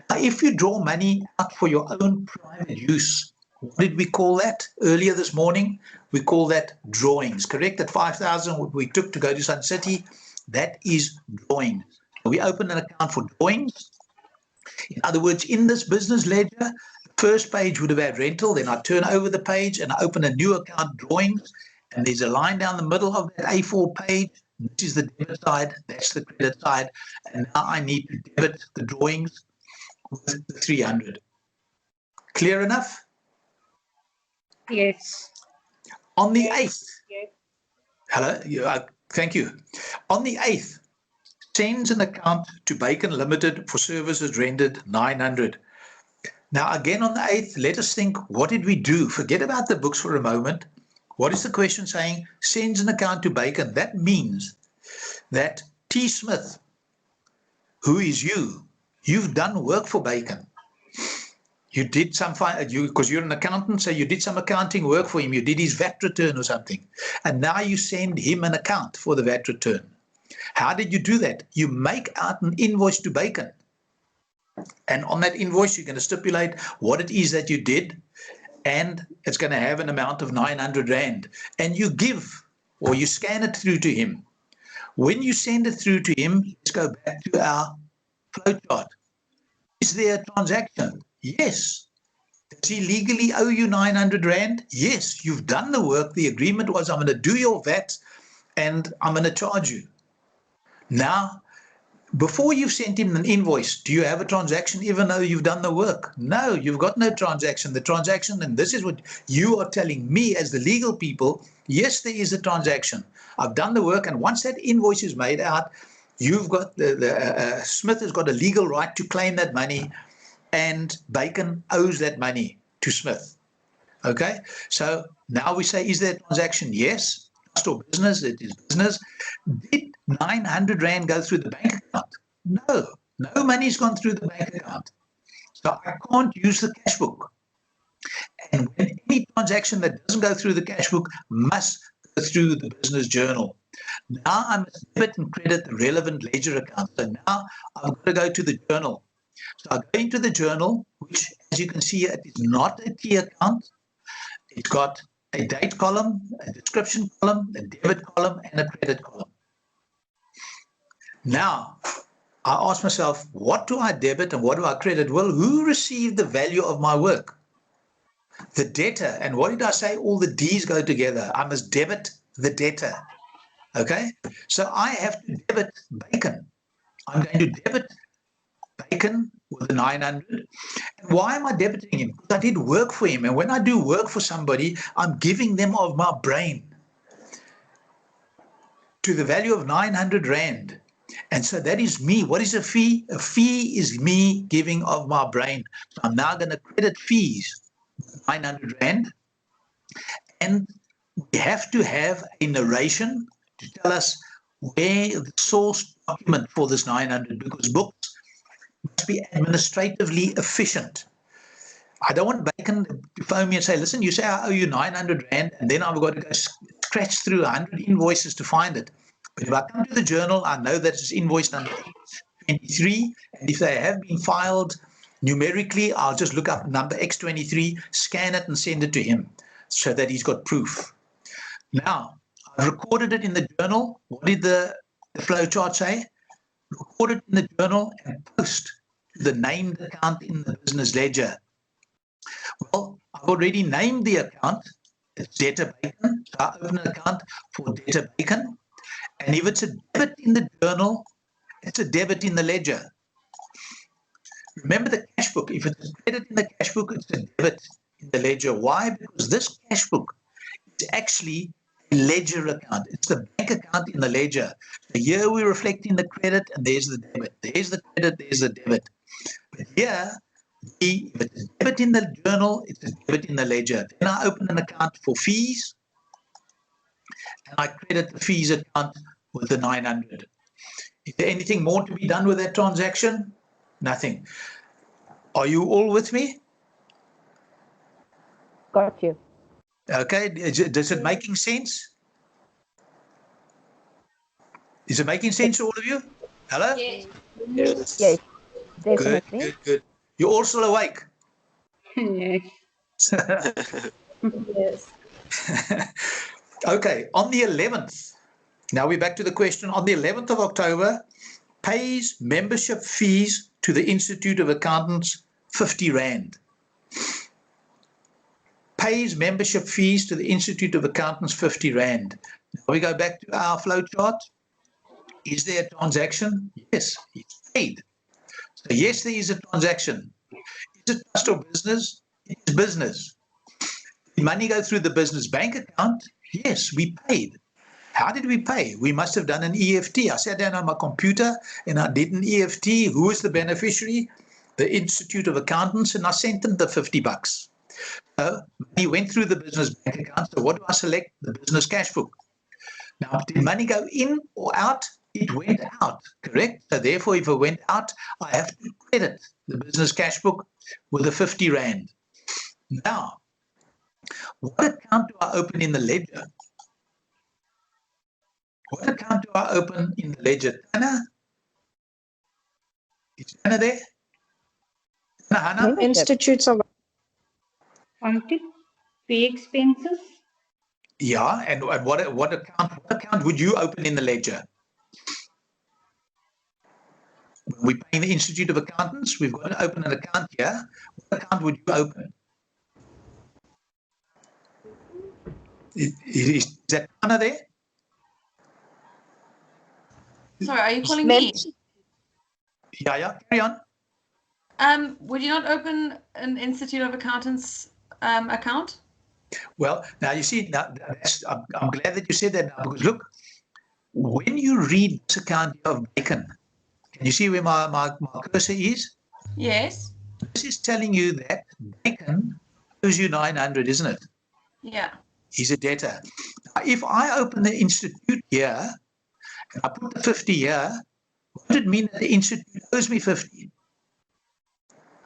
Now, if you draw money out for your own private use, what did we call that earlier this morning? We call that drawings, correct? That 5,000 we took to go to Sun City, that is drawings. So we open an account for drawings. In other words, in this business ledger, the first page would have had rental, then I turn over the page and I open a new account, drawings, and there's a line down the middle of that A4 page. This is the debit side, that's the credit side, and now I need to debit the drawings with the 300. Clear enough? Yes. On the 8th, hello, thank you. On the 8th, sends an account to Bacon Limited for services rendered 900. Now again on the 8th, let us think, what did we do? Forget about the books for a moment. What is the question saying? Sends an account to Bacon. That means that T. Smith, who is you, you've done work for Bacon. You did some, because you're an accountant, so you did some accounting work for him. You did his VAT return or something. And now you send him an account for the VAT return. How did you do that? You make out an invoice to Bacon. And on that invoice, you're going to stipulate what it is that you did. And it's going to have an amount of 900 Rand. And you give, or you scan it through to him. When you send it through to him, let's go back to our flowchart. Is there a transaction? Yes. Does he legally owe you 900 Rand? Yes. You've done the work. The agreement was, I'm going to do your VAT and I'm going to charge you. Now, before you've sent him an invoice, do you have a transaction even though you've done the work? No, you've got no transaction. The transaction, and this is what you are telling me as the legal people, yes, there is a transaction. I've done the work, and once that invoice is made out, you've got Smith has got a legal right to claim that money, and Bacon owes that money to Smith. Okay, so now we say, is there a transaction? Yes. Or business, it is business. Did 900 Rand go through the bank account? No, no money's gone through the bank account. So I can't use the cash book. And when any transaction that doesn't go through the cash book must go through the business journal. Now I must debit and credit the relevant ledger account. So now I'm going to go to the journal. So I go into the journal, which, as you can see, it is not a T account. It's got a date column, a description column, a debit column, and a credit column. Now, I ask myself, what do I debit and what do I credit? Well, who received the value of my work? The debtor. And what did I say? All the D's go together. I must debit the debtor. Okay? So I have to debit Bacon. I'm going to debit Bacon with the 900. And why am I debiting him? Because I did work for him. And when I do work for somebody, I'm giving them of my brain to the value of 900 Rand. And so that is me. What is a fee? A fee is me giving of my brain. So I'm now going to credit fees 900 Rand. And we have to have a narration to tell us where the source document for this 900, because books must be administratively efficient. I don't want Bacon to phone me and say, listen, you say I owe you 900 Rand, and then I've got to go scratch through 100 invoices to find it. But if I come to the journal, I know that it's invoice number 23, and if they have been filed numerically, I'll just look up number X23, scan it and send it to him so that he's got proof. Now, I've recorded it in the journal. What did the flowchart say? Record it in the journal and post to the named account in the business ledger. Well, I've already named the account. It's Debtor Bacon. So I open an account for Debtor Bacon. And if it's a debit in the journal, it's a debit in the ledger. Remember the cash book. If it's a credit in the cash book, it's a debit in the ledger. Why? Because this cash book is actually a ledger account. It's the bank account in the ledger. So here we're reflecting the credit, and there's the debit. There's the credit, there's the debit. But here, if it's a debit in the journal, it's a debit in the ledger. Then I open an account for fees, and I credit the fees account with the 900. Is there anything more to be done with that transaction? Nothing. Are you all with me? Got you. Okay, does it making sense? Is it making sense to all of you? Hello? Yes. Yes. Yes. Definitely. Good, good. You're all still awake? Yes. Yes. Okay, on the 11th, now we're back to the question. On the 11th of October, pays membership fees to the Institute of Accountants, 50 Rand. Pays membership fees to the Institute of Accountants, 50 Rand. Now we go back to our flow chart. Is there a transaction? Yes, it's paid. So yes, there is a transaction. Is it trust or business? It is business. Did money go through the business bank account? Yes, we paid. How did we pay? We must have done an EFT. I sat down on my computer and I did an EFT. Who is the beneficiary? The Institute of Accountants, and I sent them the 50 bucks. So money went through the business bank account. So what do I select? The business cash book. Now, did money go in or out? It went out, correct? So therefore, if it went out, I have to credit the business cash book with the 50 Rand. Now, what account do I open in the ledger? What account do I open in the ledger? Anna? Is Anna there? Hannah? Institutes of Accounting, pay expenses. Yeah, and what account would you open in the ledger? We're paying the Institute of Accountants. We've got to open an account here. What account would you open? Is that Anna there? Sorry, are you calling me? Yeah, carry on. Would you not open an Institute of Accountants account? Well, now you see, now I'm glad that you said that now, because look, when you read this account of Bacon, can you see where my cursor is? Yes. This is telling you that Bacon owes you 900, isn't it? Yeah. He's a debtor. Now, if I open the institute here and I put the 50 here, what does it mean that the institute owes me 50?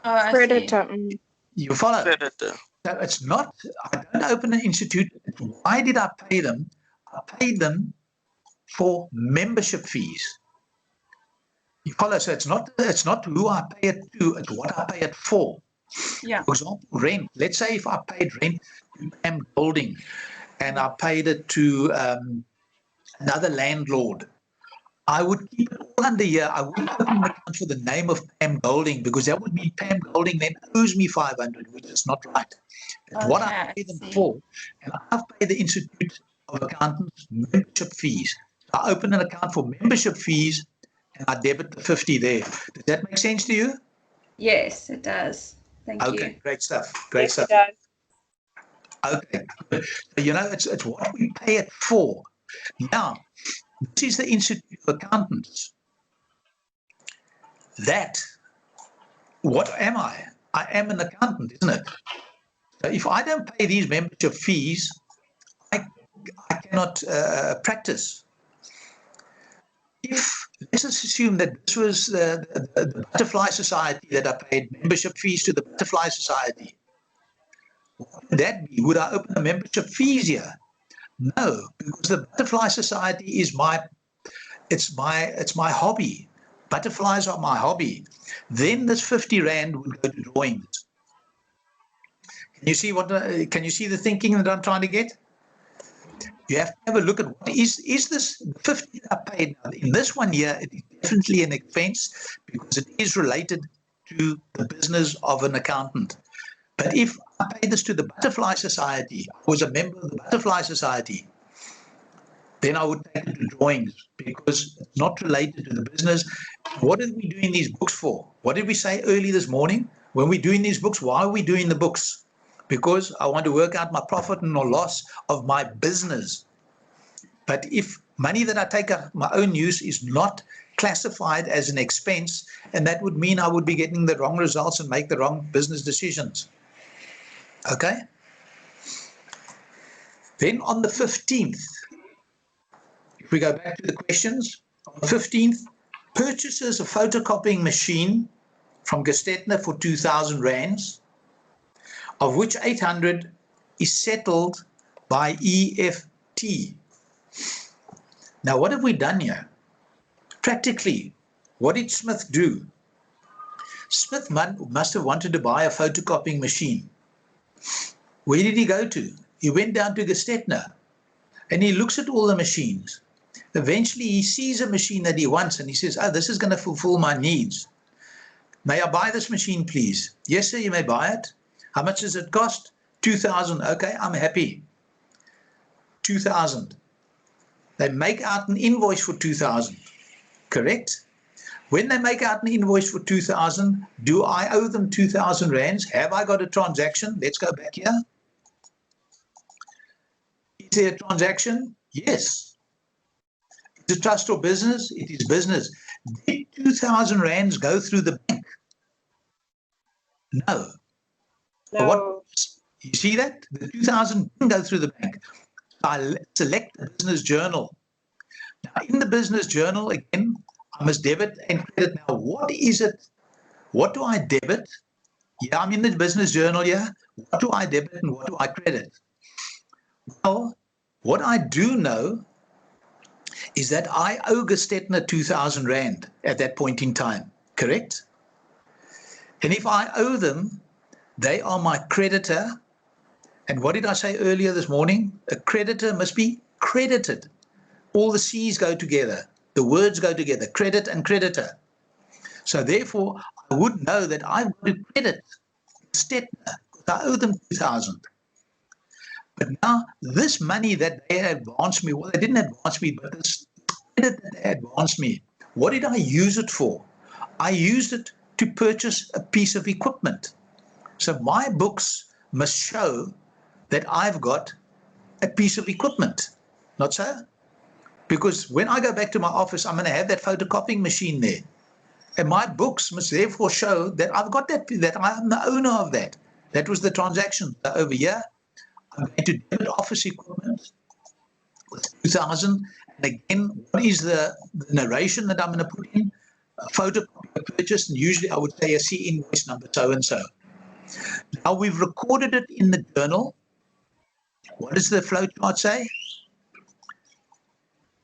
Oh, I Creditor. see. You follow? Creditor. So it's not, I don't open an institute. Why did I pay them? I paid them for membership fees. You follow? So it's not who I pay it to, it's what I pay it for. Yeah. For example, rent. Let's say if I paid rent to Pam Golding and I paid it to another landlord, I would keep it all under here. I wouldn't open an account for the name of Pam Golding, because that would mean Pam Golding then owes me 500, which is not right. It's what I pay them for. And I've paid the Institute of Accountants membership fees. So I open an account for membership fees and I debit the 50 there. Does that make sense to you? Yes, it does. Thank you. Okay, great stuff. Great Yes, stuff. it does. Okay. So, you know, it's what we pay it for. Now, this is the Institute of Accountants. That, what am I? I am an accountant, isn't it? So if I don't pay these membership fees, I cannot practice. If, let's just assume that this was the Butterfly Society that I paid membership fees to the Butterfly Society. What would that be? Would I open a membership fees here? No, because the Butterfly Society is it's my hobby. Butterflies are my hobby. Then this 50 Rand would go to drawings. Can you see can you see the thinking that I'm trying to get? You have to have a look at what is this 50 I paid now. In this one year, it is definitely an expense because it is related to the business of an accountant. But if I pay this to the Butterfly Society, I was a member of the Butterfly Society, then I would take it to drawings because it's not related to the business. What are we doing these books for? What did we say early this morning? When we're doing these books, why are we doing the books? Because I want to work out my profit and or loss of my business. But if money that I take out of my own use is not classified as an expense, and that would mean I would be getting the wrong results and make the wrong business decisions. Okay? Then on the 15th, if we go back to the questions, on the 15th, purchases a photocopying machine from Gestetner for 2,000 rands, of which 800 is settled by EFT. Now, what have we done here? Practically, what did Smith do? Smith must have wanted to buy a photocopying machine. Where did he go to? He went down to Gestetner and he looks at all the machines. Eventually, he sees a machine that he wants and he says, oh, this is going to fulfill my needs. May I buy this machine, please? Yes, sir, you may buy it. How much does it cost? 2,000. Okay, I'm happy. 2,000. They make out an invoice for 2,000. Correct? When they make out an invoice for 2,000, do I owe them 2,000 rands? Have I got a transaction? Let's go back here. Is there a transaction? Yes. Is it trust or business? It is business. Did 2,000 rands go through the bank? No. No. What, you see that? The 2,000 didn't go through the bank. I select the business journal. Now, in the business journal, again, I must debit and credit. Now, what is it? What do I debit? Yeah, I'm in the business journal, yeah. What do I debit and what do I credit? Well, what I do know is that I owe Gestetner 2,000 Rand at that point in time, correct? And if I owe them, they are my creditor. And what did I say earlier this morning? A creditor must be credited. All the C's go together. The words go together, credit and creditor. So therefore, I would know that I've got to credit Gestetner because I owe them 2,000. But now this money that they advanced me, well, they didn't advance me, but this credit that they advanced me, what did I use it for? I used it to purchase a piece of equipment. So my books must show that I've got a piece of equipment, not so? Because when I go back to my office, I'm going to have that photocopying machine there. And my books must therefore show that I've got that I'm the owner of that. That was the transaction. So over here, I'm going to debit office equipment with 2,000. And again, what is the narration that I'm going to put in? A photocopy purchase, and usually I would say a C invoice number so-and-so. Now we've recorded it in the journal. What does the flow chart say?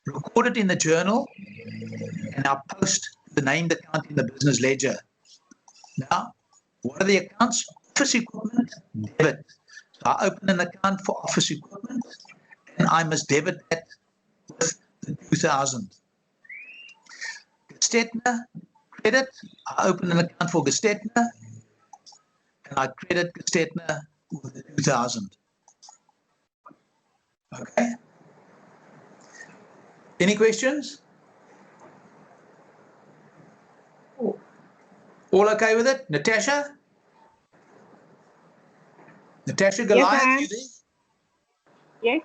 Record it in the journal, and I'll post the named account in the business ledger. Now, what are the accounts? Office equipment, debit. So I open an account for office equipment, and I must debit that with the 2,000. Gestetner, credit. I open an account for Gestetner, and I credit Gestetner with the 2,000. Okay. Any questions? All okay with it? Natasha? Natasha Goliath, Yes, you there? Yes.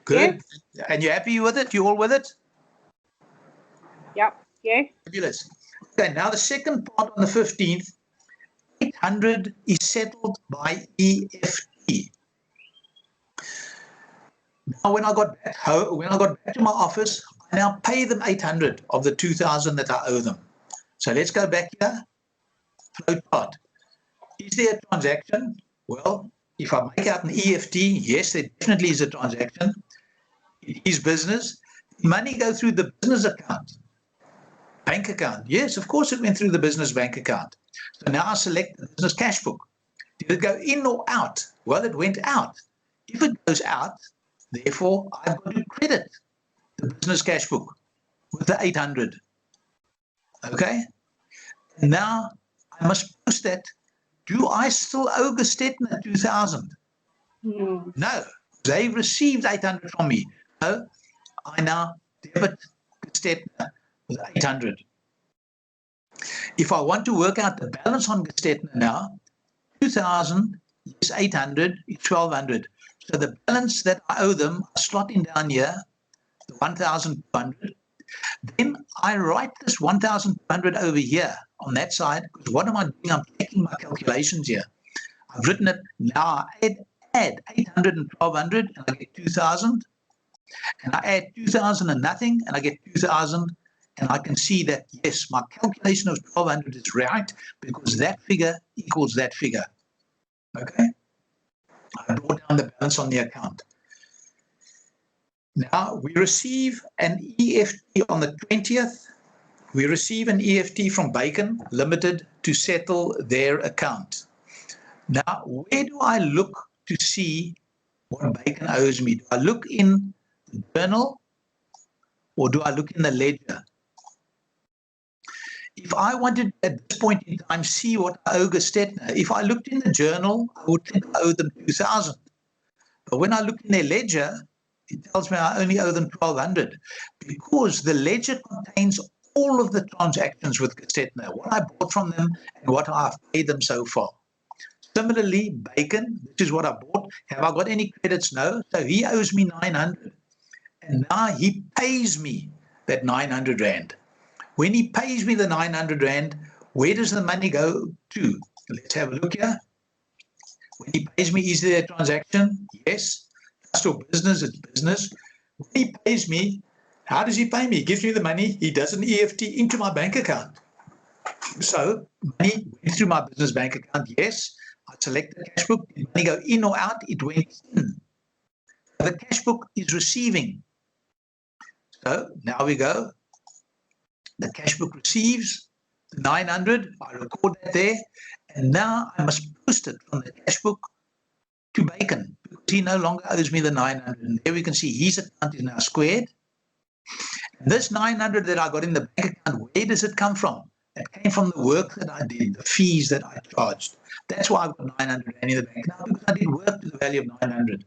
Good. Yes. And you happy with it? You all with it? Yep. Yes. Fabulous. Okay, now the second part on the 15th, 800 is settled by EFT. fee. Now, when I got back to my office, I now pay them 800 of the 2,000 that I owe them. So let's go back here. Flow chart. Is there a transaction? Well, if I make out an EFT, yes, there definitely is a transaction. It is business. Money go through the business account. Bank account. Yes, of course it went through the business bank account. So now I select the business cash book. Did it go in or out? Well, it went out. If it goes out, therefore, I've got to credit the business cash book with the 800. Okay? And now I must post that. Do I still owe Gestetner 2,000? No. They've received 800 from me. So I now debit Gestetner with 800. If I want to work out the balance on Gestetner now, 2,000 is 800 is 1,200. So the balance that I owe them, I slot in down here, the 1,200. Then I write this 1,200 over here on that side, because what am I doing? I'm checking my calculations here. I've written it now. I add 800 and 1,200, and I get 2,000. And I add 2,000 and nothing, and I get 2,000. And I can see that, yes, my calculation of 1,200 is right, because that figure equals that figure. Okay? I brought down the balance on the account. Now, we receive an EFT on the 20th. We receive an EFT from Bacon Limited to settle their account. Now, where do I look to see what Bacon owes me? Do I look in the journal or do I look in the ledger? If I wanted at this point in time see what I owe Gestetner, if I looked in the journal, I would think I owe them 2,000. But when I look in their ledger, it tells me I only owe them 1,200 because the ledger contains all of the transactions with Gestetner, what I bought from them and what I've paid them so far. Similarly, Bacon, this is what I bought. Have I got any credits? No. So he owes me 900. And now he pays me that 900 Rand. When he pays me the 900 Rand, where does the money go to? Let's have a look here. When he pays me, is there a transaction? Yes. Trust or business, it's business. When he pays me, how does he pay me? He gives me the money. He does an EFT into my bank account. So money went through my business bank account. Yes. I select the cash book. Did money go in or out? It went in. The cash book is receiving. So now we go. The cash book receives the 900. I record that there. And now I must post it from the cash book to Bacon because he no longer owes me the 900. And there we can see his account is now squared. And this 900 that I got in the bank account, where does it come from? It came from the work that I did, the fees that I charged. That's why I've got 900 in the bank now, because I did work to the value of 900.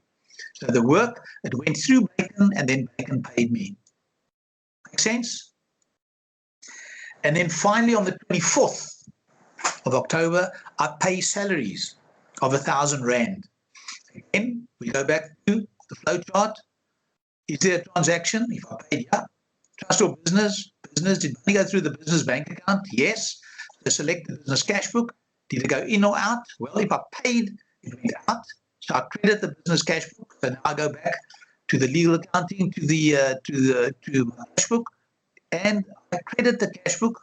So the work, it went through Bacon and then Bacon paid me. Make sense? And then finally on the 24th of October, I pay salaries of 1,000 Rand. Again, we go back to the flow chart. Is there a transaction? If I paid, yeah. Trust or business? Business. Did money go through the business bank account? Yes. So select the business cash book. Did it go in or out? Well, if I paid, it went out. So I credit the business cash book. So now I go back to the legal accounting, to my cash book, and I credit the cash book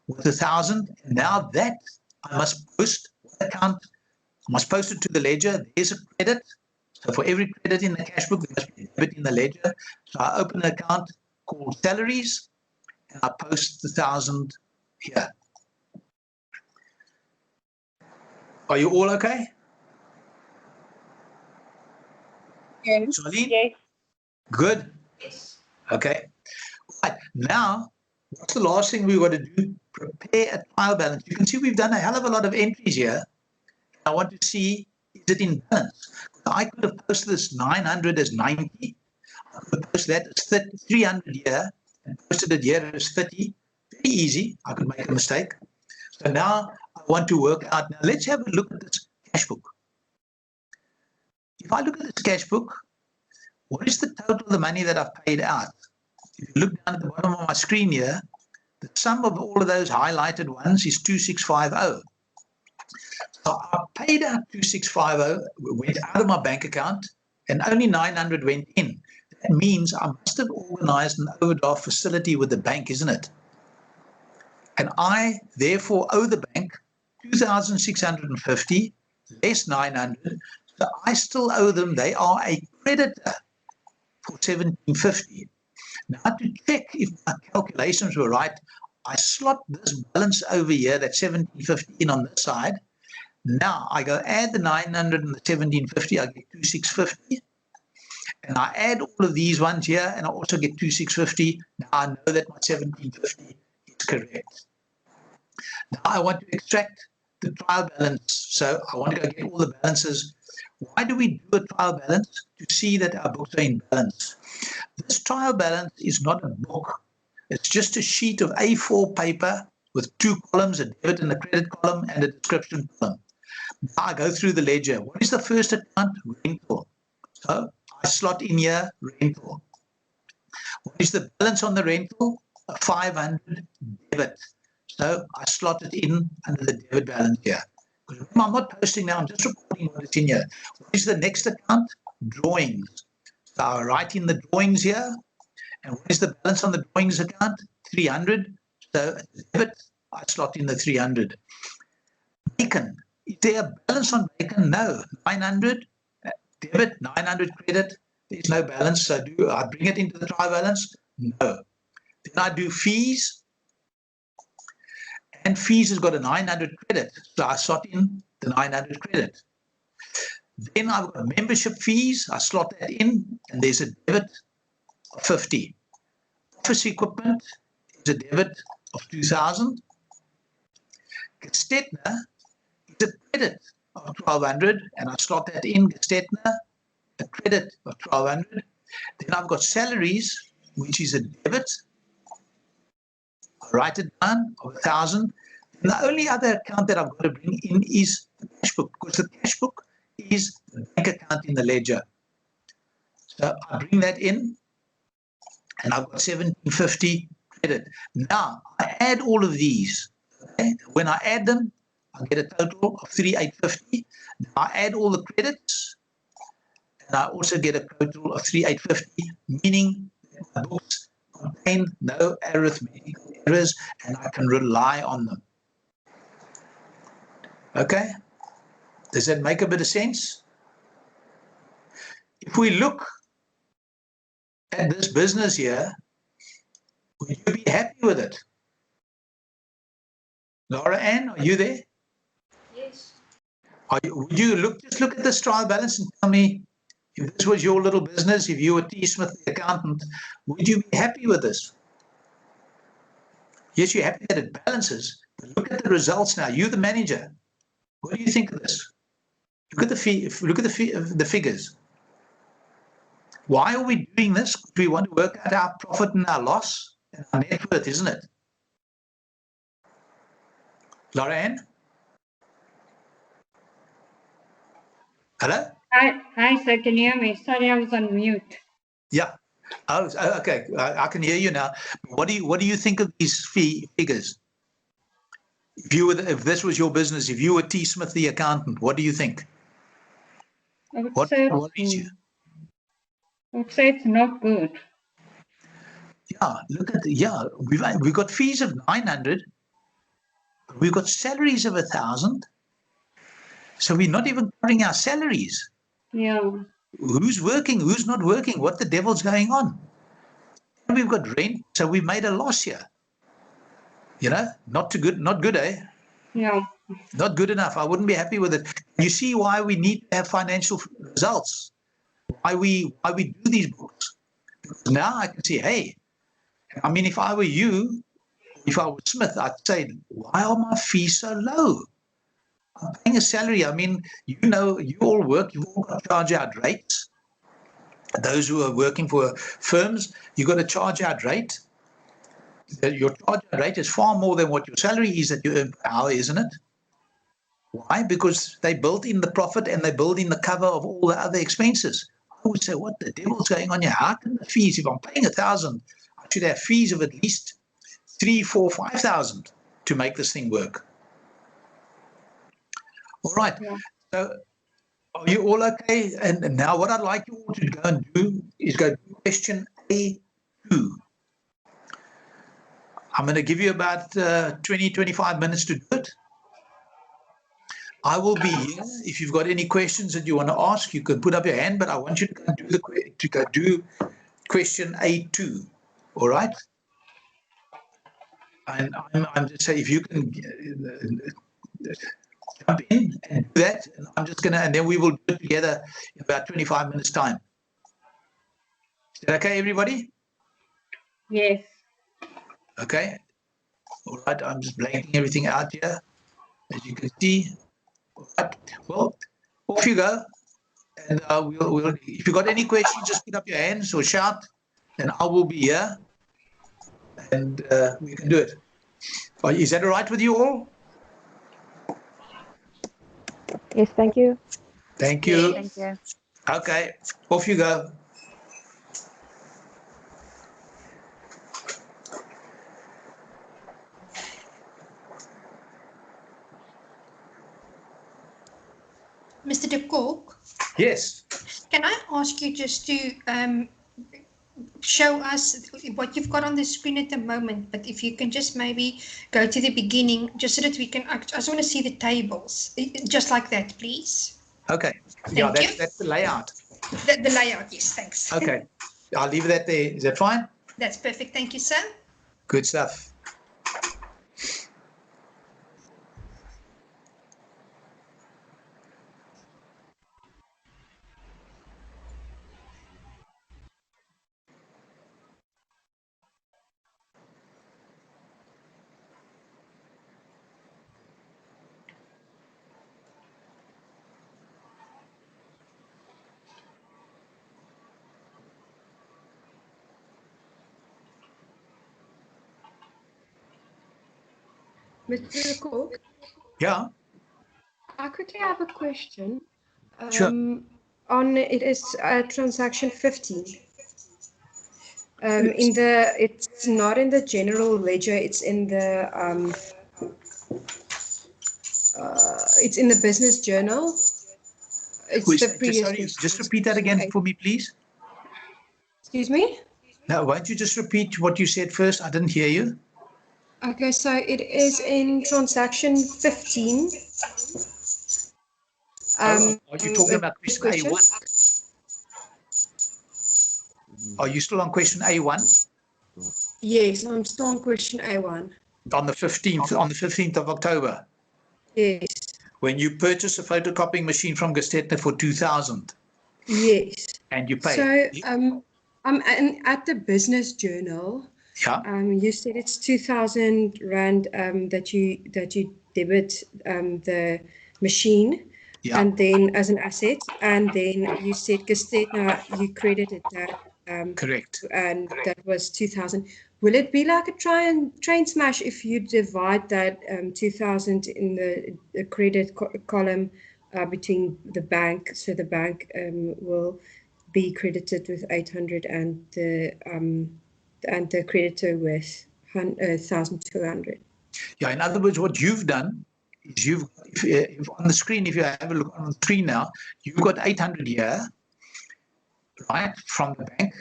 with 1,000. And now that I must post what account. I must post it to the ledger. There's a credit. So for every credit in the cash book, there must be a debit in the ledger. So I open an account called salaries, and I post the 1,000 here. Are you all okay? Yes. Charlene? Yes. Good. Yes. Okay. Right. Now, what's the last thing we've got to do? Prepare a trial balance. You can see we've done a hell of a lot of entries here. I want to see, is it in balance? I could have posted this 900 as 90. I could have posted that as 300 here and posted it here as 30. Very easy. I could make a mistake. So now I want to work out. Now let's have a look at this cash book. If I look at this cash book, what is the total of the money that I've paid out? If you look down at the bottom of my screen here, the sum of all of those highlighted ones is 2,650. So I paid out 2650, went out of my bank account, and only 900 went in. That means I must have organized an overdraft facility with the bank, isn't it? And I therefore owe the bank 2,650 less 900. So I still owe them. They are a creditor for 1,750. Now, to check if my calculations were right, I slot this balance over here, that 1,750 in on this side. Now I go add the 900 and the 1,750, I get 2,650. And I add all of these ones here, and I also get 2,650. Now I know that my 1,750 is correct. Now I want to extract the trial balance. So I want to go get all the balances. Why do we do a trial balance? To see that our books are in balance. This trial balance is not a book. It's just a sheet of A4 paper with two columns, a debit and a credit column, and a description column. Now I go through the ledger. What is the first account? Rental. So I slot in here rental. What is the balance on the rental? 500 debit. So I slot it in under the debit balance here. Because I'm not posting now, I'm just reporting what is in here. What is the next account? Drawings. So I write in the drawings here. And what is the balance on the drawings account? 300. So debit, I slot in the 300. Bacon. Is there a balance on bacon? No. 900 debit, 900 credit. There's no balance. So do I bring it into the trial balance? No. Then I do fees. And fees has got a 900 credit. So I slot in the 900 credit. Then I've got membership fees. I slot that in. And there's a debit of 50. Office equipment is a debit of 2,000. Gestetner is a credit of 1,200, and I slot that in. Gestetner, a credit of 1,200. Then I've got salaries, which is a debit. I write it down of 1,000. And the only other account that I've got to bring in is the cash book, because the cash book is the bank account in the ledger. So I bring that in. And I've got 1,750 credit. Now, I add all of these. Okay? When I add them, I get a total of 3,850. Now, I add all the credits, and I also get a total of 3,850, meaning that my books contain no arithmetical errors, and I can rely on them. Okay? Does that make a bit of sense? If we look at this business here, would you be happy with it? Laura Ann, are you there? Yes. Would you just look at this trial balance and tell me, if this was your little business, if you were T. Smith, the accountant, would you be happy with this? Yes, you're happy that it balances, but look at the results now. You're the manager. What do you think of this? Look at the figures. Why are we doing this? We want to work out our profit and our loss and our net worth, isn't it? Laura Ann? Hello? Hi, sir. Can you hear me? Sorry, I was on mute. Yeah. Oh, okay. I can hear you now. What do you think of these figures? If this was your business, if you were T. Smith, the accountant, what do you think? I would What say worries you? I would say it's not good. Yeah, look at we've got fees of 900. We've got salaries of 1,000. So we're not even covering our salaries. Yeah. Who's working? Who's not working? What the devil's going on? And we've got rent, so we've made a loss here. You know, not good, eh? Yeah. Not good enough. I wouldn't be happy with it. You see why we need to have financial results. Why we do these books. Because now I can see, hey, I mean, if I were you, if I was Smith, I'd say, why are my fees so low? I'm paying a salary. I mean, you know, you all work, you all got to charge out rates. Those who are working for firms, you've got to charge out rate. Your charge out rate is far more than what your salary is that you earn per hour, isn't it? Why? Because they build in the profit and they build in the cover of all the other expenses. I would say, what the devil's going on here? How can the fees, if I'm paying 1,000, I should have fees of at least 3,000, 4,000, 5,000 to make this thing work. All right. Yeah. So are you all okay? And now what I'd like you all to go and do is go to question A2. I'm going to give you about 20, 25 minutes to do it. I will be here. If you've got any questions that you want to ask, you can put up your hand, but I want you to go do question A2. All right? And I'm just saying, if you can jump in and do that, and I'm just going to, and then we will do it together in about 25 minutes time. Is that okay, everybody? Yes. Okay. All right. I'm just blanking everything out here, as you can see. All right. Well, off you go. And we'll, if you've got any questions, just put up your hands or shout, and I will be here, and we can do it. Is that all right with you all? Yes, thank you. Thank you. Thank you. Okay, off you go. Mr. de Kok, Yes. can I ask you just to show us what you've got on the screen at the moment, but if you can just maybe go to the beginning, just so that we can, I just want to see the tables, just like that, please. Okay. Yeah, Thank you. that's the layout. The layout, yes, thanks. Okay. I'll leave that there. Is that fine? That's perfect. Thank you, sir. Good stuff. Mr. Cook, Yeah. I quickly have a question. Sure. On it is transaction 15. It's not in the general ledger. It's in the business journal. It's the previous. Sorry, just repeat that again for me, please. Excuse me. No, why don't you just repeat what you said first? I didn't hear you. Okay, so it is in transaction 15. Are you talking about question A1? Are you still on question A1? Yes, I'm still on question A1. On the 15th of October. Yes. When you purchase a photocopying machine from Gestetner for 2,000. Yes. And you pay. So I'm at the business journal. Yeah. You said it's 2,000 rand that you debit the machine. Yeah. And then as an asset, and then you said Gestetner, you credited that. Correct. And that was 2,000. Will it be like a train smash if you divide that 2,000 in the credit column between the bank? So the bank will be credited with 800 and the creditor with 1,200. Yeah. In other words, what you've done is if on the screen, if you have a look on the screen now, you've got 800 here, right, from the bank.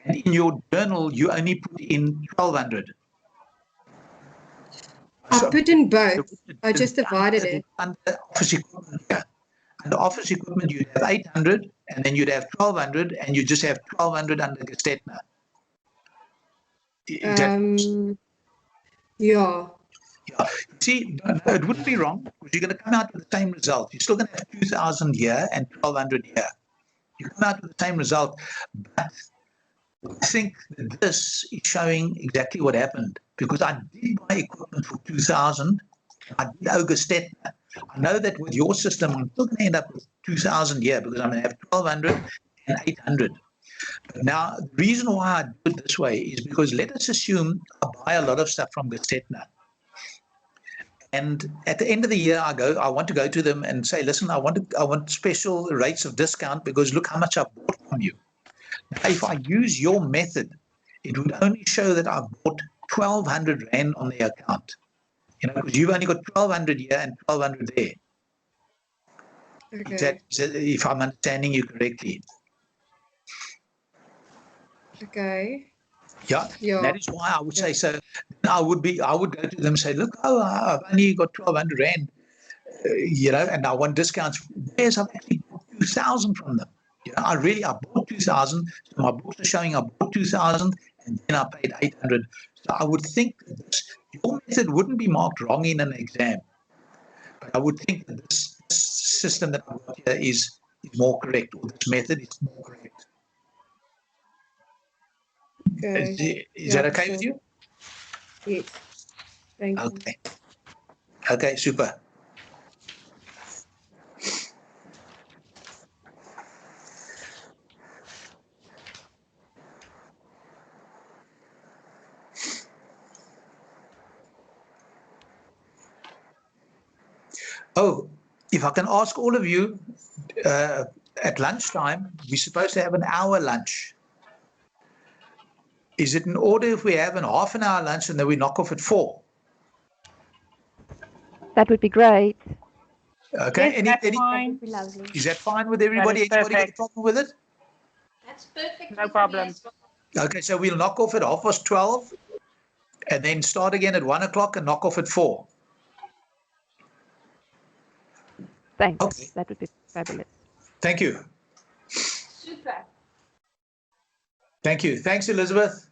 And in your journal, you only put in 1,200. I put in both. I just divided it. Under office equipment here. Under office equipment, you'd have 800, and then you'd have 1,200, and you just have 1,200 under Gestetner. Yeah. Yeah. See, no, it wouldn't be wrong because you're going to come out with the same result. You're still going to have 2,000 here and 1,200 here. You come out with the same result, but I think that this is showing exactly what happened because I did buy equipment for 2,000. I did owe Gestetner. I know that with your system, I'm still going to end up with 2,000 here because I'm going to have 1,200 and 800. But now, the reason why I do it this way is because let us assume I buy a lot of stuff from Gestetner. And at the end of the year, I want to go to them and say, listen, I want special rates of discount because look how much I bought from you. Now, if I use your method, it would only show that I bought 1,200 rand on the account. You know, because you've only got 1,200 here and 1,200 there. Okay. If I'm understanding you correctly. Okay. Yeah, Yeah. that is why I would say so. I would go to them and say, look, I've only got 1,200 rand, and I want discounts. Yes, I've actually bought 2,000 from them. I bought 2,000. So my books are showing I bought 2,000 and then I paid 800. So I would think that your method wouldn't be marked wrong in an exam. But I would think that this system that I've got here is more correct, or this method is more correct. Okay. Is that okay with you? Yes. Thank you. Okay. Okay, super. Oh, if I can ask all of you, at lunchtime, we're supposed to have an hour lunch. Is it in order if we have a half an hour lunch and then we knock off at 4? That would be great. Okay. Yes, that's fine. That would be lovely. Is that fine with everybody? That is Anybody got a perfect. problem with it? That's perfect. No problem. Okay, so we'll knock off at 12:30 and then start again at 1:00 and knock off at 4. Thanks. Okay. That would be fabulous. Thank you. Super. Thank you. Thanks, Elizabeth.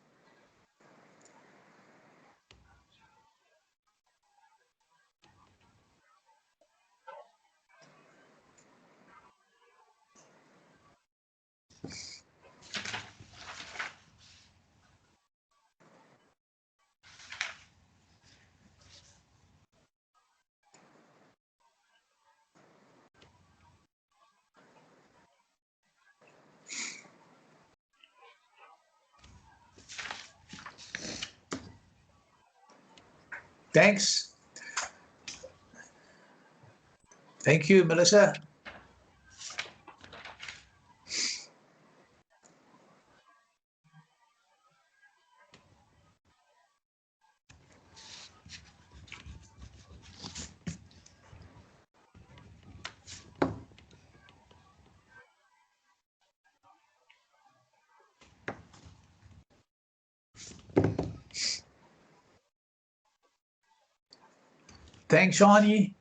Thanks. Thank you, Melissa. Thanks, Shani.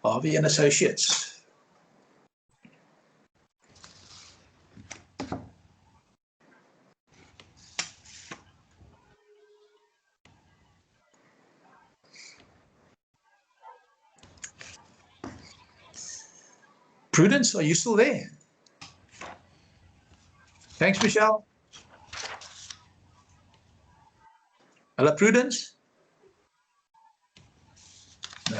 Harvey and Associates. Prudence, are you still there? Thanks, Michelle. Hello, Prudence? No.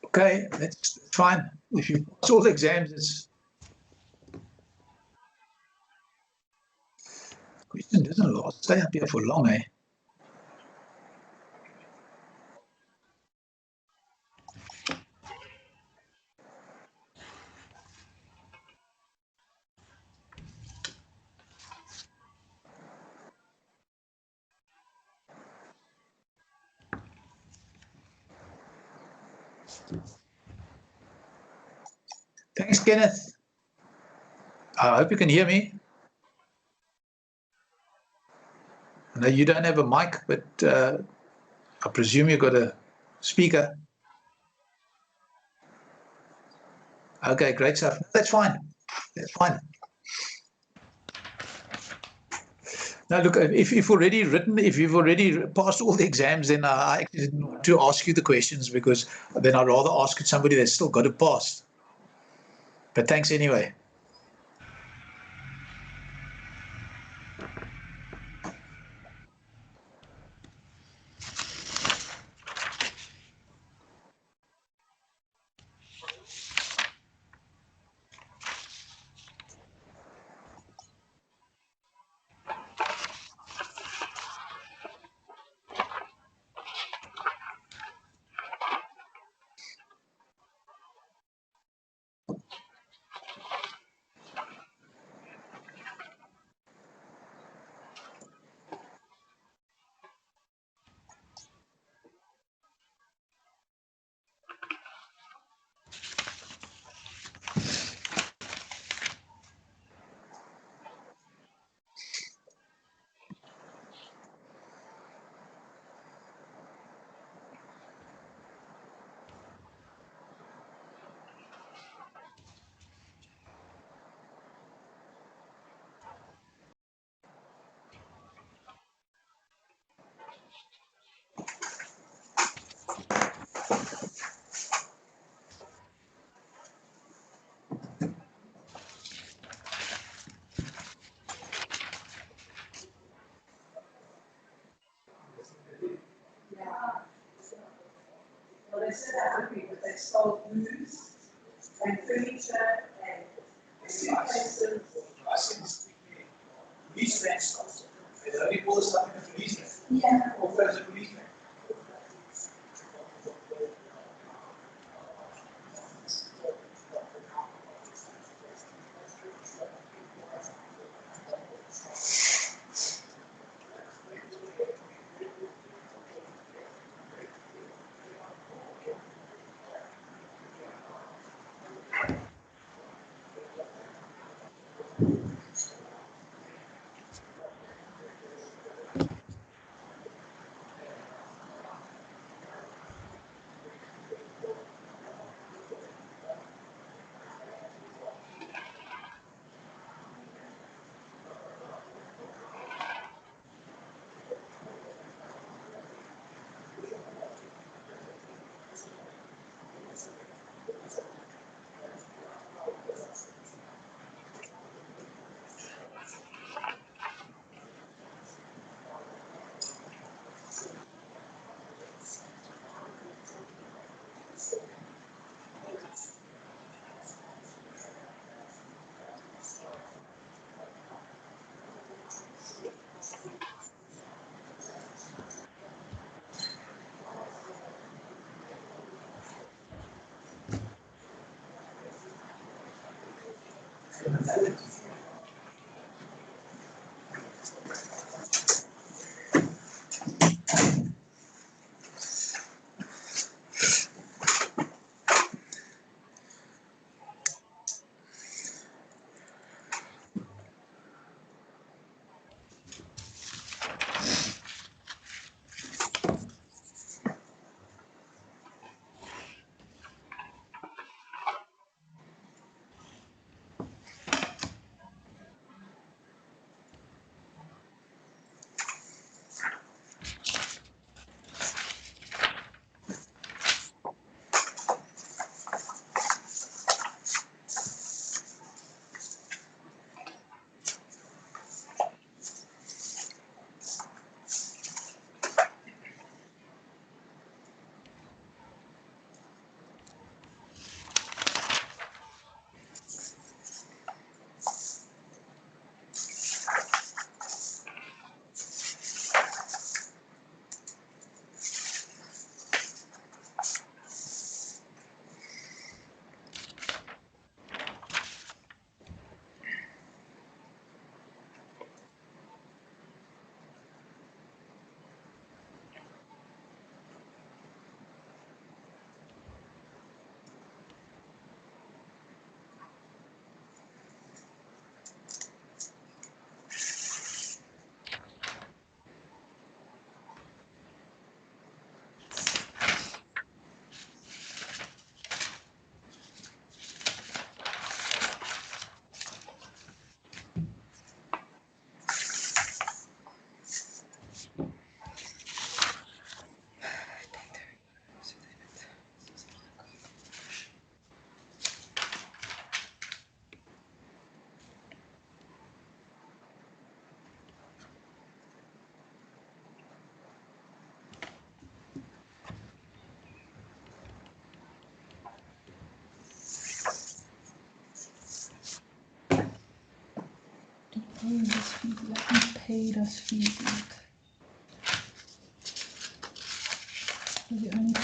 Okay, that's fine. If you pass all the exams, it's question doesn't last. Stay up here for long, eh? Thanks, Kenneth. I hope you can hear me. I know you don't have a mic, but I presume you've got a speaker. Okay, great stuff. That's fine. That's fine. Now, look, if you've already passed all the exams, then I actually didn't want to ask you the questions, because then I'd rather ask it somebody that's still got it passed. But thanks anyway. that sold booze and furniture and suitcases. Policeman stuff. They only call stuff in a policeman. Yeah. Or as a policeman. This feed, let me pay this feed. The only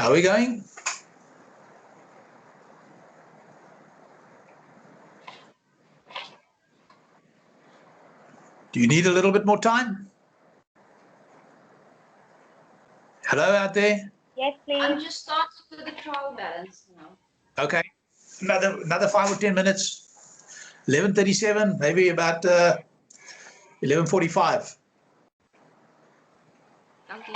Are we going? Do you need a little bit more time? Hello out there? Yes, please. I'm just starting with the trial balance now. Okay. Another 5 or 10 minutes. 11:37, maybe about 11:45. Thank you.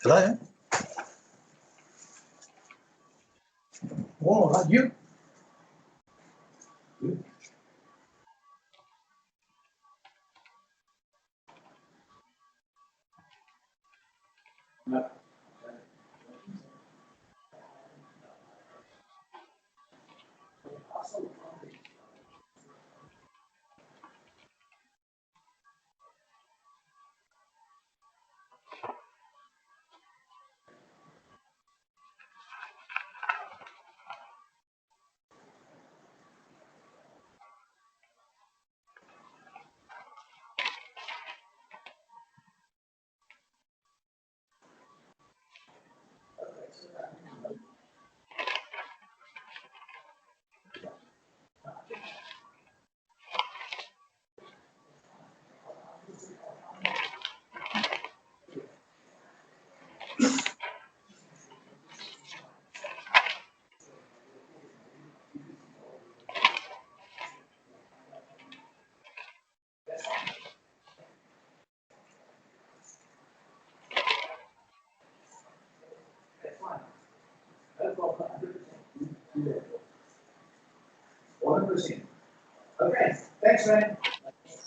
Hello? All right, you? No. Okay, thanks, man.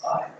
Bye.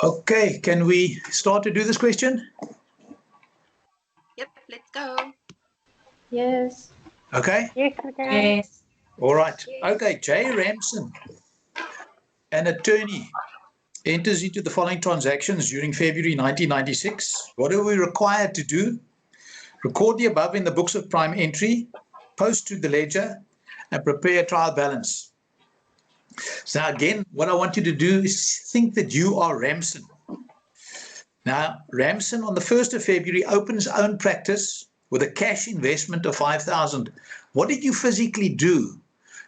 Okay, can we start to do this question? Yep, let's go. Yes. Okay. Yes, okay. Yes. All right. Okay, Jay Ramson, an attorney, enters into the following transactions during February 1996. What are we required to do? Record the above in the books of prime entry, post to the ledger, and prepare a trial balance. So again, what I want you to do is think that you are Ramson. Now, Ramson on the 1st of February opens his own practice with a cash investment of 5,000. What did you physically do?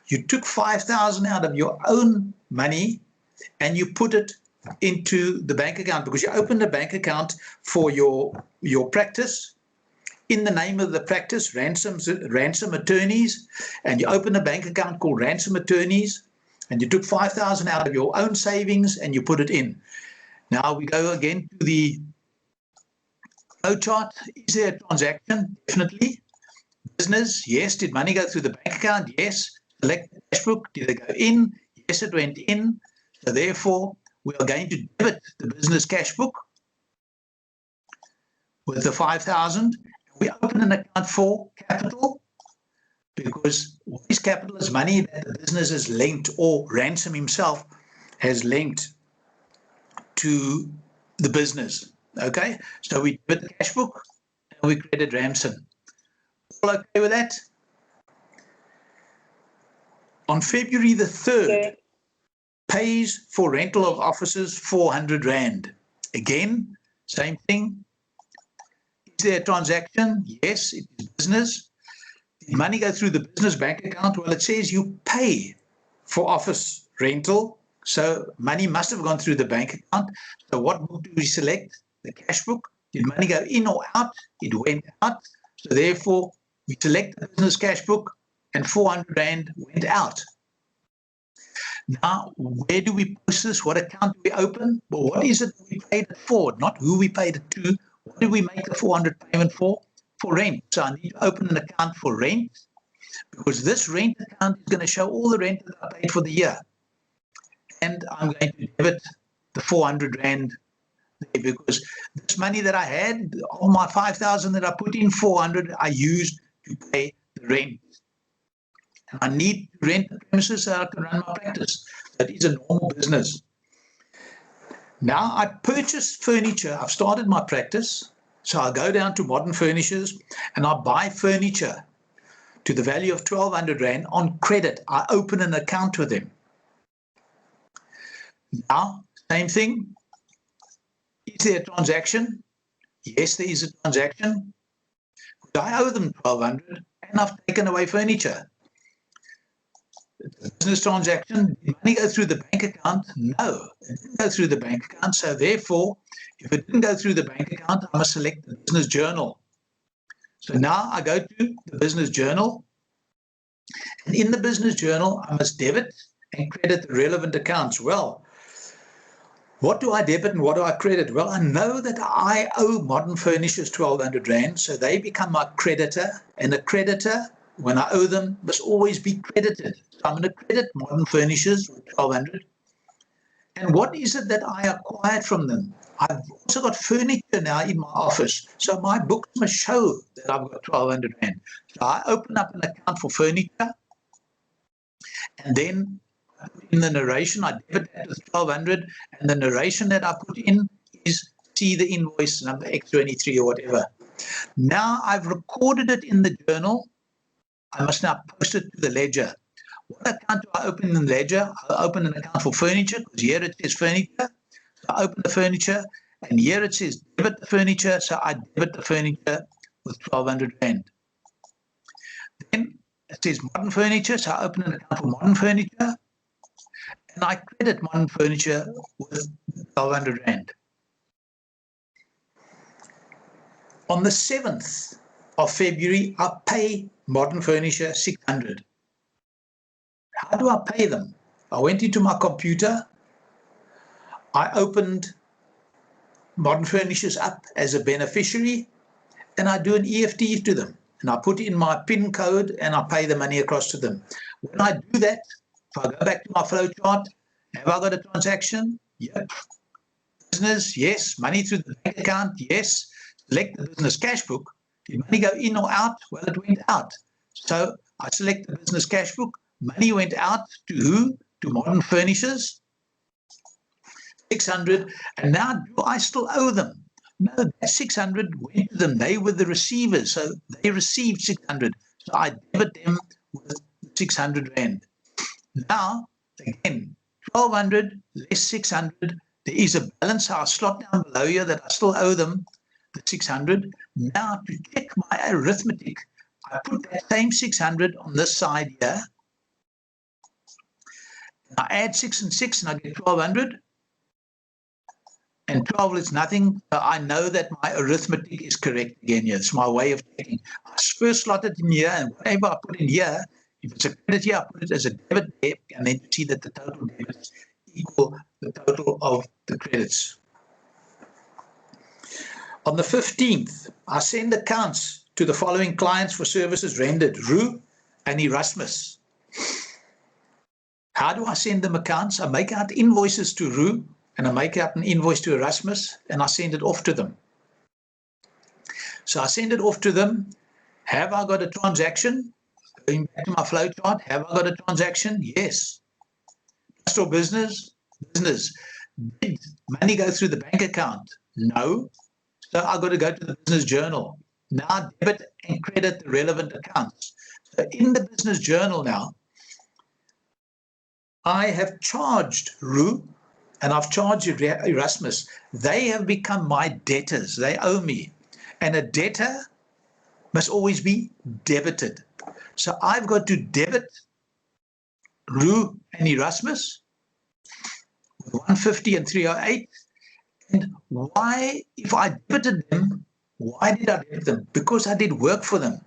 You took 5,000 out of your own money and you put it into the bank account because you opened a bank account for your practice in the name of the practice, Ransom Attorneys, and you opened a bank account called Ransom Attorneys, and you took 5,000 out of your own savings and you put it in. Now we go again to the flow chart. Is there a transaction? Definitely. Business, yes. Did money go through the bank account? Yes. Select the cash book. Did it go in? Yes, it went in. So therefore, we are going to debit the business cash book with the 5,000. We open an account for capital because what is capital is money that the business has linked or Ransom himself has linked to the business. Okay, so we debit the cash book and we credit Ramson. All okay with that? On February the 3rd, pays for rental of offices 400 Rand. Again, same thing. Is there a transaction? Yes, it is business. Did money go through the business bank account? Well, it says you pay for office rental. So money must have gone through the bank account. So what book do we select? The cash book. Did money go in or out? It went out. So therefore, we select the business cash book and 400 Rand went out. Now, where do we post this? What account do we open? Well, what is it we paid it for? Not who we paid it to. What did we make the 400 payment for? For rent. So I need to open an account for rent because this rent account is going to show all the rent that I paid for the year. And I'm going to debit the 400 Rand there because this money that I had, all my 5,000 that I put in, 400 I used to pay the rent And I need to rent the premises so I can run my practice. That is a normal business. Now I purchase furniture. I've started my practice. So I go down to Modern Furnishers and I buy furniture to the value of 1,200 Rand on credit. I open an account with them. Now, same thing. Is there a transaction? Yes, there is a transaction. I owe them 1,200 and I've taken away furniture. Business transaction, did money go through the bank account? No, it didn't go through the bank account. So therefore, if it didn't go through the bank account, I must select the business journal. So now I go to the business journal. And in the business journal, I must debit and credit the relevant accounts. Well, what do I debit and what do I credit? Well, I know that I owe Modern Furnishers 1,200 Rand, so they become my creditor. And a creditor, when I owe them, must always be credited. So I'm going to credit Modern Furnishers with 1,200. And what is it that I acquired from them? I've also got furniture now in my office, so my books must show that I've got 1,200 Rand. So I open up an account for furniture, and then in the narration, I debit that with 1,200, and the narration that I put in is see the invoice number X23 or whatever. Now I've recorded it in the journal. I must now post it to the ledger. What account do I open in the ledger? I open an account for furniture, because here it says furniture. So I open the furniture, and here it says debit the furniture, so I debit the furniture with 1,200 Rand. Then it says Modern Furniture, so I open an account for Modern Furniture, and I credit Modern Furniture with 1,200 Rand. On the 7th of February, I pay Modern Furniture 600. How do I pay them? I went into my computer, I opened Modern Furnishers up as a beneficiary, and I do an EFT to them. And I put in my PIN code and I pay the money across to them. When I do that, if I go back to my flow chart, have I got a transaction? Yep. Business, yes. Money through the bank account, yes. Select the business cash book. Did money go in or out? Well, it went out. So I select the business cash book. Money went out to who? To Modern Furnishers. 600. And now do I still owe them? No, that 600 went to them. They were the receivers, so they received 600. So I debit them with 600 Rand. Now, again, 1,200 less 600. There is a balance. I'll slot down below here that I still owe them the 600. Now, to check my arithmetic, I put that same 600 on this side here. I add 6 and 6 and I get 1,200. And 12 is nothing. So I know that my arithmetic is correct again here. It's my way of checking. I first slot it in here, and whatever I put in here, if it's a credit here, I put it as a debit there, and then you see that the total debits equal the total of the credits. On the 15th, I send accounts to the following clients for services rendered: Roo and Erasmus. How do I send them accounts? I make out invoices to Roo, and I make out an invoice to Erasmus, and I send it off to them. So I send it off to them. Have I got a transaction? Going back to my flow chart, have I got a transaction? Yes. Trust or business? Business. Did money go through the bank account? No. So I've got to go to the business journal. Now debit and credit the relevant accounts. So in the business journal now, I have charged Roo, and I've charged Erasmus. They have become my debtors. They owe me. And a debtor must always be debited. So I've got to debit Roo and Erasmus with 150 and 308. And why, if I debited them, why did I debit them? Because I did work for them.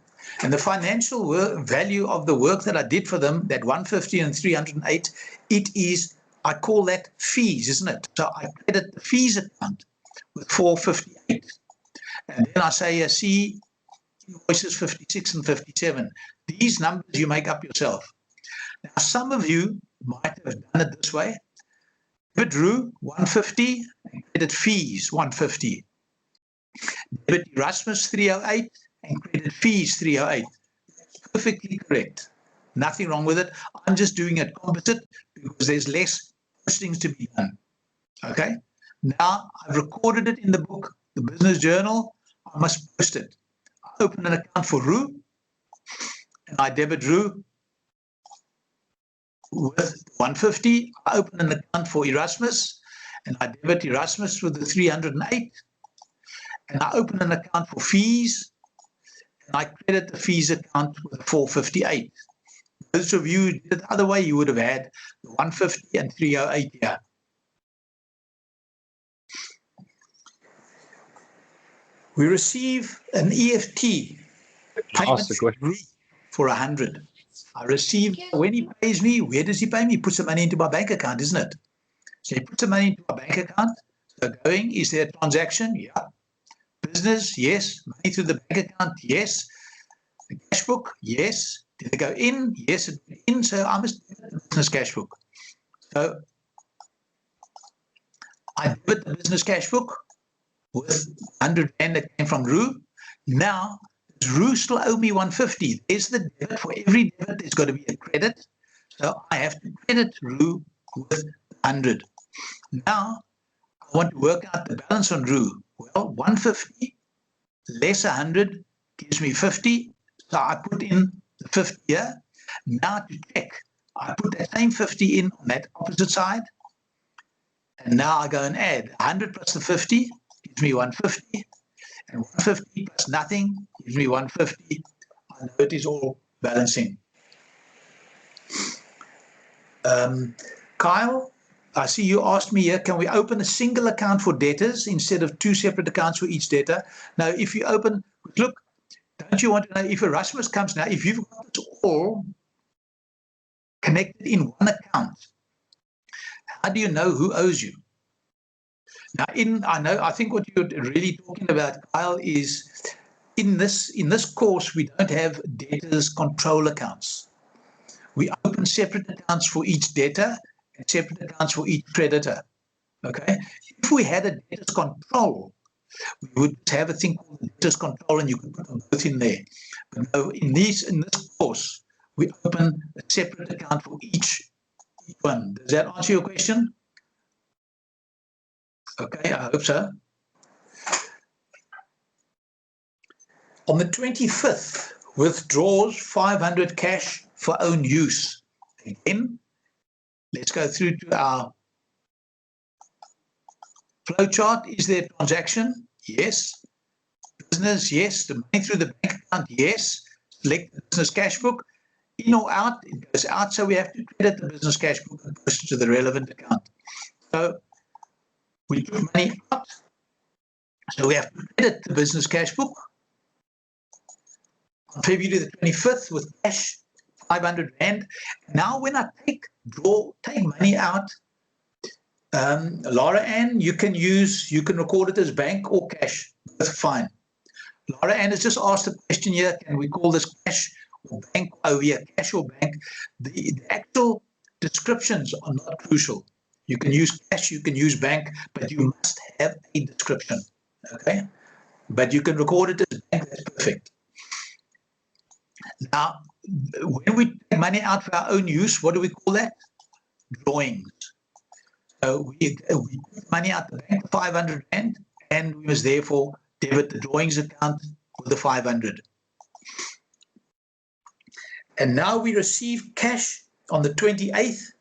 And the financial value of the work that I did for them, that 150 and 308, it is, I call that fees, isn't it? So I credit the fees account with 458. And then I say, see, invoices 56 and 57. These numbers you make up yourself. Now, some of you might have done it this way. Debit Roo, 150, and credit fees, 150. Debit Erasmus, 308, and credit fees, 308. That's perfectly correct. Nothing wrong with it. I'm just doing it composite because there's less postings to be done. Okay. Now I've recorded it in the book, the business journal. I must post it. I open an account for Roo and I debit Roo with 150. I open an account for Erasmus and I debit Erasmus with the 308. And I open an account for fees and I credit the fees account with 458. Those of you who did it the other way, you would have had the 150 and 308 here. We receive an EFT payment for 100. I receive, when he pays me, where does he pay me? He puts the money into my bank account, isn't it? So he puts the money into my bank account. So going, is there a transaction? Yeah. Business, yes. Money through the bank account, yes. The cash book, yes. Did it go in? Yes, it went in. So I must debit the business cash book. So I debit the business cash book with 100 rand that came from Roo. Now, does Roo still owe me 150? There's the debit. For every debit, there's got to be a credit. So I have to credit Roo with 100. Now, I want to work out the balance on Roo. Well, 150 less 100 gives me 50. So I put in the 50 here. Now to check, I put that same 50 in on that opposite side. And now I go and add 100 plus the 50 gives me 150. And 150 plus nothing gives me 150. I know it is all balancing. Kyle, I see you asked me here, can we open a single account for debtors instead of two separate accounts for each debtor? Now, if you open, look, don't you want to know if Erasmus comes now, if you've got it all connected in one account, how do you know who owes you? Now, I think what you're really talking about, Kyle, is in this course, we don't have debtors control accounts. We open separate accounts for each debtor and separate accounts for each creditor. Okay? If we had a debtors control, we would have a thing called debtors control and you could put them both in there. But no, in this course, we open a separate account for each one. Does that answer your question? Okay, I hope so. On the 25th, withdraws 500 cash for own use. Again, let's go through to our flow chart. Is there a transaction? Yes. Business, yes. The money through the bank account, yes. Select the business cash book. In or out, it goes out. So we have to credit the business cash book and post it to the relevant account. So we took money out. So we have to credit the business cash book on February the 25th with cash, 500 rand. Now when I take money out, Laura Ann, you can record it as bank or cash. That's fine. Laura Ann has just asked a question here. Can we call this cash or bank? Oh, yeah, cash or bank. The actual descriptions are not crucial. You can use cash, you can use bank, but you must have a description. Okay? But you can record it as bank, that's perfect. Now, when we take money out for our own use, what do we call that? Drawings. So we put money out the bank, 500 rand, and we must therefore debit the drawings account with the 500. And now we receive cash on the 28th.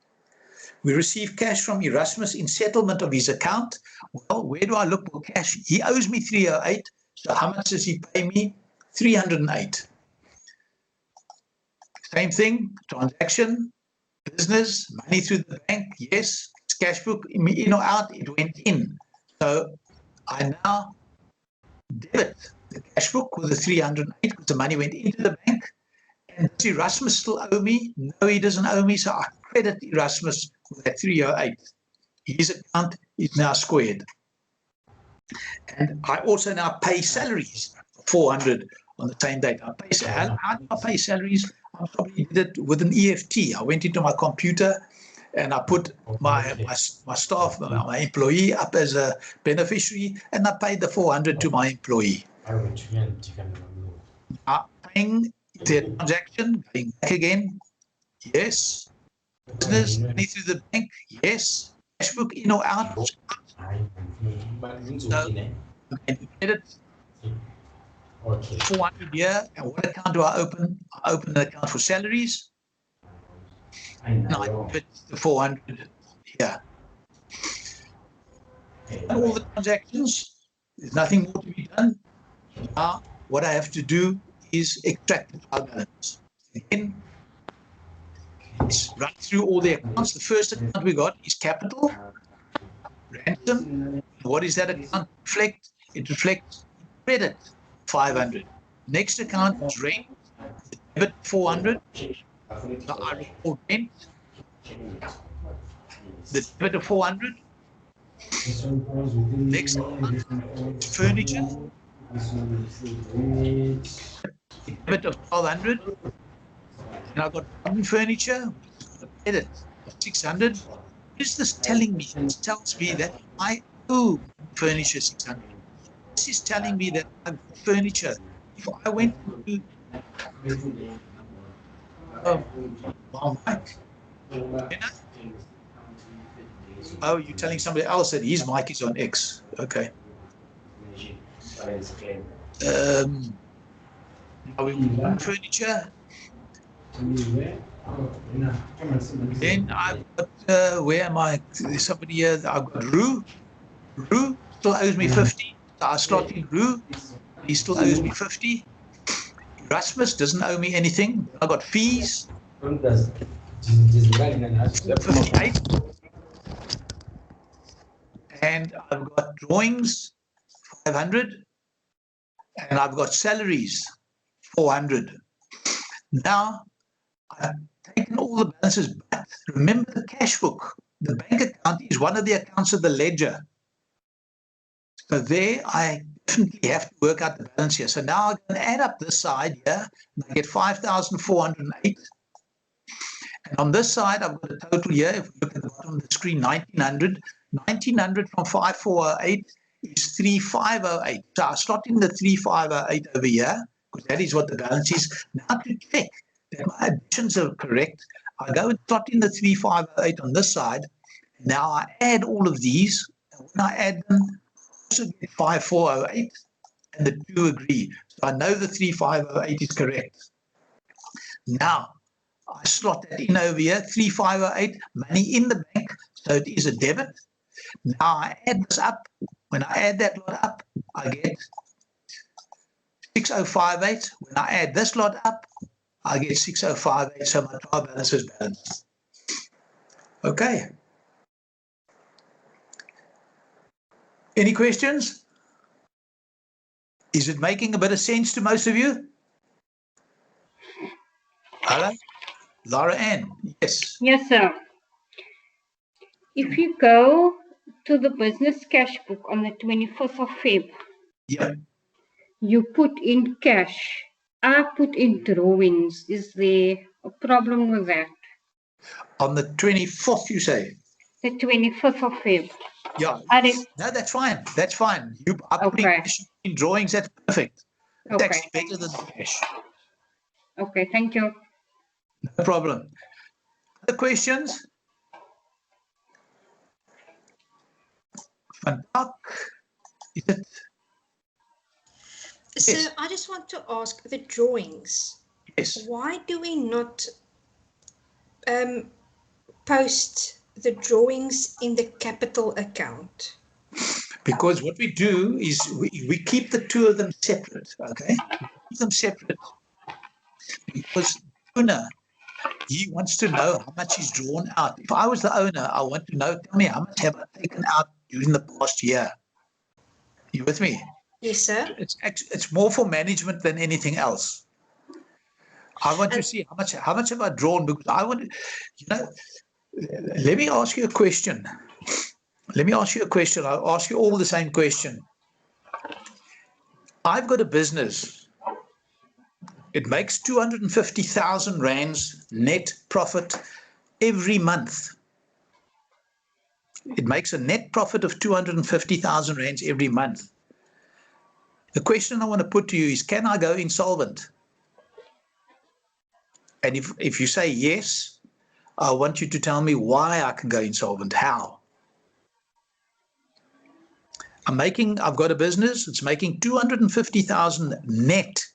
We receive cash from Erasmus in settlement of his account. Well, where do I look for cash? He owes me 308. So how much does he pay me? 308. Same thing, transaction, business, money through the bank, yes. Cash book, in or out, it went in. So I now debit the cash book with the 308 because the money went into the bank. And does Erasmus still owe me? No, he doesn't owe me. So I credit Erasmus with that 308. His account is now squared. And I also now pay salaries, 400 on the same date. How do I pay salaries? I probably did it with an EFT. I went into my computer and I put my staff, my employee up as a beneficiary, and I paid the 400 to my employee. Paying the transaction, going back again, Yes. Business, money through the bank, yes. Cash book in or out. So, credit 400 here. And what account do I open? I open an account for salaries. And I put the 400 here. And all the transactions, there's nothing more to be done. Now, what I have to do is extract the trial balance. Again, let's run through all the accounts. The first account we got is capital, ransom. What is that account reflect? It reflects credit, 500. Next account is rent, debit 400. Now I report rent, the debit of 400. Next account, furniture, debit of 1200. And I've got modern furniture, credit of 600. What is this telling me? This tells me that I owe furniture 600. This is telling me that I've got furniture. If I went to Mike, oh, you're telling somebody else that his mic is on X. Okay. Now we want furniture. Then I've got, where am I? There's somebody here. I've got Roo. Roo still owes me 50. So I slot in Roo. He still owes me 50. Erasmus doesn't owe me anything. I've got fees. 58. And I've got drawings, 500. And I've got salaries, 400. Now, I've taken all the balances, but remember the cash book. The bank account is one of the accounts of the ledger. So there I definitely have to work out the balance here. So now I can add up this side here, and I get 5,408. And on this side, I've got a total here, if you look at the bottom of the screen, 1,900. 1,900 from 5,408 is 3,508. So I slot in the 3,508 over here, because that is what the balance is. Now to check that my additions are correct, I go and slot in the 3,508 on this side. Now I add all of these, and when I add them, I also get 5,408, and the two agree. So I know the 3,508 is correct. Now, I slot that in over here, 3,508, money in the bank, so it is a debit. Now I add this up. When I add that lot up, I get 6,058. When I add this lot up, I get 6,058, so my trial balance is balanced. Okay. Any questions? Is it making a bit of sense to most of you? Hello? Laura Ann, yes. Yes, sir. If you go to the business cash book on the 25th of Feb, yeah, you put in cash. I put in drawings. Is there a problem with that? On the 24th, you say? The 25th of Feb. Yeah. No, that's fine. That's fine. You are putting cash in drawings. That's perfect. It's actually better than cash. Okay, thank you. No problem. Other questions? Van Dijk, is it? So yes. I just want to ask the drawings. Yes. Why do we not post the drawings in the capital account? Because what we do is we keep the two of them separate, okay? Keep them separate because the owner, he wants to know how much is drawn out. If I was the owner, I want to know, tell me how much have I taken out during the past year? You with me? Yes, sir. It's more for management than anything else. I want to see how much have I drawn, because I want to, you know, let me ask you a question. Let me ask you a question. I'll ask you all the same question. I've got a business. It makes 250,000 rands net profit every month. It makes a net profit of 250,000 rands every month. The question I want to put to you is, can I go insolvent? And if you say yes, I want you to tell me why I can go insolvent. How? I've got a business, it's making 250,000 net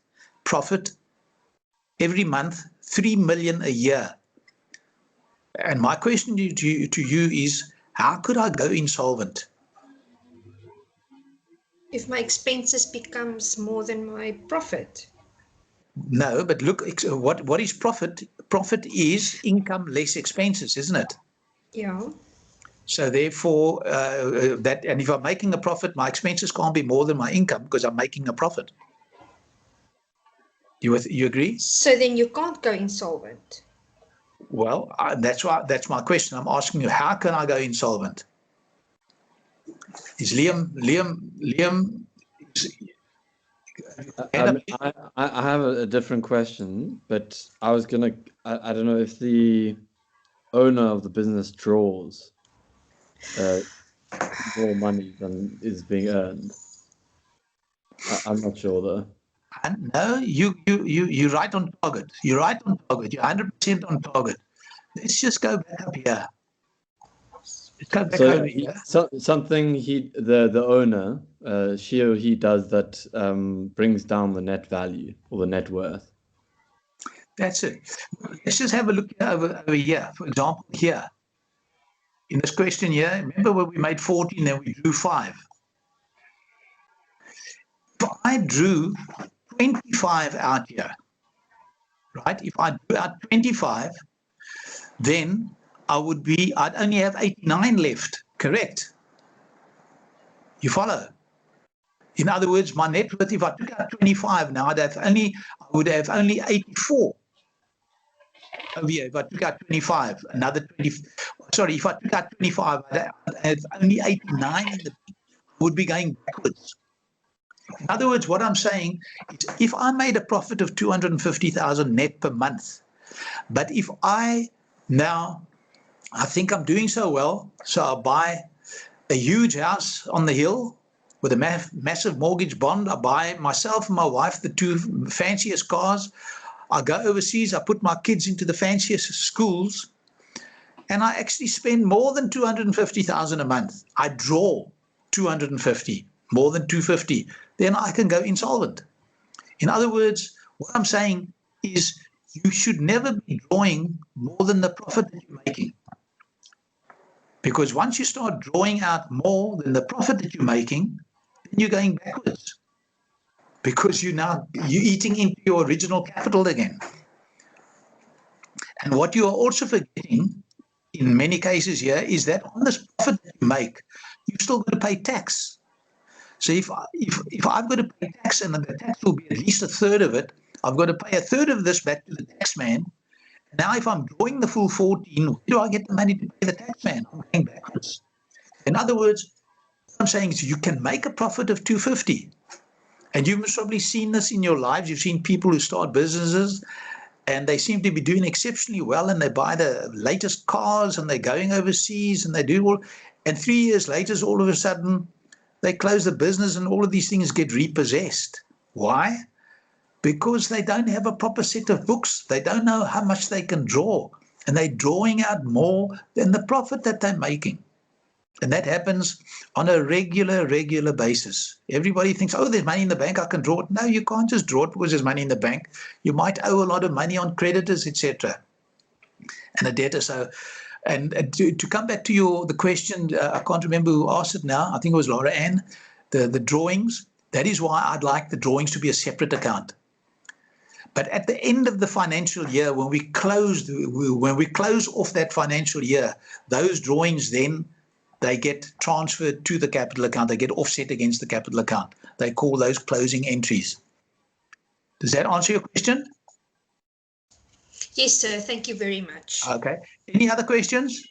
profit every month, 3 million a year. And my question to you is, how could I go insolvent? If my expenses becomes more than my profit. No, but look, what is profit? Profit is income less expenses, isn't it? Yeah. So therefore, and if I'm making a profit, my expenses can't be more than my income because I'm making a profit. You agree? So then you can't go insolvent. Well, that's my question. I'm asking you, how can I go insolvent? Is Liam? I have a different question, but I was gonna. I don't know if the owner of the business draws more money than is being earned. I'm not sure though. No, you're right on target. You're right on target. You're 100% on target. Let's just go back up here. Let's go back over here. Something the owner, she or he does that brings down the net value or the net worth. That's it. Let's just have a look over here. For example, here. In this question here, remember when we made 14 and we drew 5? If I drew 25 out here, right? If I drew out 25, then I'd only have 89 left, correct? You follow? In other words, my net worth, if I took out 25 now, I would have only 84. Over here, if I took out 25, another 20, sorry, if I took out 25, I'd have only 89 in the I would be going backwards. In other words, what I'm saying is if I made a profit of 250,000 net per month, but if I think I'm doing so well, so I'll buy a huge house on the hill with a massive mortgage bond. I buy myself and my wife the 2 fanciest cars. I go overseas, I put my kids into the fanciest schools, and I actually spend more than 250,000 a month. I draw 250, more than 250. Then I can go insolvent. In other words, what I'm saying is you should never be drawing more than the profit that you're making. Because once you start drawing out more than the profit that you're making, then you're going backwards. Because you're eating into your original capital again. And what you are also forgetting in many cases here is that on this profit that you make, you've still got to pay tax. So if I've got to pay tax and the tax will be at least a third of it, I've got to pay a third of this back to the tax man. Now, if I'm drawing the full 14, where do I get the money to pay the tax man? I'm going backwards. In other words, what I'm saying is you can make a profit of 250. And you've probably seen this in your lives. You've seen people who start businesses and they seem to be doing exceptionally well and they buy the latest cars and they're going overseas and they do all. And 3 years later, all of a sudden, they close the business and all of these things get repossessed. Why? Because they don't have a proper set of books. They don't know how much they can draw. And they're drawing out more than the profit that they're making. And that happens on a regular basis. Everybody thinks, oh, there's money in the bank, I can draw it. No, you can't just draw it because there's money in the bank. You might owe a lot of money on creditors, etc. And a debtor. So, and to come back to the question, I can't remember who asked it now. I think it was Laura Ann. The drawings. That is why I'd like the drawings to be a separate account. But at the end of the financial year, when we close off that financial year, those drawings then they get transferred to the capital account. They get offset against the capital account. They call those closing entries. Does that answer your question? Yes, sir. Thank you very much. Okay. Any other questions?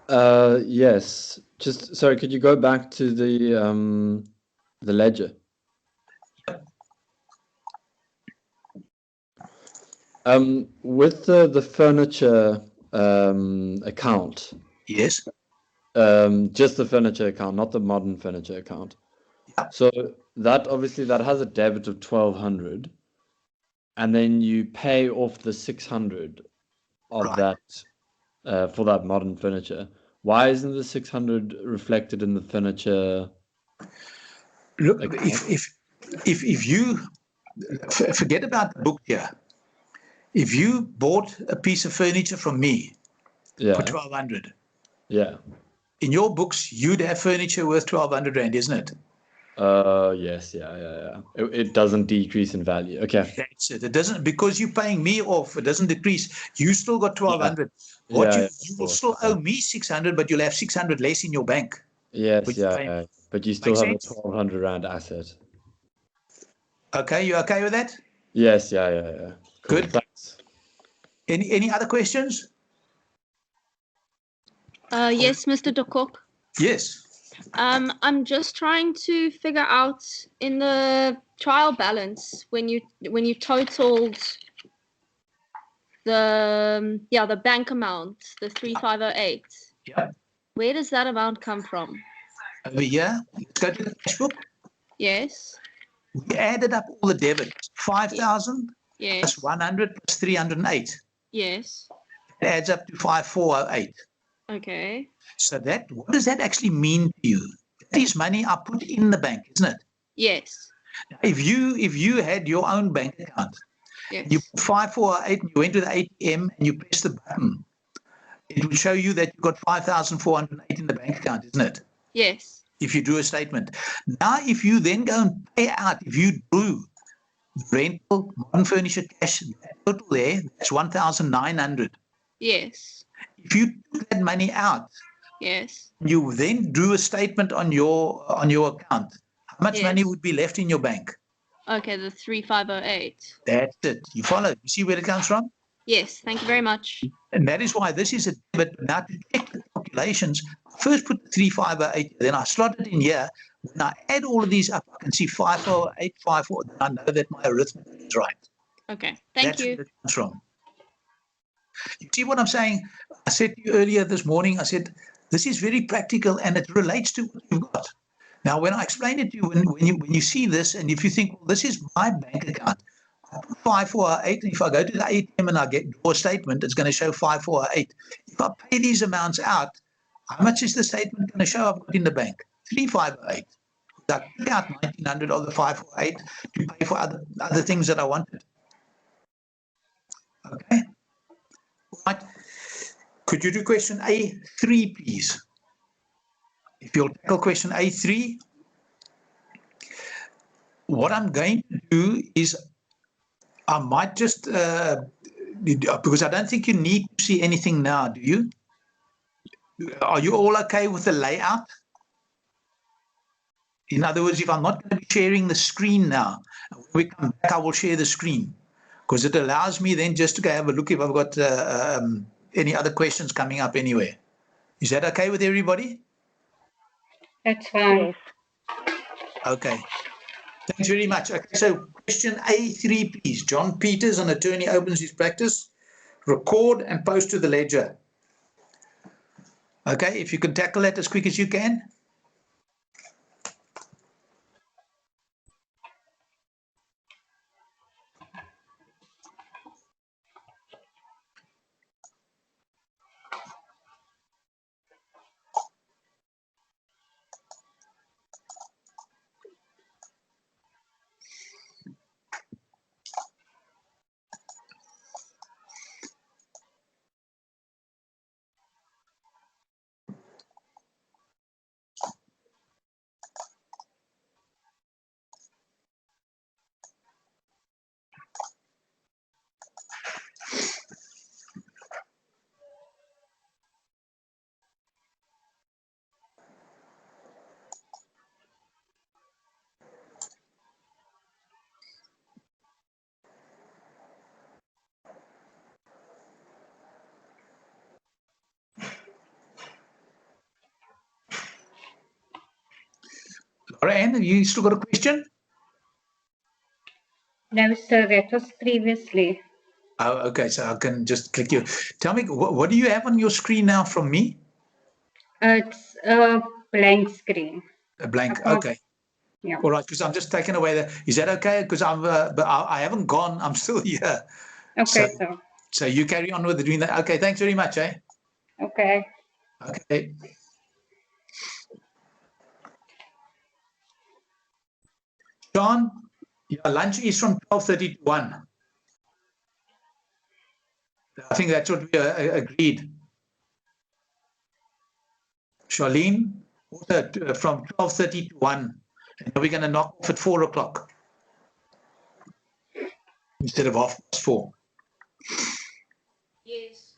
Yes. Just sorry, could you go back to the ledger? With the furniture account. Yes. Just the furniture account, not the modern furniture account. Yeah. So that obviously that has a debit of 1,200. and then you pay off the 600 of that for that modern furniture. Why isn't the 600 reflected in the furniture? Look, if you forget about the book here, if you bought a piece of furniture from me for 1,200, in your books you'd have furniture worth 1,200 rand, isn't it? Yes, yeah. It doesn't decrease in value. Okay. That's it. It doesn't, because you're paying me off, it doesn't decrease. You still got 1,200. What you will still owe me 600, but you'll have 600 less in your bank. Yes, but you still have a 1,200 rand asset. Okay, you okay with that? Yes, yeah. Cool. Good. Thanks. Any other questions? Yes, Mr. de Kock. Yes. I'm just trying to figure out in the trial balance when you totaled the bank amount, the 3,508. Yeah. Where does that amount come from? Over here, let's go to the cash book. Yes. We added up all the debits. 5,000 plus 100 plus 308. Yes. It adds up to 5,408. Okay. So what does that actually mean to you? That is money I put in the bank, isn't it? Yes. Now, if you had your own bank account, you put 5,408 and you went to the ATM and you press the button, it will show you that you've got 5,408 in the bank account, isn't it? Yes. If you do a statement. Now, if you then go and pay out, if you do rental, modern furniture, cash, that total there, that's 1,900. Yes. If you took that money out, yes, you then do a statement on your account, how much money would be left in your bank? Okay, the 3,508. That's it. You follow? You see where it comes from? Yes, thank you very much. And that is why this is a debit. Now, to check the calculations, I first put the 3,508, then I slot it in here. When I add all of these up, I can see 5,408, 5,4. Then I know that my arithmetic is right. Okay, thank you. That's where it comes from. You see what I'm saying? I said to you earlier this morning, I said, this is very practical and it relates to what you've got. Now, when I explain it to you, when you see this, and if you think, well, this is my bank account, 5,408, and if I go to the ATM and I draw a statement, it's going to show 5,408. If I pay these amounts out, how much is the statement going to show I've got in the bank? 3,508. I took out 1,900 of the 5,408 to pay for other things that I wanted. Okay. Right. Could you do question A3, please? If you'll tackle question A3, what I'm going to do is I might just, because I don't think you need to see anything now, do you? Are you all okay with the layout? In other words, if I'm not going to be sharing the screen now, when we come back, I will share the screen because it allows me then just to go have a look if I've got any other questions coming up anywhere. Is that okay with everybody? That's fine. Okay. Thanks very much. Okay, so question A3, please. John Peters, an attorney, opens his practice. Record and post to the ledger. Okay, if you can tackle that as quick as you can. Lorraine, have you still got a question? No, sir, that was previously. Oh, okay, so I can just click you. Tell me, what do you have on your screen now from me? It's a blank screen. A blank, okay. Yeah. All right, because I'm just taking away the. Is that okay? Because but I haven't gone. I'm still here. Okay, so. So you carry on with doing that. Okay, thanks very much, eh? Okay. Okay. John, your lunch is from 12:30 to 1. I think that's what we agreed. Charlene, also from 12:30 to 1. And we're going to knock off at 4 o'clock instead of 4:30. Yes.